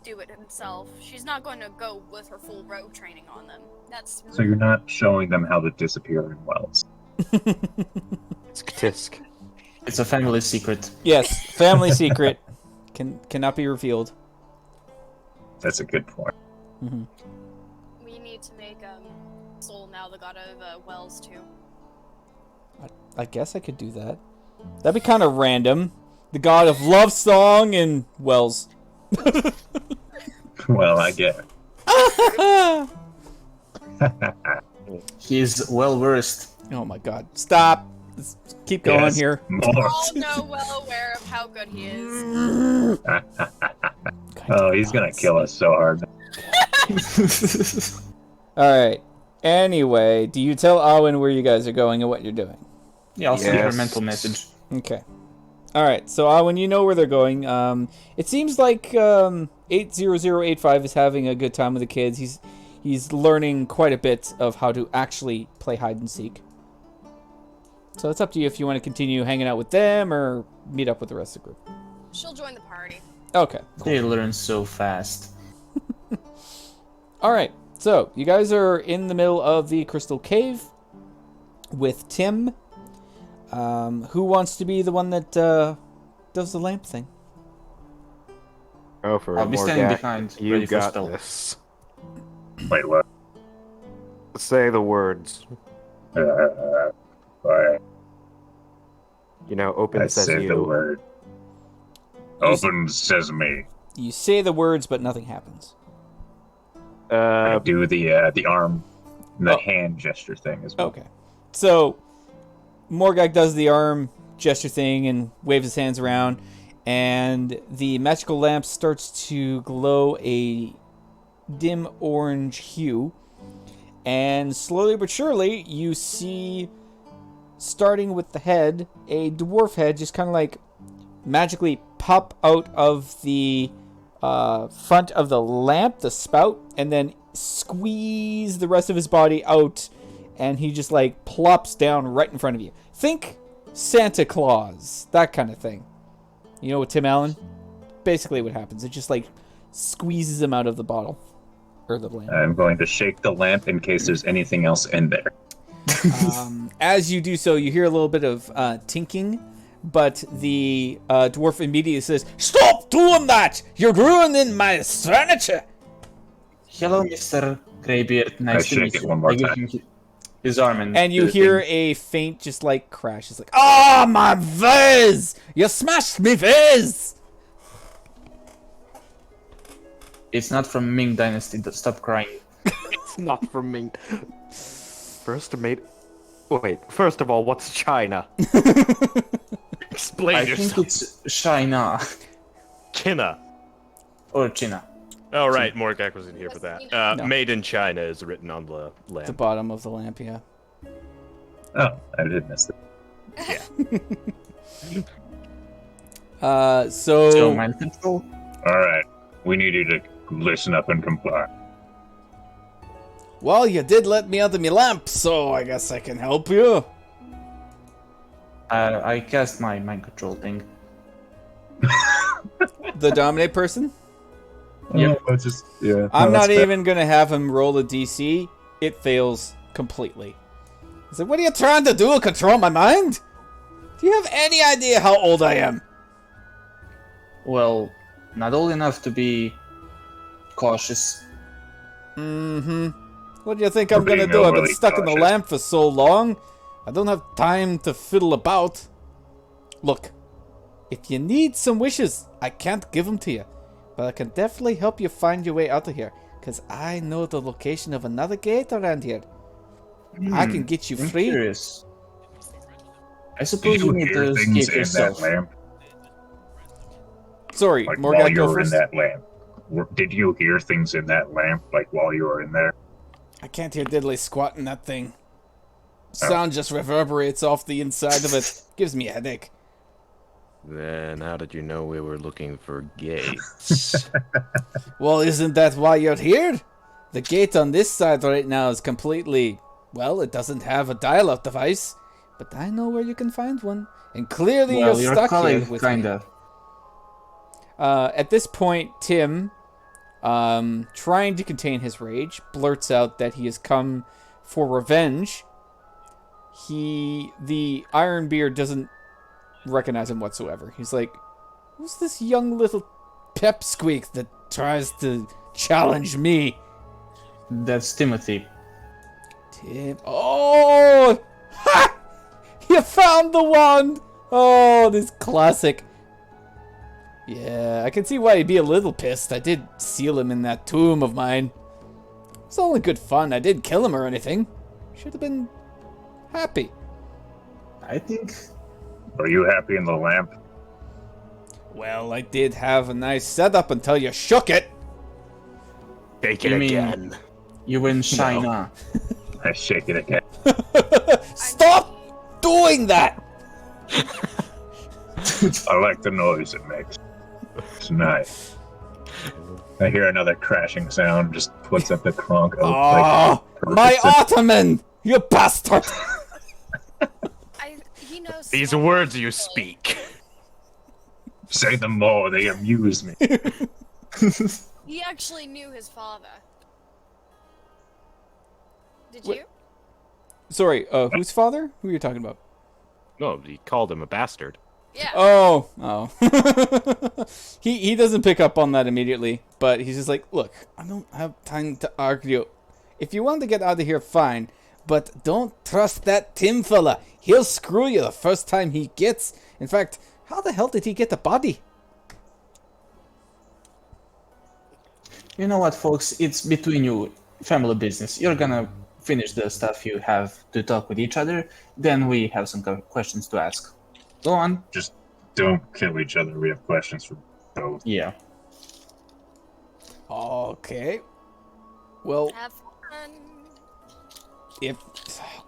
do it himself. She's not going to go with her full rogue training on them. That's So you're not showing them how to disappear in wells. it's tisk. It's a family secret. Yes, family secret. Cannot be revealed. That's a good point. Hmm. we need to make Soul now the god of wells too. I guess I could do that. That'd be kind of random. The god of love song and wells. Well, I get it. He's well versed. Oh my god. Stop. Let's keep going Yes, here. We more. all know well aware of how good he is. Oh, he's gonna kill us so hard. Alright. Anyway, do you tell Awen where you guys are going and what you're doing? Yeah, I'll send her a Yes. mental message. Okay. Alright, so Awen, you know where they're going. It seems like 80085 is having a good time with the kids. He's learning quite a bit of how to actually play hide and seek. So it's up to you if you want to continue hanging out with them or meet up with the rest of the group. She'll join the party. Okay. They learn so fast. Alright, so you guys are in the middle of the Crystal Cave with Tim. Who wants to be the one that does the lamp thing? Oh, for I'll be standing Morgat, behind, you ready for got spell. this. Wait, what? Say the words. Alright, You know, open I says said the you. word. Open sesame. You say the words, but nothing happens. I do the arm, the Oh. hand gesture thing as well. Okay. So, Morgak does the arm gesture thing and waves his hands around, and the magical lamp starts to glow a dim orange hue. And slowly but surely, you see, starting with the head, a dwarf head just kind of like magically pop out of the front of the lamp, the spout, and then squeeze the rest of his body out, and he just like plops down right in front of you. Think Santa Claus, that kind of thing. You know, with Tim Allen? Basically what happens. It just like squeezes him out of the bottle. Or the lamp. I'm going to shake the lamp in case there's anything else in there. As you do so, you hear a little bit of tinking, but the dwarf immediately says, "Stop doing that! You're ruining my furniture!" Hello, Mr. Greybeard. Nice I to shake meet it you. one more I give time. him his arm And you the hear thing. a faint, just like, crash. It's like, "Oh, my vase! You smashed me vase!" It's not from Ming Dynasty. Stop crying. It's not from me. First of all, what's China? Explain I think yourself. it's China China. or China. Oh, right, Morgak was in here for that. No. Made in China is written on the The lamp. bottom of the lamp, yeah. Oh, I did miss it. So mind control. Alright, we need you to listen up and comply. Well, you did let me out of my lamp, so I guess I can help you. I cast my mind control thing. The dominate person? Yeah. Oh, it's just, yeah. I'm no, not that's fair. even gonna have him roll a DC. It fails completely. He's like, "What are you trying to do? Control my mind? Do you have any idea how old I am?" Well, not old enough to be cautious. Mm-hmm. What do you think I'm We're gonna being do? I've been overly stuck in the cautious. lamp for so long. I don't have time to fiddle about. Look, If you need some wishes, I can't give them to you. But I can definitely help you find your way out of here. Because I know the location of another gate around here. I can get you I'm free. curious. I Did suppose you you need hear to things escape in yourself. that lamp? Sorry, Like Morgan, while you go were in first. that lamp? Did you hear things in that lamp, like while you were in there? I can't hear diddly squat in that thing. Sound just reverberates off the inside of it. Gives me a headache. Then how did you know we were looking for gates? Well, isn't that why you're here? The gate on this side right now is completely... Well, it doesn't have a dial-out device. But I know where you can find one. And clearly Well, you're your stuck here colleague, with me. kinda. At this point, Tim, trying to contain his rage, blurts out that he has come for revenge. The Ironbeard doesn't recognize him whatsoever. He's like, who's this young little pipsqueak that tries to challenge me? That's Timothy. Tim. Oh! Ha! You found the wand! Oh, this classic. Yeah, I can see why he'd be a little pissed. I did seal him in that tomb of mine. It's only good fun. I didn't kill him or anything. Should have been happy. I think. Are you happy in the lamp? Well, I did have a nice setup until you shook it. Take You it mean- again. You were in China. I shake it again. Stop doing that! I like the noise it makes. It's nice. I hear another crashing sound, just puts up the clunk. Oh, my ottoman! You bastard! He knows. These so words much, you like, speak. Say them more, they amuse me. He actually knew his father. Did Wait. you? Sorry, whose father? Who are you talking about? No, he called him a bastard. Yeah. Oh. He doesn't pick up on that immediately, but he's just like, look, I don't have time to argue. If you want to get out of here, fine, but don't trust that Tim fella. He'll screw you the first time he gets. In fact, how the hell did he get the body? You know what, folks? It's between you, family business. You're gonna finish the stuff you have to talk with each other. Then we have some questions to ask. Go on. Just don't kill each other. We have questions for both. Yeah. Okay. Well, Have fun. if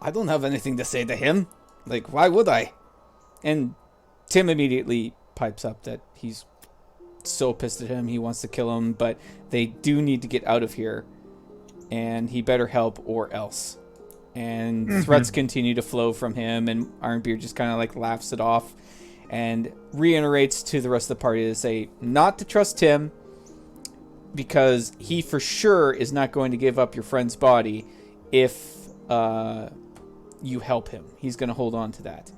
I don't have anything to say to him, like, why would I? And Tim immediately pipes up that he's so pissed at him, he wants to kill him, but they do need to get out of here, and he better help or else. And threats continue to flow from him, and Ironbeard just kind of like laughs it off and reiterates to the rest of the party to say not to trust Tim, because he for sure is not going to give up your friend's body if you help him. He's going to hold on to that.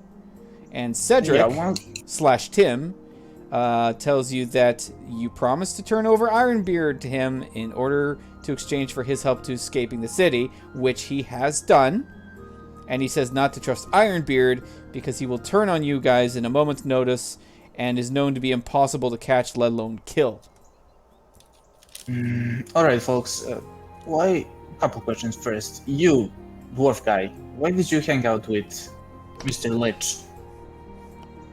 And Cedric slash Tim tells you that you promised to turn over Ironbeard to him in order to exchange for his help to escaping the city, which he has done. And he says not to trust Ironbeard because he will turn on you guys in a moment's notice and is known to be impossible to catch, let alone kill. Alright, folks. Why? Couple questions first. You, dwarf guy, why did you hang out with Mr. Lich?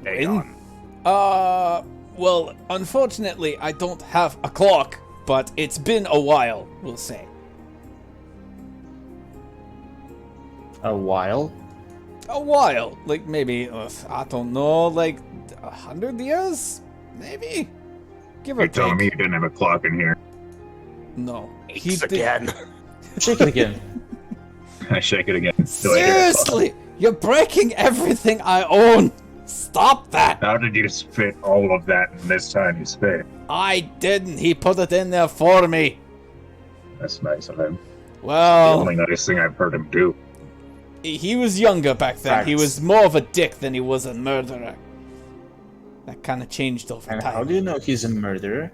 Hang on. Well, unfortunately, I don't have a clock, but it's been a while, we'll say. A while? A while. Like, maybe, I don't know, like 100 years? Maybe? Give or You're telling me take. you didn't have a clock in here. No. He's again. Shake it again. I shake it again. Do I hear a clock? Seriously! You're breaking everything I own! Stop that! How did you spit all of that in this tiny space? I didn't. He put it in there for me. That's nice of him. The Well, only nice thing I've heard him do. he was younger back then. He Facts. was more of a dick than he was a murderer. That kind of changed over And time. how do you know he's a murderer?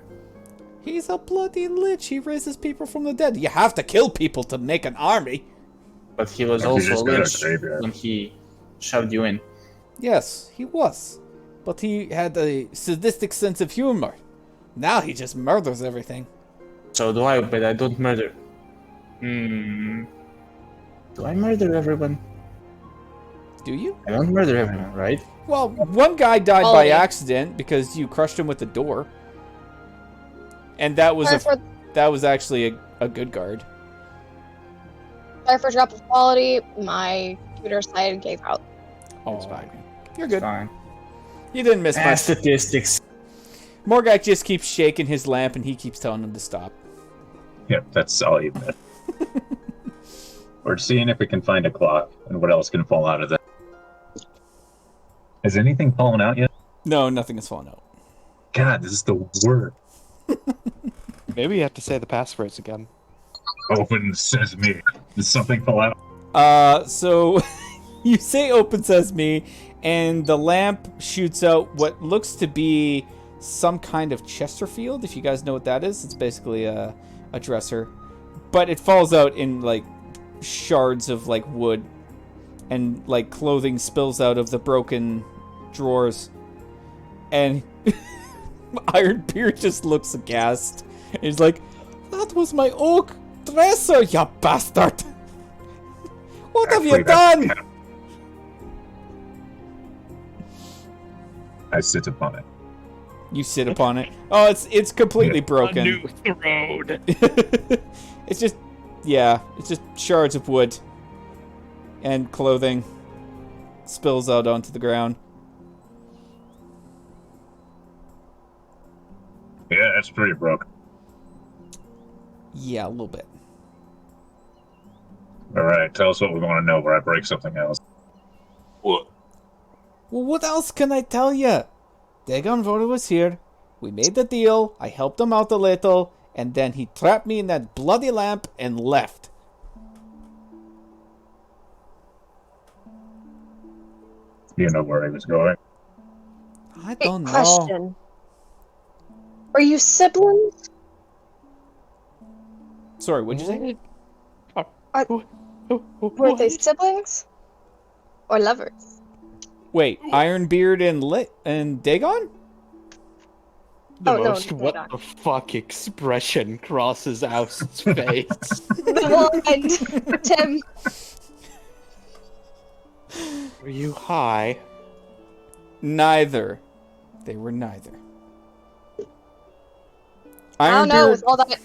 He's a bloody lich. He raises people from the dead. You have to kill people to make an army. But he was He also a just got a lich graveyard. when he shoved you in. Yes, he was. but he had a sadistic sense of humor. Now he just murders everything. So do I, but I don't murder. Do I murder everyone? Do you? I don't murder everyone, right? Well, one guy died by Ollie. accident because you crushed him with the door. And that was that was actually a good guard. Sorry for drop of quality. My computer side gave out. Oh, It's fine. You're good. Fine. You didn't miss much. Statistics. Morgak just keeps shaking his lamp and he keeps telling him to stop. Yep, that's all you bet. We're seeing if we can find a clock and what else can fall out of that. Has anything fallen out yet? No, nothing has fallen out. God, this is the word. Maybe you have to say the passwords again. Open sesame. Did something fall out? So you say open sesame, and the lamp shoots out what looks to be some kind of Chesterfield, if you guys know what that is. It's basically a dresser. But it falls out in, like, shards of, like, wood. And, like, clothing spills out of the broken drawers. And Ironbeard just looks aghast. He's like, "That was my oak dresser, you bastard! What have you done?" I sit upon it. You sit upon it. Oh, it's completely broken. A new throne. It's just, yeah, it's just shards of wood and clothing spills out onto the ground. Yeah, that's pretty broken. Yeah, a little bit. Alright, tell us what we want to know where I break something else. Well, what else can I tell you? Dagon Voda was here. We made the deal. I helped him out a little. And then he trapped me in that bloody lamp and left. You know where he was going. I Hey, don't know. question. Are you siblings? Sorry, what'd you say? Were they siblings? Or lovers? Wait, Ironbeard and Dagon? The Oh, no, most no, what no. the fuck expression crosses Oust's face. The one, Tim. Were you high? Neither. They were neither. I don't know, with all that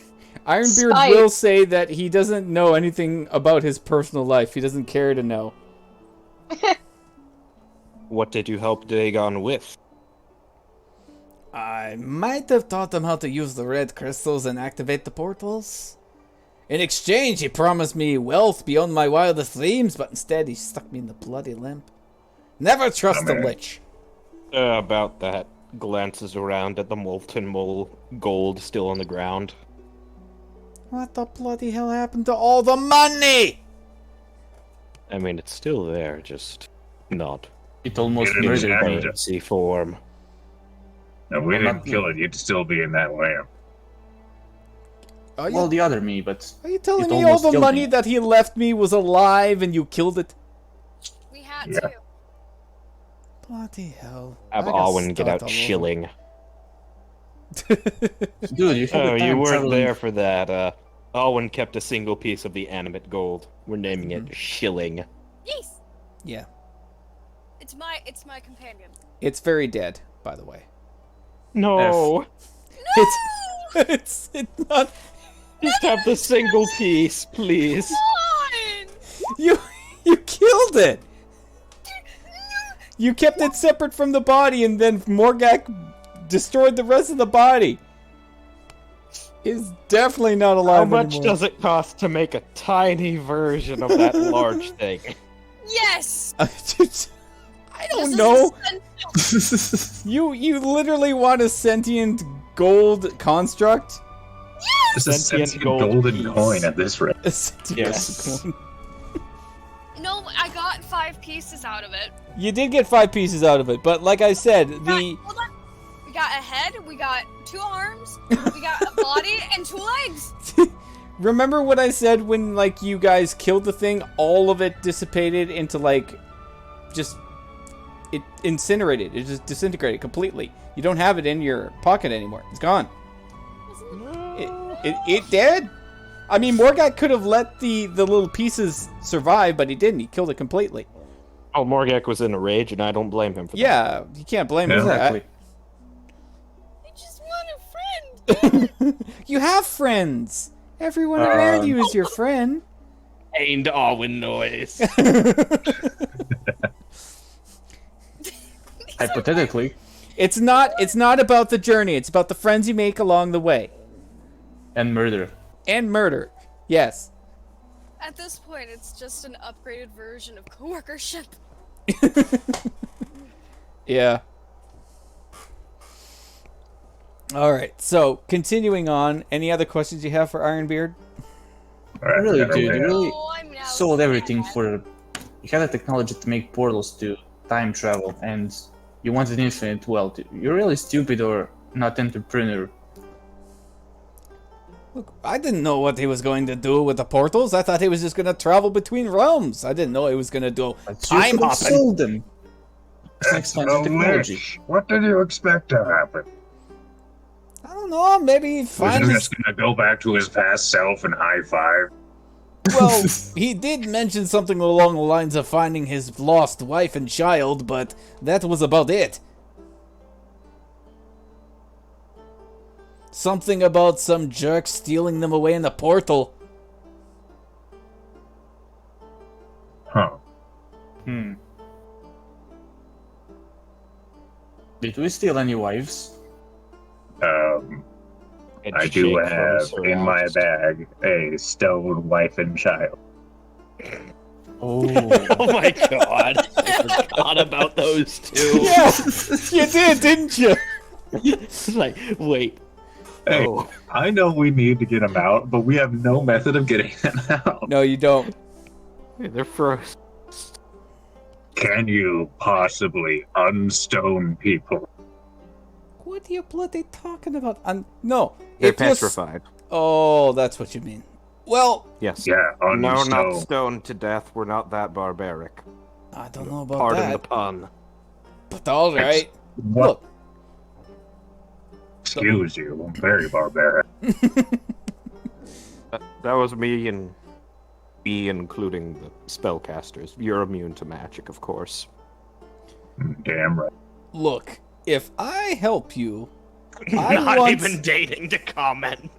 Ironbeard spite. will say that he doesn't know anything about his personal life. He doesn't care to know. What did you help Dagon with? I might have taught him how to use the red crystals and activate the portals. In exchange, he promised me wealth beyond my wildest dreams, but instead he stuck me in the bloody lamp. Never trust a lich. About that. Glances around at the molten mole gold still on the ground. What the bloody hell happened to all the money? I mean, it's still there, just not It almost It is murdered actually me. just- fancy form. If we didn't kill it, you'd still be in that lamp. Are you, Well, the other me, but are you telling it me all almost the killed money me. that he left me was alive and you killed it? We had Yeah. to. Bloody hell. Have I gotta Alwyn get start out all over. shilling. dude, you had Oh, the time you weren't traveling. there for that. Alwyn kept a single piece of the animate gold. We're naming it shilling. Yes, Yeah. it's my companion. It's very dead, by the way. No! It's not. Just have the single piece, please. Fine. You killed it. You kept it separate from the body, and then Morgak destroyed the rest of the body. It's definitely not alive How much anymore. does it cost to make a tiny version of that large thing? Yes. I don't This is know. essential. You literally want a sentient gold construct? This is a Sentient sentient gold golden piece. coin at this rate. A sentient Yes. gold coin. No, I got 5 pieces out of it. You did get 5 pieces out of it, but like I said, the Hold on. We got a head. We got 2 arms. We got a body and 2 legs. remember what I said when like you guys killed the thing? All of it dissipated into like just it incinerated. It just disintegrated completely. You don't have it in your pocket anymore. It's gone. It did. I mean, Morgat could have let the little pieces survive, but he didn't. He killed it completely. Oh, Morgak was in a rage, and I don't blame him for that. Yeah, you can't blame him for Exactly. I just want a friend. You have friends. Everyone around you is your friend. Ain't Arwen noise. Hypothetically. It's not about the journey. It's about the friends you make along the way. And murder. And murder. Yes. At this point, it's just an upgraded version of coworkership. Yeah. All right. So, continuing on, any other questions you have for Ironbeard? I really do. You really Oh, I'm now sold everything for. You had the technology to make portals to time travel, and you wanted infinite wealth. You're really stupid or not entrepreneur. Look, I didn't know what he was going to do with the portals. I thought he was just going to travel between realms. I didn't know he was going to do But time you could have hopping. sold them. It's an expensive technology. Lich, what did you expect to happen? I don't know. Maybe Was find he his... just gonna go back to his past self and high five? Well, he did mention something along the lines of finding his lost wife and child, but that was about it. Something about some jerk stealing them away in the portal. Huh. Did we steal any wives? I do have in my bag a stone wife and child. Oh. Oh my god. I forgot about those two. Yeah, you did, didn't you? It's like, wait. Hey, Oh. I know we need to get them out, but we have no method of getting them out. No, you don't. They're frozen. Can you possibly unstone people? What are you bloody talking about? No. They're if you're s- petrified. Oh, that's what you mean. Well, Yes. Yeah, No, unstone. not stoned to death. We're not that barbaric. I don't know about Pardon that. the pun. But all right. What? Look, Excuse you, I'm very barbaric. That was me and me including the spellcasters. You're immune to magic, of course. Damn right. look. If I help you, I Not want... even dating to comment.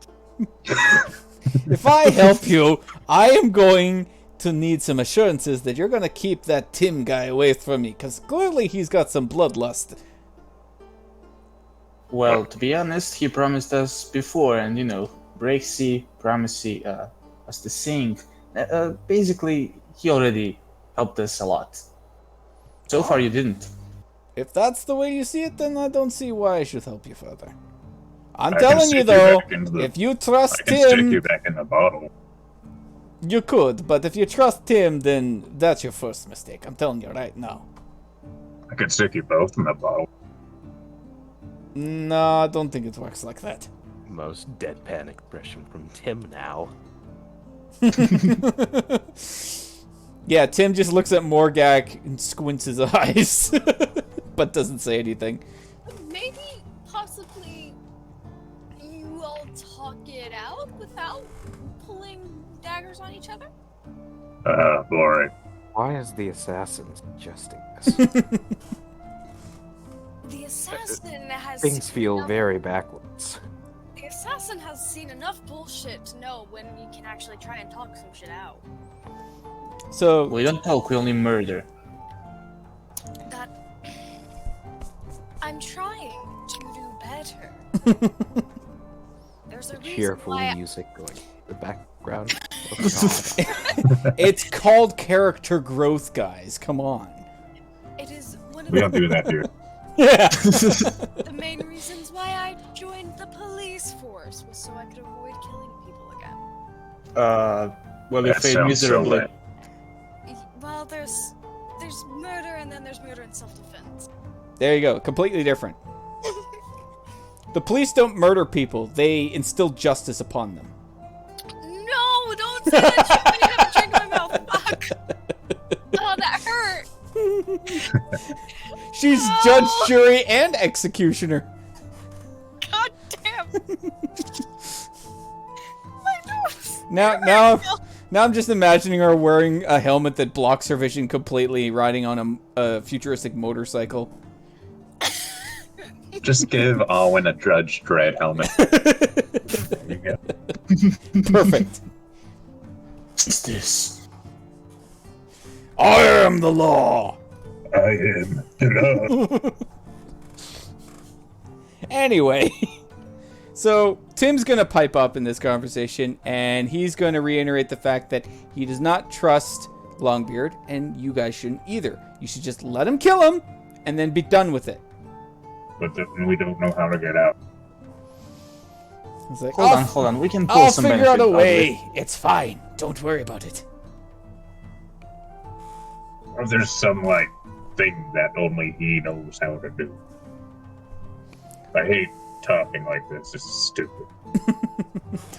If I help you, I am going to need some assurances that you're going to keep that Tim guy away from me, because clearly he's got some bloodlust. Well, to be honest, he promised us before, and Breaksea promised us to sing. Basically, he already helped us a lot. So far, you didn't. If that's the way you see it, then I don't see why I should help you further. I'm I can telling stick you you though, back into the- if you trust I can stick Tim, you back in the bottle. you could, but if you trust Tim, then that's your first mistake. I'm telling you right now. I can stick you both in the bottle. No, I don't think it works like that. Most deadpan expression from Tim now. Yeah, Tim just looks at Morgak and squints his eyes, but doesn't say anything. Maybe, possibly, you all talk it out without pulling daggers on each other? Boring. Why is the assassin suggesting this? The assassin has Things seen feel enough- very backwards. The assassin has seen enough bullshit to know when you can actually try and talk some shit out. So, We don't talk, we only murder. That I'm trying to do better. There's a reason Cheerful why music going in the background. Oh, God. it's called character growth, guys. Come on. it is one of We don't do that here. Yeah. the main reasons why I joined the police force was so I could avoid killing people again. Well, you That failed sounds so miserably. lame. Well, there's murder and then there's murder in self-defense. There you go. Completely different. The police don't murder people. They instill justice upon them. No, don't say that shit when you have a drink in my mouth. Fuck. Oh, that hurt. She's judge, jury, and executioner. God damn. My nose. Now I'm just imagining her wearing a helmet that blocks her vision completely, riding on a futuristic motorcycle. Just give Alwyn a Judge Dredd helmet. There you go. Perfect. Justice. I am the law. I am the law. Anyway, so Tim's gonna pipe up in this conversation, and he's gonna reiterate the fact that he does not trust Longbeard, and you guys shouldn't either. You should just let him kill him, and then be done with it. But then we don't know how to get out. He's like, Hold on. We can pull I'll some figure out benefit a of way. it. It's fine. Don't worry about it. Or there's some, like, thing that only he knows how to do. I hate talking like this. This is stupid.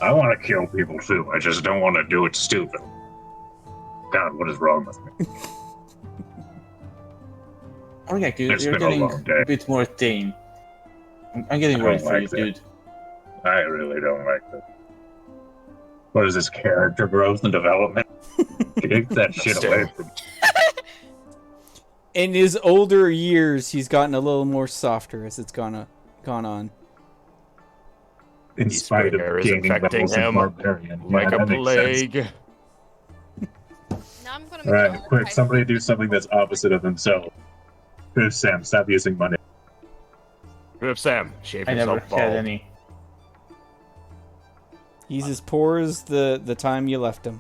I want to kill people too. I just don't want to do it stupid. God, what is wrong with me? Okay, you're It's been a getting long day. a bit more tame. I'm getting I worried don't for you, like that. dude. I really don't like that. What is this, character growth and development? Get that shit away from me. In his older years, he's gotten a little more softer as it's gone on. In spite Spear of is gaining infecting levels of him barbarian. like Yeah, a that makes sense. plague. Now I'm gonna Alright, make quick, somebody do something that's opposite of himself. Good, Sam, stop using money. Rip Sam, shave I never yourself bald. had any. He's as poor as the time you left him.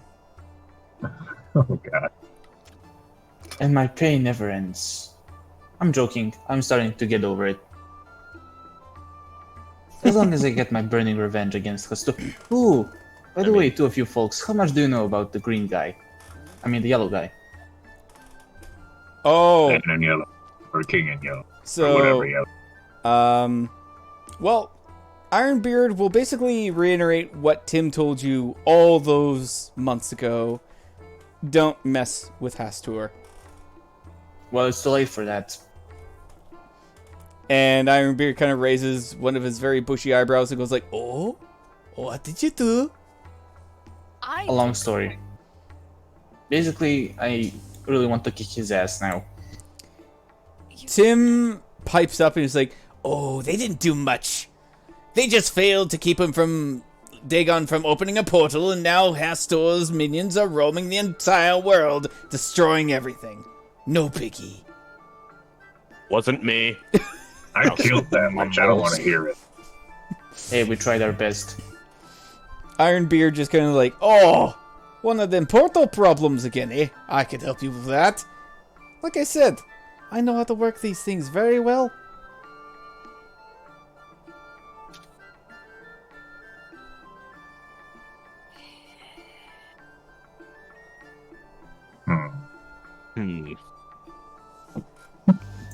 Oh, God. And my pain never ends. I'm joking. I'm starting to get over it. As long as I get my burning revenge against Hastu. Ooh, by the way, two of you folks, how much do you know about the green guy? I mean, the yellow guy. Oh, Red and yellow. Or king and yellow. Or so whatever yellow. well, Ironbeard will basically reiterate what Tim told you all those months ago. Don't mess with Hastur. Well, it's too late for that. And Ironbeard kind of raises one of his very bushy eyebrows and goes like, "Oh, what did you do?" A long story. Basically, I really want to kick his ass now. Tim pipes up and is like, "Oh, they didn't do much. They just failed to keep him from Dagon from opening a portal, and now Hastur's minions are roaming the entire world, destroying everything. No biggie." Wasn't me. I killed that witch. I don't want to hear it. Hey, we tried our best. Ironbeard just kind of like, "Oh, one of them portal problems again, eh? I could help you with that. Like I said, I know how to work these things very well." Hmm.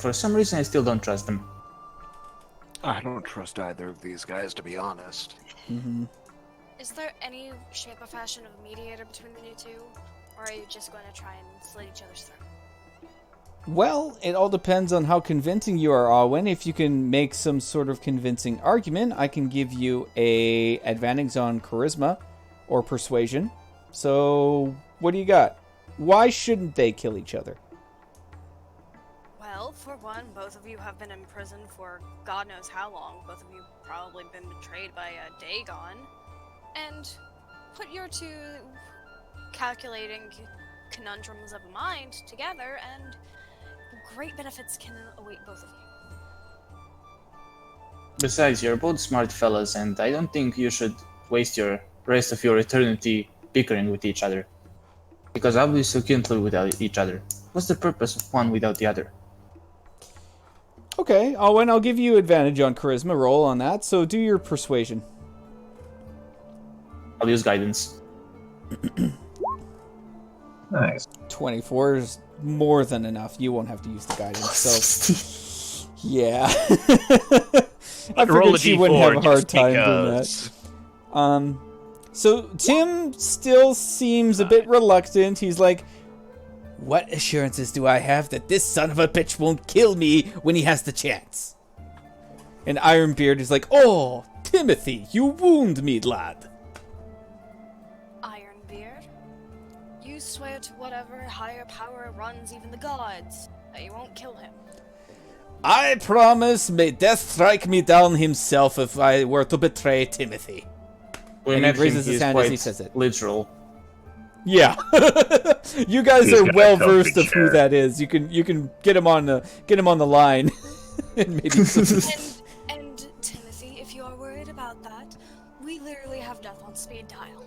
For some reason, I still don't trust him. I don't trust either of these guys, to be honest. Is there any shape or fashion of a mediator between the two? Or are you just going to try and slit each other's throat? Well, it all depends on how convincing you are, Alwyn. If you can make some sort of convincing argument, I can give you a advantage on charisma or persuasion. So, what do you got? Why shouldn't they kill each other? Well, for one, both of you have been in prison for God knows how long. Both of you probably been betrayed by a Dagon. And put your two calculating conundrums of mind together, and great benefits can await both of you. Besides, you're both smart fellas, and I don't think you should waste your rest of your eternity bickering with each other. Because obviously you can't live without each other. What's the purpose of one without the other? Okay, Alwyn, I'll give you advantage on charisma roll on that, so do your persuasion. I'll use guidance. Nice. 24 is more than enough. You won't have to use the guidance, so... yeah. I Roll a figured she wouldn't have a D4 hard just time doing because. that. So Tim still seems a bit reluctant. He's like, What assurances do I have that this son of a bitch won't kill me when he has the chance? And Ironbeard is like, oh, Timothy, you wound me, lad. Ironbeard, you swear to whatever higher power runs even the gods that you won't kill him. I promise, may death strike me down himself if I were to betray Timothy. We And he met him, raises his he's hand as quite he says it. literal. Yeah, you guys He's are got a well comfy versed of who chair. that is. You can get him on the line, and maybe. And Timothy, if you are worried about that, we literally have death on speed dial.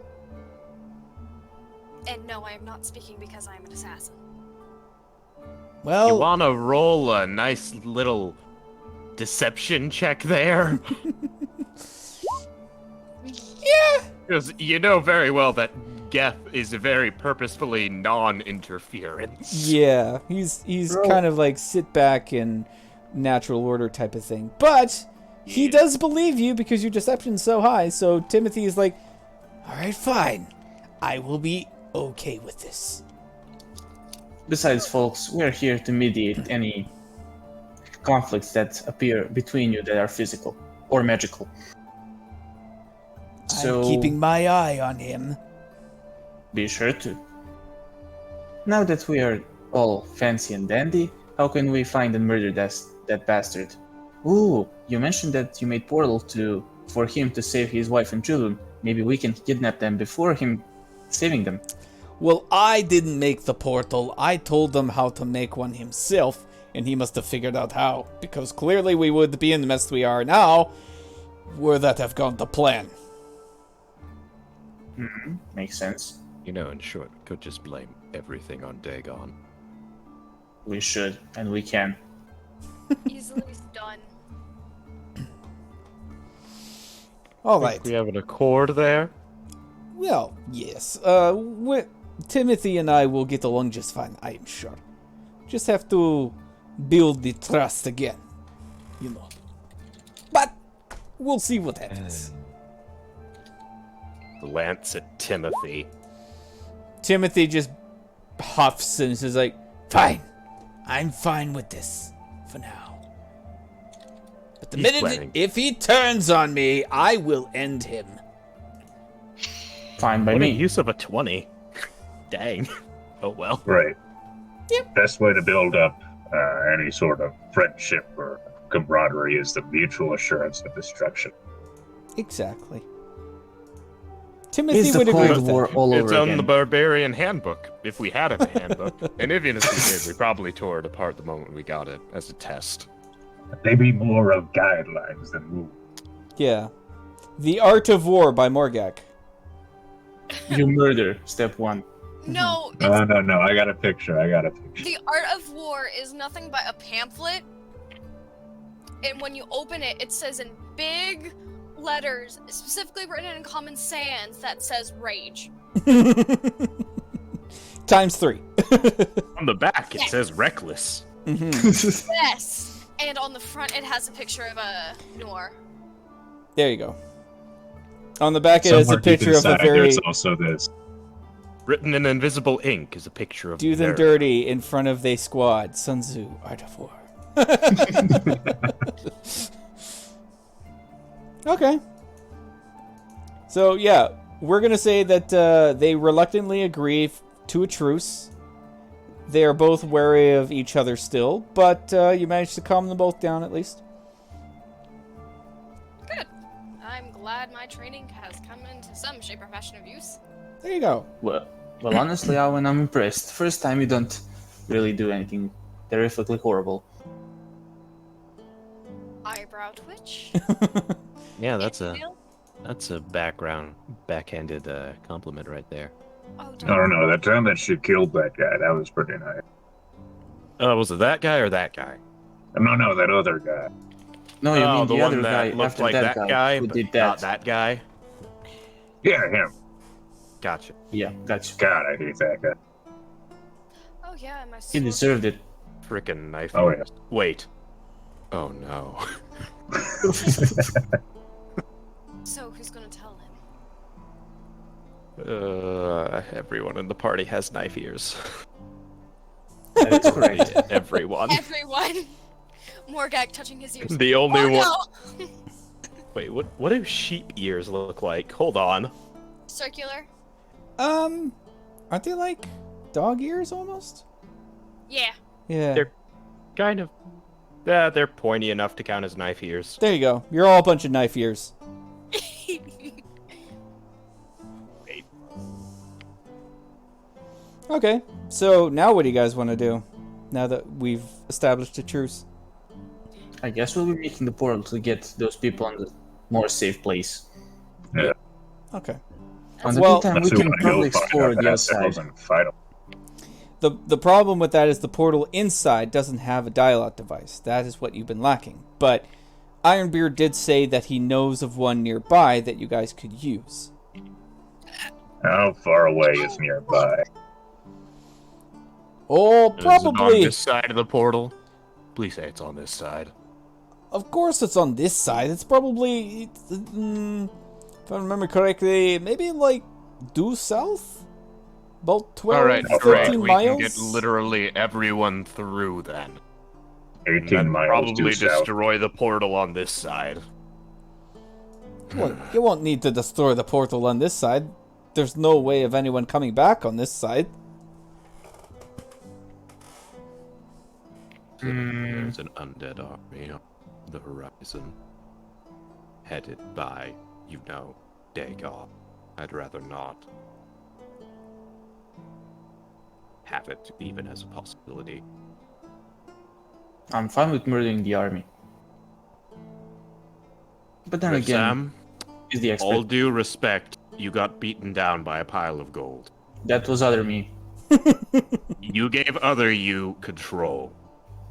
And no, I am not speaking because I am an assassin. Well, You wanna roll a nice little deception check there? yeah. Because you know very well that Geth is very purposefully non-interference. Yeah, he's Bro. kind of like sit back and natural order type of thing. But he does believe you because your deception's so high. So Timothy is like, all right, fine. I will be okay with this. Besides, folks, we're here to mediate any conflicts that appear between you that are physical or magical. I'm keeping my eye on him. Be sure to. Now that we are all fancy and dandy, how can we find and murder that bastard? Ooh, you mentioned that you made portal for him to save his wife and children. Maybe we can kidnap them before him saving them. Well, I didn't make the portal. I told him how to make one himself, and he must have figured out how. Because clearly we would be in the mess we are now, were that have gone to plan. Makes sense. You know, in short, we could just blame everything on Dagon. We should, and we can. Easily done. All right. We have an accord there. Well, yes. Timothy and I will get along just fine, I am sure. Just have to build the trust again, you know. But we'll see what happens. Glance at Timothy. Timothy just huffs and says like, fine. I'm fine with this for now. But the He's minute planning. if he turns on me, I will end him. Fine by What a me. use of a 20. Dang. Oh well. Right. Yep. Best way to build up any sort of friendship or camaraderie is the mutual assurance of destruction. Exactly. Timothy It's the would agree Cold with War that. all It's over on again. the Barbarian Handbook, if we had a handbook. And even if we did, we probably tore it apart the moment we got it as a test. Maybe more of guidelines than rules. Yeah. The Art of War by Morgak. You murder, step one. No, No, I got a picture. the Art of War is nothing but a pamphlet. And when you open it, it says in big letters, specifically written in Common Sans, that says rage. Times 3. On the back, it Yeah. says reckless. Yes. And on the front, it has a picture of a Noir. There you go. On the back, it has a Somewhere deep picture of a inside, very there's also this. Written in invisible ink is a picture of do them their- dirty in front of they squad. Sun Tzu, Art of War. Okay. So, yeah, we're going to say that they reluctantly agree to a truce. They are both wary of each other still, but you managed to calm them both down at least. Good. I'm glad my training has come into some shape or fashion of use. There you go. Well, honestly, Owen, I'm impressed. First time you don't really do anything terrifically horrible. Eyebrow twitch. Yeah, that's Inhale. a backhanded compliment right there. Oh, I don't know. That time that she killed that guy, that was pretty nice. Was it that guy or that guy? No, that other guy. No, you mean the the one other that guy looked after like that guy who but did not that. that guy. Yeah, him. Gotcha. Yeah, gotcha. God, I hate that guy. Oh yeah, my He sword. deserved it. Frickin' knife. Oh, yeah. Wait. Oh no. So who's gonna tell him? Everyone in the party has knife ears. That is correct. Everyone. Everyone. Morgak touching his ears. The only Oh, one. no! Wait, what do sheep ears look like? Hold on. Circular? Aren't they like dog ears almost? Yeah. Yeah. They're kind of. Yeah, they're pointy enough to count as knife ears. There you go. You're all a bunch of knife ears. Wait. Okay. So now what do you guys want to do? Now that we've established a truce. I guess we'll be making the portal to get those people on the more safe place. Yeah. Okay. On the Well- meantime, we Unless we can want to go probably find explore out the that outside. and fight 'em. The problem with that is the portal inside doesn't have a dial-out device. That is what you've been lacking. But Ironbeard did say that he knows of one nearby that you guys could use. How far away is nearby? Oh, Is it on probably. this side of the portal? Please say it's on this side. Of course it's on this side. It's probably, if I remember correctly, maybe like due south? About 12, All right, 13 great. We miles? can get literally everyone through then. 18 Then miles probably due south. destroy the portal on this side. Well, you won't need to destroy the portal on this side. There's no way of anyone coming back on this side. There's an undead army on the horizon, headed by, Dagon. I'd rather not have it even as a possibility. I'm fine with murdering the army. But then But again, Sam, is the expert. all due respect, you got beaten down by a pile of gold. That was other me. You gave other you control.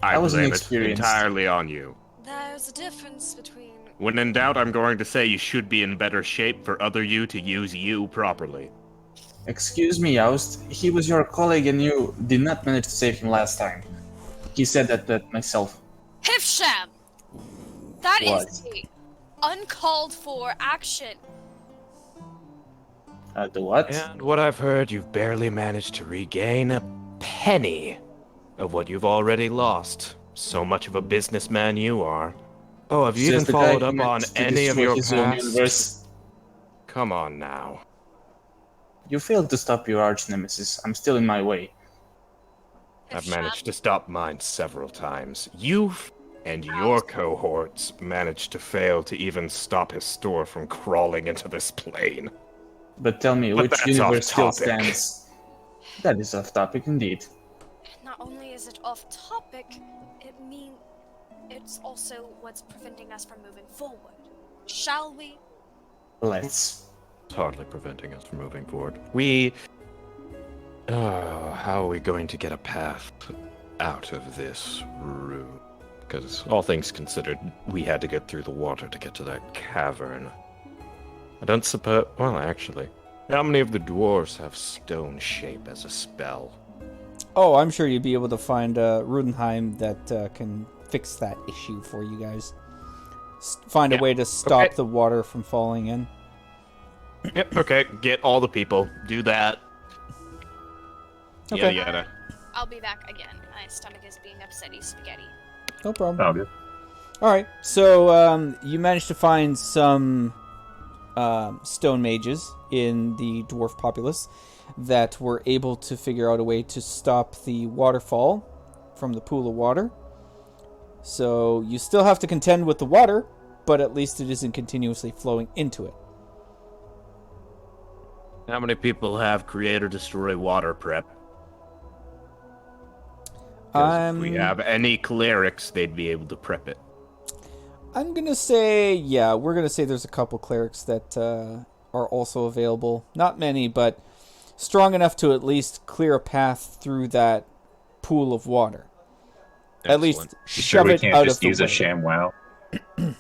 I That was blame it inexperienced. entirely on you. There's a difference between. When in doubt, I'm going to say you should be in better shape for other you to use you properly. Excuse me, Oust. He was your colleague and you did not manage to save him last time. He said that myself. Hifsham! That What? is a uncalled for action. The what? And what I've heard, you've barely managed to regain a penny of what you've already lost. So much of a businessman you are. Oh, have you even Says the guy followed who up on managed to any of destroy your his own past? universe. Come on now. You failed to stop your arch nemesis. I'm still in my way. I've managed to stop mine several times. You and your cohorts managed to fail to even stop his store from crawling into this plane. But tell me, But which that's universe still off topic. stands? That is off topic indeed. Not only is it off topic, it's also what's preventing us from moving forward. Shall we? Let's. It's hardly preventing us from moving forward. How are we going to get a path out of this room? Because all things considered, we had to get through the water to get to that cavern. I don't suppose... Well, actually, how many of the dwarves have stone shape as a spell? Oh, I'm sure you'd be able to find Rudenheim that can fix that issue for you guys. Find a way to stop okay. the water from falling in. Yep, okay, get all the people. Do that. Okay. Yada yada. I'll be back again. My stomach is being upsetty spaghetti. No problem. Oh, good. All right, so you managed to find some stone mages in the dwarf populace that were able to figure out a way to stop the waterfall from the pool of water. So you still have to contend with the water, but at least it isn't continuously flowing into it. How many people have create or destroy water prep? 'Cause if we have any clerics, they'd be able to prep it. I'm gonna say, yeah, we're gonna say there's a couple clerics that are also available. Not many, but strong enough to at least clear a path through that pool of water. At least Excellent. You shove we it can't out just of the use way. a ShamWow? You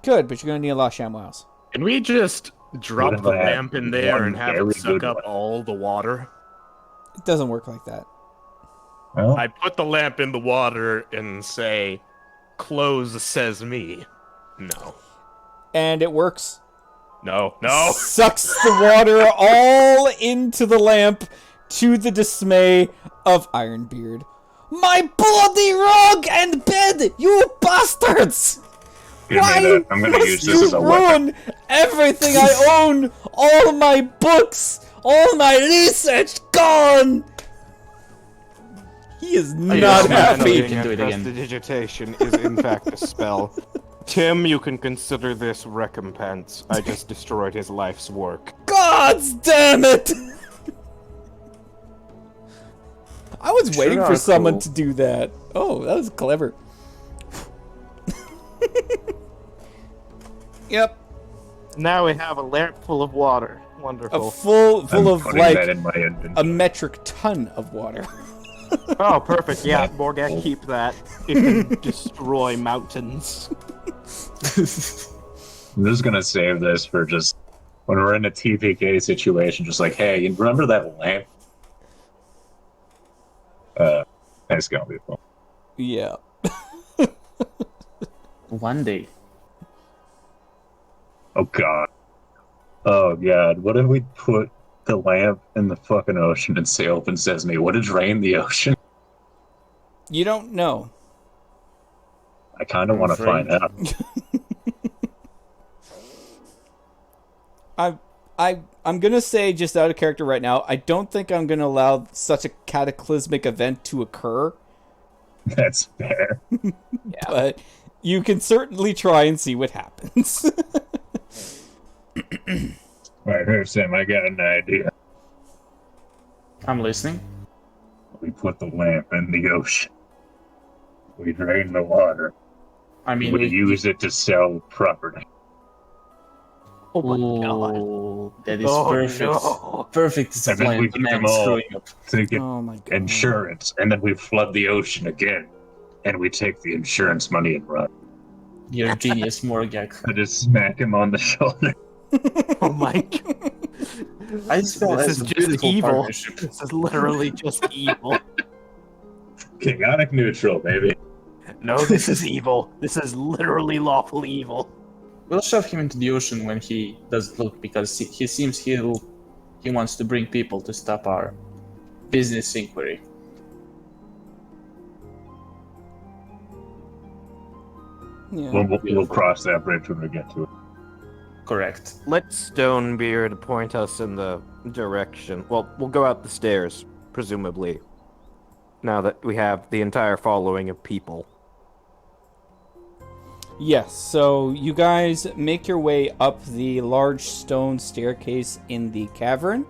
could, but you're gonna need a lot of ShamWows. Can we just drop What the if I had lamp in there one and have very it suck good up one? all the water? It doesn't work like that. Well, I put the lamp in the water and say, "Close says me." No. And it works. No. No. Sucks the water all into the lamp, to the dismay of Ironbeard. My bloody rug and bed, you bastards! Give me Why that. I'm gonna use must this you as a weapon. ruin everything I own? All my books, all my research gone! He is not yes, happy. You can do it again. Prestidigitation is in fact a spell. Tim, you can consider this recompense. I just destroyed his life's work. God damn it! I was waiting for someone to do that. Oh, that was clever. Yep. Now we have a lamp full of water. Wonderful. Full I'm of putting like that in my inventory. a metric ton of water. Oh, perfect. Yeah, Morgak, keep that. It can destroy mountains. I'm just gonna save this for just when we're in a TPK situation. Just like, hey, you remember that lamp? That's gonna be fun. Yeah. One day. Oh god. Oh god. What if we put the lamp in the fucking ocean and say open sesame? Would it drain the ocean? You don't know. I kind of want to find out. I'm gonna say just out of character right now, I don't think I'm gonna allow such a cataclysmic event to occur. That's fair. But you can certainly try and see what happens. Right here, Sam. I got an idea. I'm listening. We put the lamp in the ocean. We drain the water. I mean, We use it to sell property. Oh my god. Oh, that is Oh, perfect. no. Perfect And then we discipline. get them Man all screwing up. to get Oh my god. insurance, and then we flood the ocean again, and we take the insurance money and run. You're a genius, Morgak. I just smack him on the shoulder. Oh my god. I spell This as is a just beautiful evil. partnership. This is literally just evil. Chaotic neutral, baby. No, this is evil. This is literally lawful evil. We'll shove him into the ocean when he does look, because he seems he wants to bring people to stop our business inquiry. Yeah. We'll cross that bridge when we get to it. Correct. Let Stonebeard point us in the direction. Well, we'll go out the stairs, presumably. Now that we have the entire following of people. Yes, so you guys make your way up the large stone staircase in the cavern.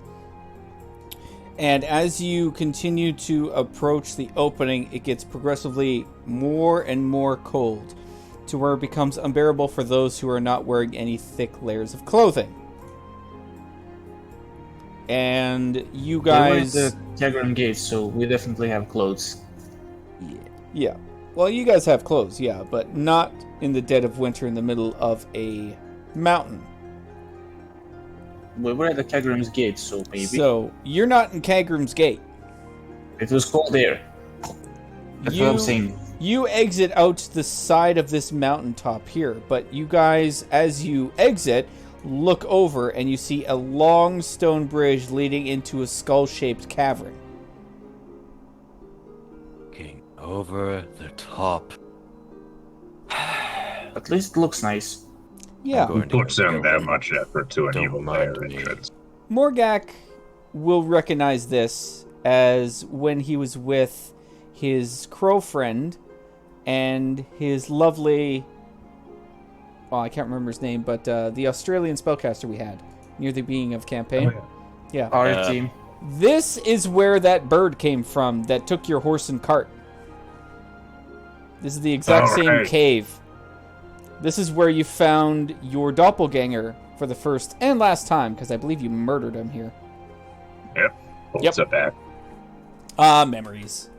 And as you continue to approach the opening, it gets progressively more and more cold, to where it becomes unbearable for those who are not wearing any thick layers of clothing. And you guys... We're at the Cavern gate, so we definitely have clothes. Yeah. Well, you guys have clothes, yeah, but not in the dead of winter in the middle of a mountain. We were at the Cavern's gate, so maybe. So, you're not in Kagrim's Gate. It was cold there. That's what I'm saying. You exit out the side of this mountaintop here, but you guys, as you exit, look over and you see a long stone bridge leading into a skull-shaped cavern. Looking over the top. At least it looks nice. Yeah. Who puts in that much effort to an Don't evil mind lair me. entrance? Morgak will recognize this as when he was with his crow friend and his lovely... Oh, I can't remember his name, but the Australian spellcaster we had near the beginning of campaign. Oh, Yeah. Our team. This is where that bird came from that took your horse and cart. This is the exact same Alright. cave. This is where you found your doppelganger for the first and last time, because I believe you murdered him here. Yep. Holds it back. Memories.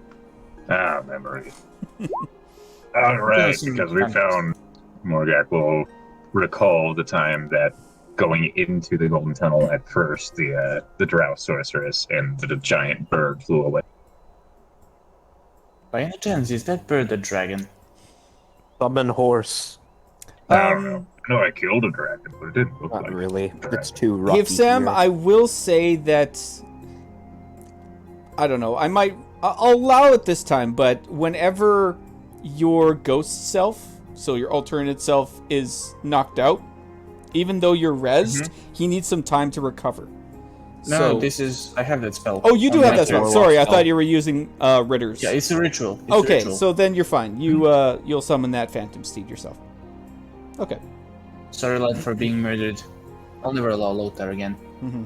Ah, memory. Alright, because we found... Morgak will recall the time that going into the Golden Tunnel at first, the Drow Sorceress and the giant bird flew away. By any chance, is that bird a dragon? Summon horse. I don't know. I know I killed a dragon, but it didn't look Not like really. a dragon. It's too rocky. Give Sam, here. I will say that I don't know. I'll allow it this time, but whenever your ghost self, so your alternate self, is knocked out, even though you're rezzed, he needs some time to recover. No, I have that spell. Oh, you do on have my that spell. warlock Sorry, I spell. thought you were using Ritter's. Yeah, it's a ritual. It's Okay, a ritual. so then you're fine. You'll summon that phantom steed yourself. Okay. Sorry, lad, for being murdered. I'll never allow Lothar again. Mm-hmm.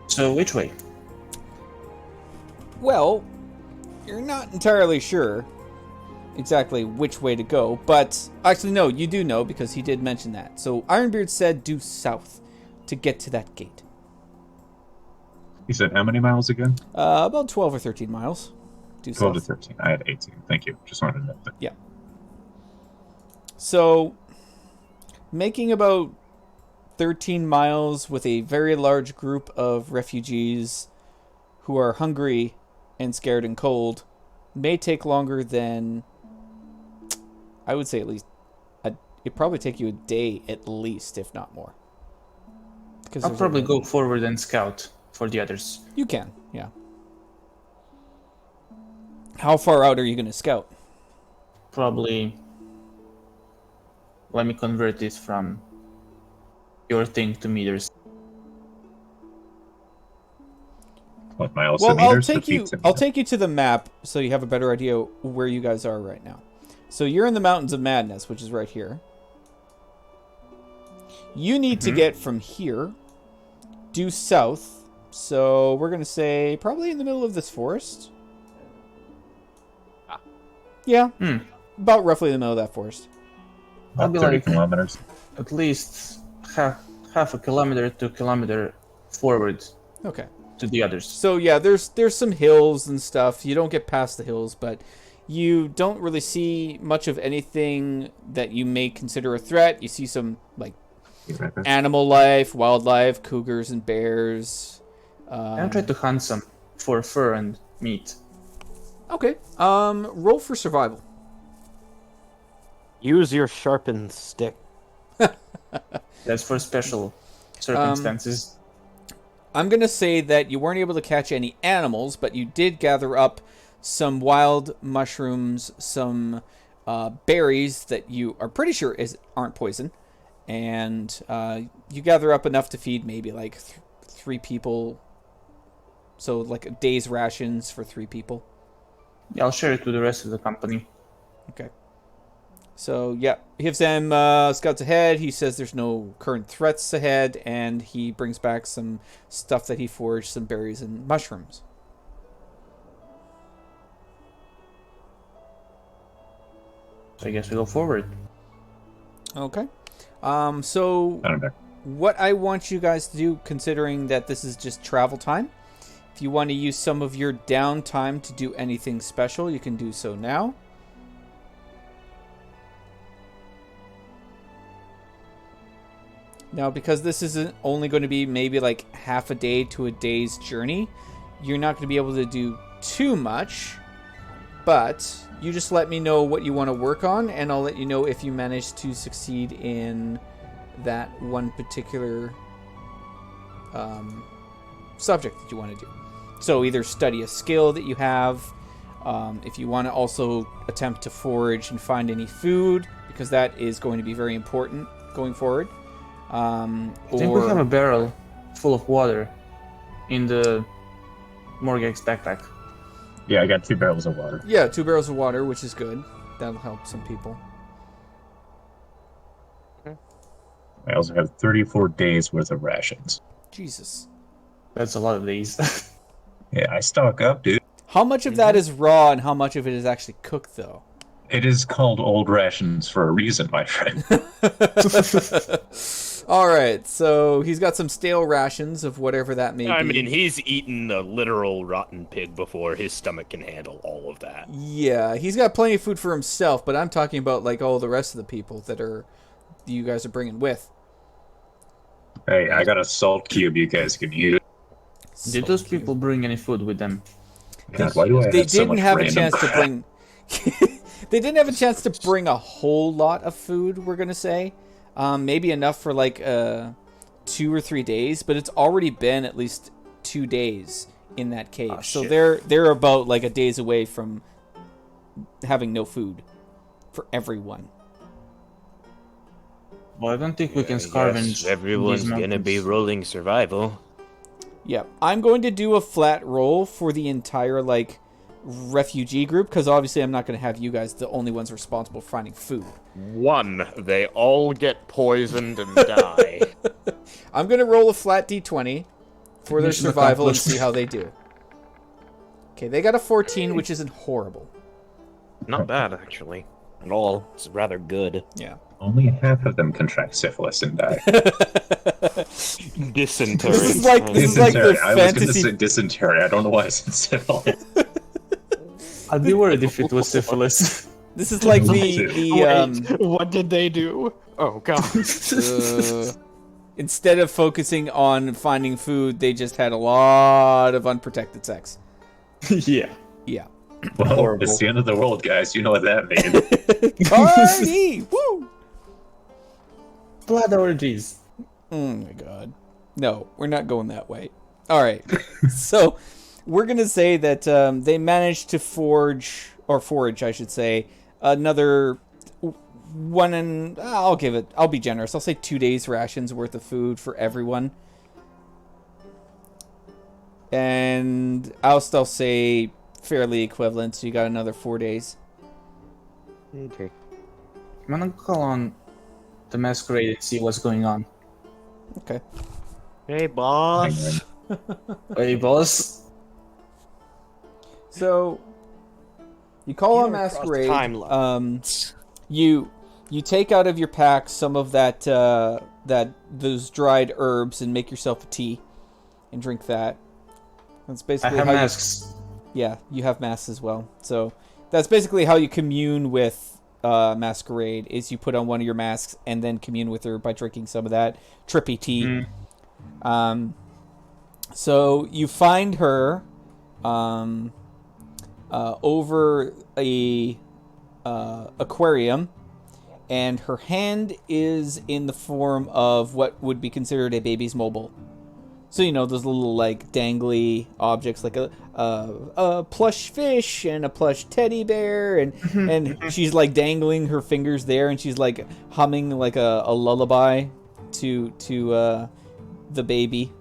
So, which way? Well, you're not entirely sure exactly which way to go, but actually no, you do know because he did mention that. So Ironbeard said due south to get to that gate. He said how many miles again? About 12 or 13 miles. Due 12 south. to 13. I had 18. Thank you. Just wanted to know that. Yeah. So, making about 13 miles with a very large group of refugees who are hungry and scared and cold may take longer than, I would say at least, it'd probably take you a day at least, if not more. I'll probably go forward and scout for the others. You can, yeah. How far out are you going to scout? Probably. Let me convert this from your thing to meters. What miles Well, to meters? I'll take you to the map so you have a better idea where you guys are right now. So you're in the Mountains of Madness, which is right here. You need to get from here due south. So we're going to say probably in the middle of this forest. Yeah. About roughly in the middle of that forest. I'll be 30 like kilometers. at least half a kilometer to a kilometer forward Okay. to the others. So yeah, there's some hills and stuff. You don't get past the hills, but you don't really see much of anything that you may consider a threat. You see some like animal life, wildlife, cougars and bears. I'll try to hunt some for fur and meat. Okay. Roll for survival. Use your sharpened stick. That's for special circumstances. I'm going to say that you weren't able to catch any animals, but you did gather up some wild mushrooms, some berries that you are pretty sure aren't poison. And you gather up enough to feed maybe like 3 people. So like a day's rations for 3 people. Yeah, I'll share it with the rest of the company. Okay. So, yeah, he gives them scouts ahead. He says there's no current threats ahead, and he brings back some stuff that he foraged, some berries and mushrooms. So I guess we go forward. Okay. So, I don't know. what I want you guys to do, considering that this is just travel time, if you want to use some of your downtime to do anything special, you can do so now. Now, because this isn't only going to be maybe like half a day to a day's journey, you're not going to be able to do too much, but you just let me know what you want to work on, and I'll let you know if you manage to succeed in that one particular subject that you want to do. So either study a skill that you have, if you want to also attempt to forage and find any food, because that is going to be very important going forward. I think we have a barrel full of water in the Morgag's backpack. Yeah, I got 2 barrels of water. Yeah, 2 barrels of water, which is good. That'll help some people. I also have 34 days worth of rations. Jesus. That's a lot of these. Yeah, I stock up, dude. How much of that is raw and how much of it is actually cooked, though? It is called old rations for a reason, my friend. All right, so he's got some stale rations of whatever that may be. I mean, he's eaten a literal rotten pig before. His stomach can handle all of that. Yeah, he's got plenty of food for himself, but I'm talking about like all the rest of the people that you guys are bringing with. Hey, I got a salt cube you guys can use. Did those people bring any food with them? God, why do I They have so didn't much have a random chance to crap? bring. They didn't have a chance to bring a whole lot of food. We're gonna say, maybe enough for like 2 or 3 days, but it's already been at least 2 days in that cave. Oh, so shit. they're about like a days away from having no food for everyone. Well, I don't think we can scavenge. Yes, everyone's gonna be rolling survival. Yeah, I'm going to do a flat roll for the entire like refugee group because obviously I'm not going to have you guys the only ones responsible for finding food. 1. They all get poisoned and die. I'm going to roll a flat d20 for their Mission survival and accomplished. see how they do. Okay, they got a 14, which isn't horrible. Not bad, actually. At all. It's rather good. Yeah. Only half of them contract syphilis and die. Dysentery. This is like the Dysentery. I was going to fantasy. say dysentery. I don't know why I said syphilis. I'd be worried if it was syphilis. This is like the What did they do? Oh, God. instead of focusing on finding food, they just had a lot of unprotected sex. Yeah. Yeah. Well, Horrible. it's the end of the world, guys. You know what that means. Party! Woo! Blood orgies. Oh my god. No, we're not going that way. Alright. So, we're gonna say that they managed to forage, I should say, another I'll be generous. I'll say 2 days rations worth of food for everyone. And I'll say fairly equivalent, so you got another 4 days. Okay. I'm gonna call on the masquerade and see what's going on. Okay. Hey, boss. Hey, boss. So you call on You're across the masquerade. timeline. You take out of your pack some of those dried herbs and make yourself a tea and drink that. That's I basically have how masks. Yeah, you have masks as well. So that's basically how you commune with masquerade. Is you put on one of your masks and then commune with her by drinking some of that trippy tea. So you find her over a aquarium, and her hand is in the form of what would be considered a baby's mobile. So you know those little like dangly objects, like a plush fish and a plush teddy bear, and she's like dangling her fingers there, and she's like humming like a lullaby to the baby.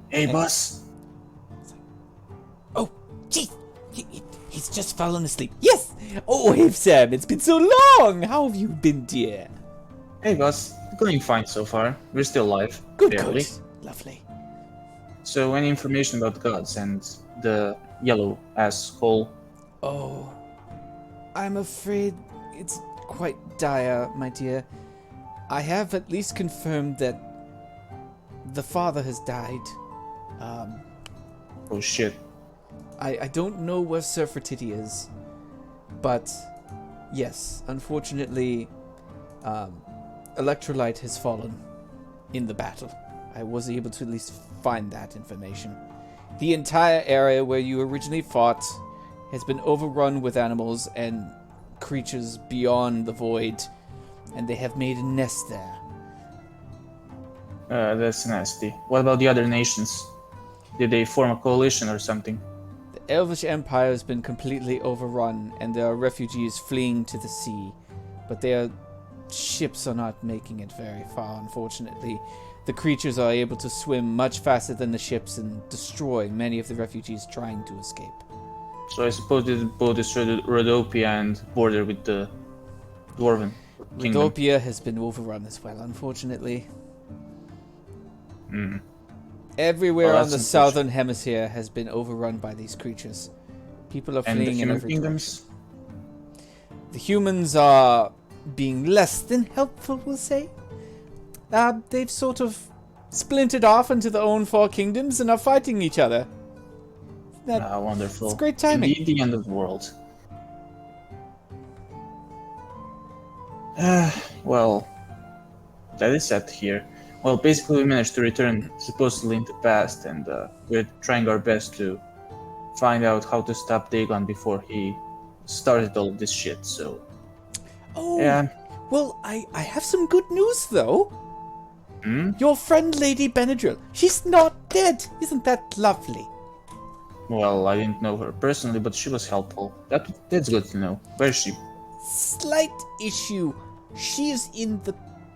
Hey, boss. Oh, jeez, he's just fallen asleep. Yes. Oh, hey Sam, it's been so long. How have you been, dear? Hey, boss. Going fine so far. We're still alive. Good, barely. good, lovely. So, any information about gods and the yellow ass hole? Oh, I'm afraid it's quite dire, my dear. I have at least confirmed that the father has died. Oh shit. I don't know where Sir Fertiti is, but yes, unfortunately, Electrolyte has fallen in the battle. I was able to at least find that information. The entire area where you originally fought has been overrun with animals and creatures beyond the void, and they have made a nest there. That's nasty. What about the other nations? Did they form a coalition or something? The Elvish Empire has been completely overrun, and there are refugees fleeing to the sea, but their ships are not making it very far, unfortunately. The creatures are able to swim much faster than the ships and destroy many of the refugees trying to escape. So I suppose the boat is Rhodopia and border with the Dwarven Kingdom. Rhodopia has been overrun as well, unfortunately. Mm. Everywhere Well, on the that's southern hemisphere has been overrun by these creatures. People are And the fleeing in human every kingdoms? direction. The humans are being less than helpful, we'll say. They've sort of splintered off into their own four kingdoms and are fighting each other. Wonderful. It's great timing. Indeed, the end of the world. Well, that is set here. Well, basically we managed to return supposedly in the past, and we're trying our best to find out how to stop Dagon before he started all of this shit, so... Oh, Yeah. well, I have some good news, though. Hmm? Your friend Lady Benadryl. She's not dead. Isn't that lovely? Well, I didn't know her personally, but she was helpful. That's good to know. Where is she? Slight issue. She is in the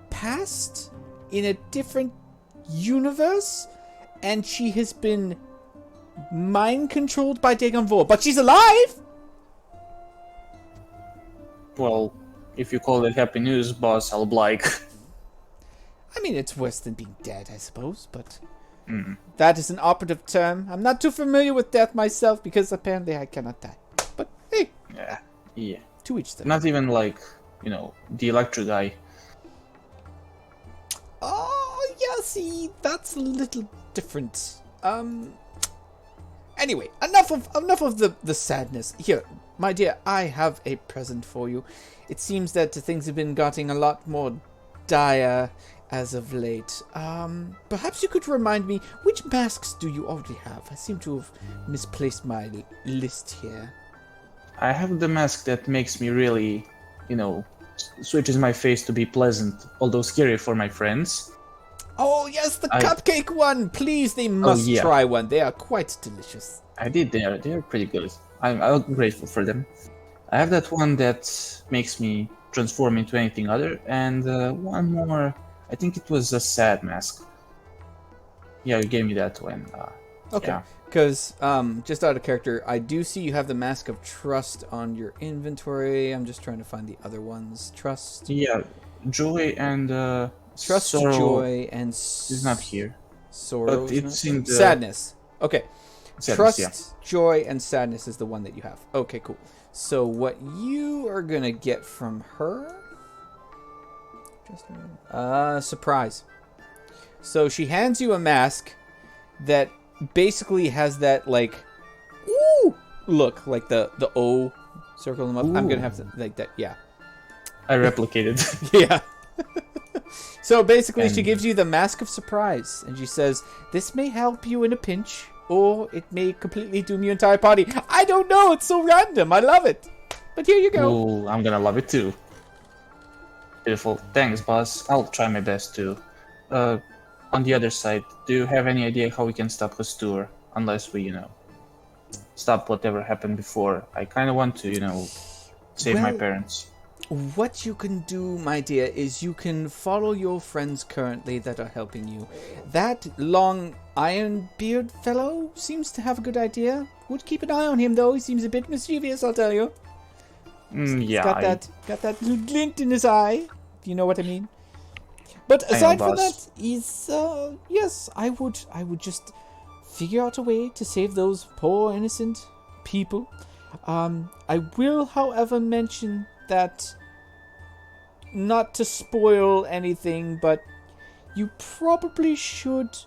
past, in a different universe, and she has been mind controlled by Dagon Vor. But she's alive! Well, if you call it happy news, boss, I'll like. I mean, it's worse than being dead, I suppose, but that is an operative term. I'm not too familiar with death myself because apparently I cannot die. But hey, Yeah. to each their. Not even like, the electro guy. Oh, yeah, see, that's a little different. Anyway, enough of the sadness. Here, my dear, I have a present for you. It seems that things have been getting a lot more dire as of late. Perhaps you could remind me, which masks do you already have? I seem to have misplaced my list here. I have the mask that makes me really, switches my face to be pleasant, although scary for my friends. Oh, yes, the cupcake one! Please, they must try one. They are quite delicious. I did. They're pretty good. I'm grateful for them. I have that one that makes me transform into anything other, and one more. I think it was a sad mask. Yeah, you gave me that one. Okay. Because, just out of character, I do see you have the Mask of Trust on your inventory. I'm just trying to find the other ones. Trust. Yeah, joy and Trust, sorrow joy, and is not here. Sorrow. But it's in the sadness. Okay. Sadness, Trust, joy, and sadness is the one that you have. Okay, cool. So what you are gonna get from her? Surprise. So she hands you a mask that basically has that like ooh look, like the O circle them up. Ooh. I'm gonna have to like that. Yeah. I replicated. Yeah. So basically, she gives you the Mask of Surprise, and she says, "This may help you in a pinch, or it may completely doom your entire party." I don't know. It's so random. I love it. But here you go. Ooh, I'm gonna love it too. Beautiful. Thanks, boss. I'll try my best too. On the other side, do you have any idea how we can stop Hastur? Unless we, stop whatever happened before. I kind of want to, save my parents. What you can do, my dear, is you can follow your friends currently that are helping you. That long Ironbeard fellow seems to have a good idea. Would keep an eye on him, though. He seems a bit mischievous, I'll tell you. Yeah. Got that little glint in his eye, if you know what I mean. But aside from that, yes, I would just figure out a way to save those poor innocent people. I will, however, mention that, not to spoil anything, but you probably should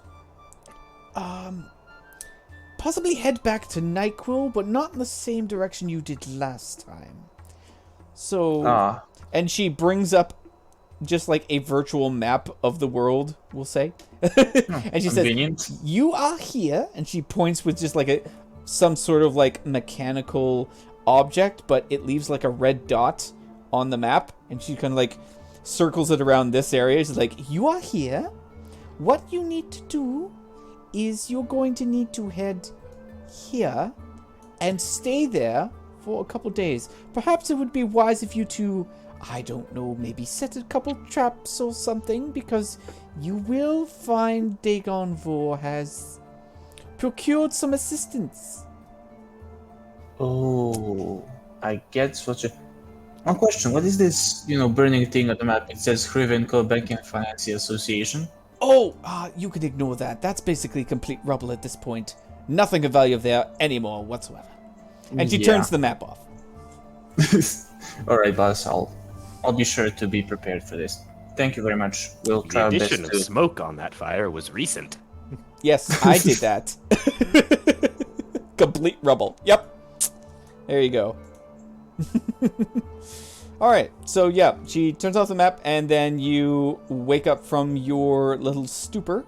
possibly head back to Nyquil, but not in the same direction you did last time. So, and she brings up just like a virtual map of the world, we'll say. And she says, "You are here," and she points with just like some sort of like mechanical object, but it leaves like a red dot on the map, and she kind of like circles it around this area. She's like, "You are here. What you need to do is you're going to need to head here and stay there for a couple days. Perhaps it would be wise if you two, I don't know, maybe set a couple traps or something, because you will find Dagon Vor has procured some assistance." Oh, I get what you... One question, what is this, burning thing on the map? It says Hrivenco Banking and Financial Association. Oh, you can ignore that. That's basically complete rubble at this point. Nothing of value there anymore whatsoever. And she turns the map off. Alright, boss, I'll be sure to be prepared for this. Thank you very much. We'll try The our best addition of to... smoke on that fire was recent. Yes, I did that. Complete rubble. Yep. There you go. Alright, so yeah, she turns off the map, and then you wake up from your little stupor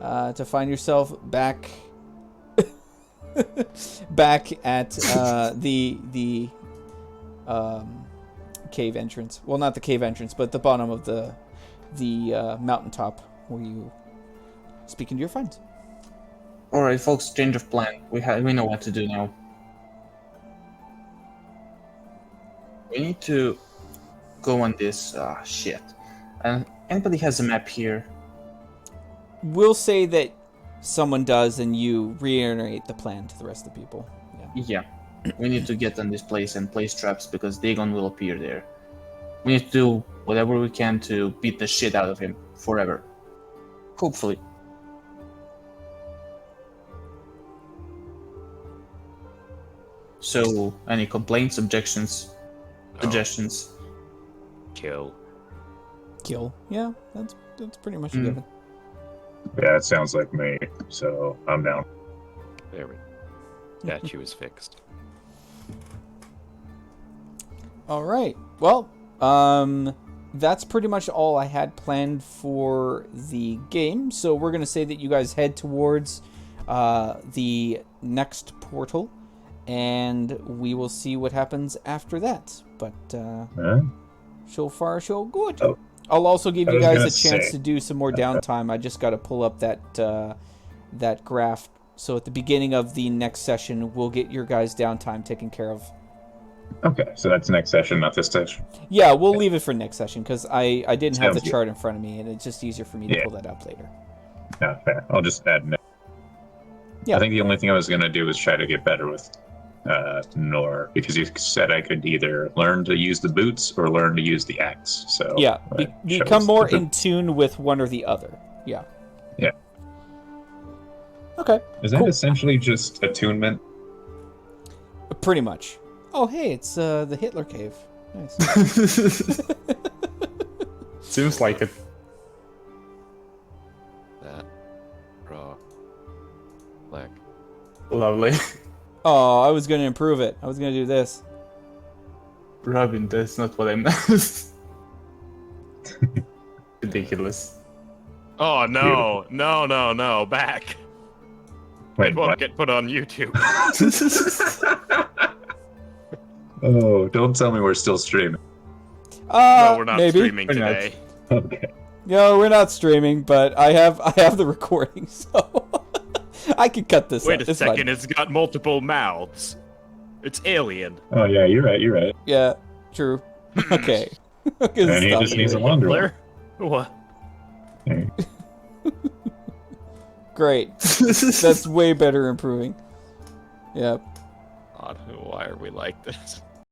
to find yourself back at the cave entrance. Well, not the cave entrance, but the bottom of the mountaintop or you speaking to your friends. Alright, folks, change of plan. We know what to do now. We need to go on this shit. Anybody has a map here? We'll say that someone does, and you reiterate the plan to the rest of the people. Yeah. We need to get on this place and place traps because Dagon will appear there. We need to do whatever we can to beat the shit out of him forever. Hopefully. So, any complaints, objections, suggestions? Kill. Kill. Yeah, that's pretty much a given. Yeah, it sounds like me, so I'm down. There we go. Statue is fixed. All right. Well, that's pretty much all I had planned for the game. So we're gonna say that you guys head towards the next portal, and we will see what happens after that. But so far, so good. Oh. I'll also give you was guys gonna a chance say- to do some more downtime. I just got to pull up that graph. So at the beginning of the next session, we'll get your guys' downtime taken care of. Okay, so that's next session, not this session. Yeah, we'll leave it for next session because I didn't have the Sounds good. chart in front of me, and it's just easier for me to Yeah. pull that up later. Yeah, fair. I'll just add next. Yeah. I think the only thing I was going to do was try to get better with Nor, because you said I could either learn to use the boots or learn to use the axe. So Yeah, I become chose more the in tune with one or the other. Yeah. Yeah. Okay. Is that cool. essentially just attunement? Pretty much. Oh, hey, it's the Hitler cave. Nice. Seems like it. That. Raw. Black. Lovely. Oh, I was going to improve it. I was going to do this. Robin, that's not what I meant. Ridiculous. Oh no, no, back. Wait, It won't what? get put on YouTube. Oh, don't tell me we're still streaming. No, we're not maybe. streaming We're not. today. Okay. No, we're not streaming, but I have the recording, so I could cut this Wait out. a It's second, fine. it's got multiple mouths. It's alien. Oh yeah, you're right. Yeah, true. Okay. Okay, And he stop just it. needs a longer one. Hitler? What? Okay. Great. That's way better improving. Yep. God, why are we like this?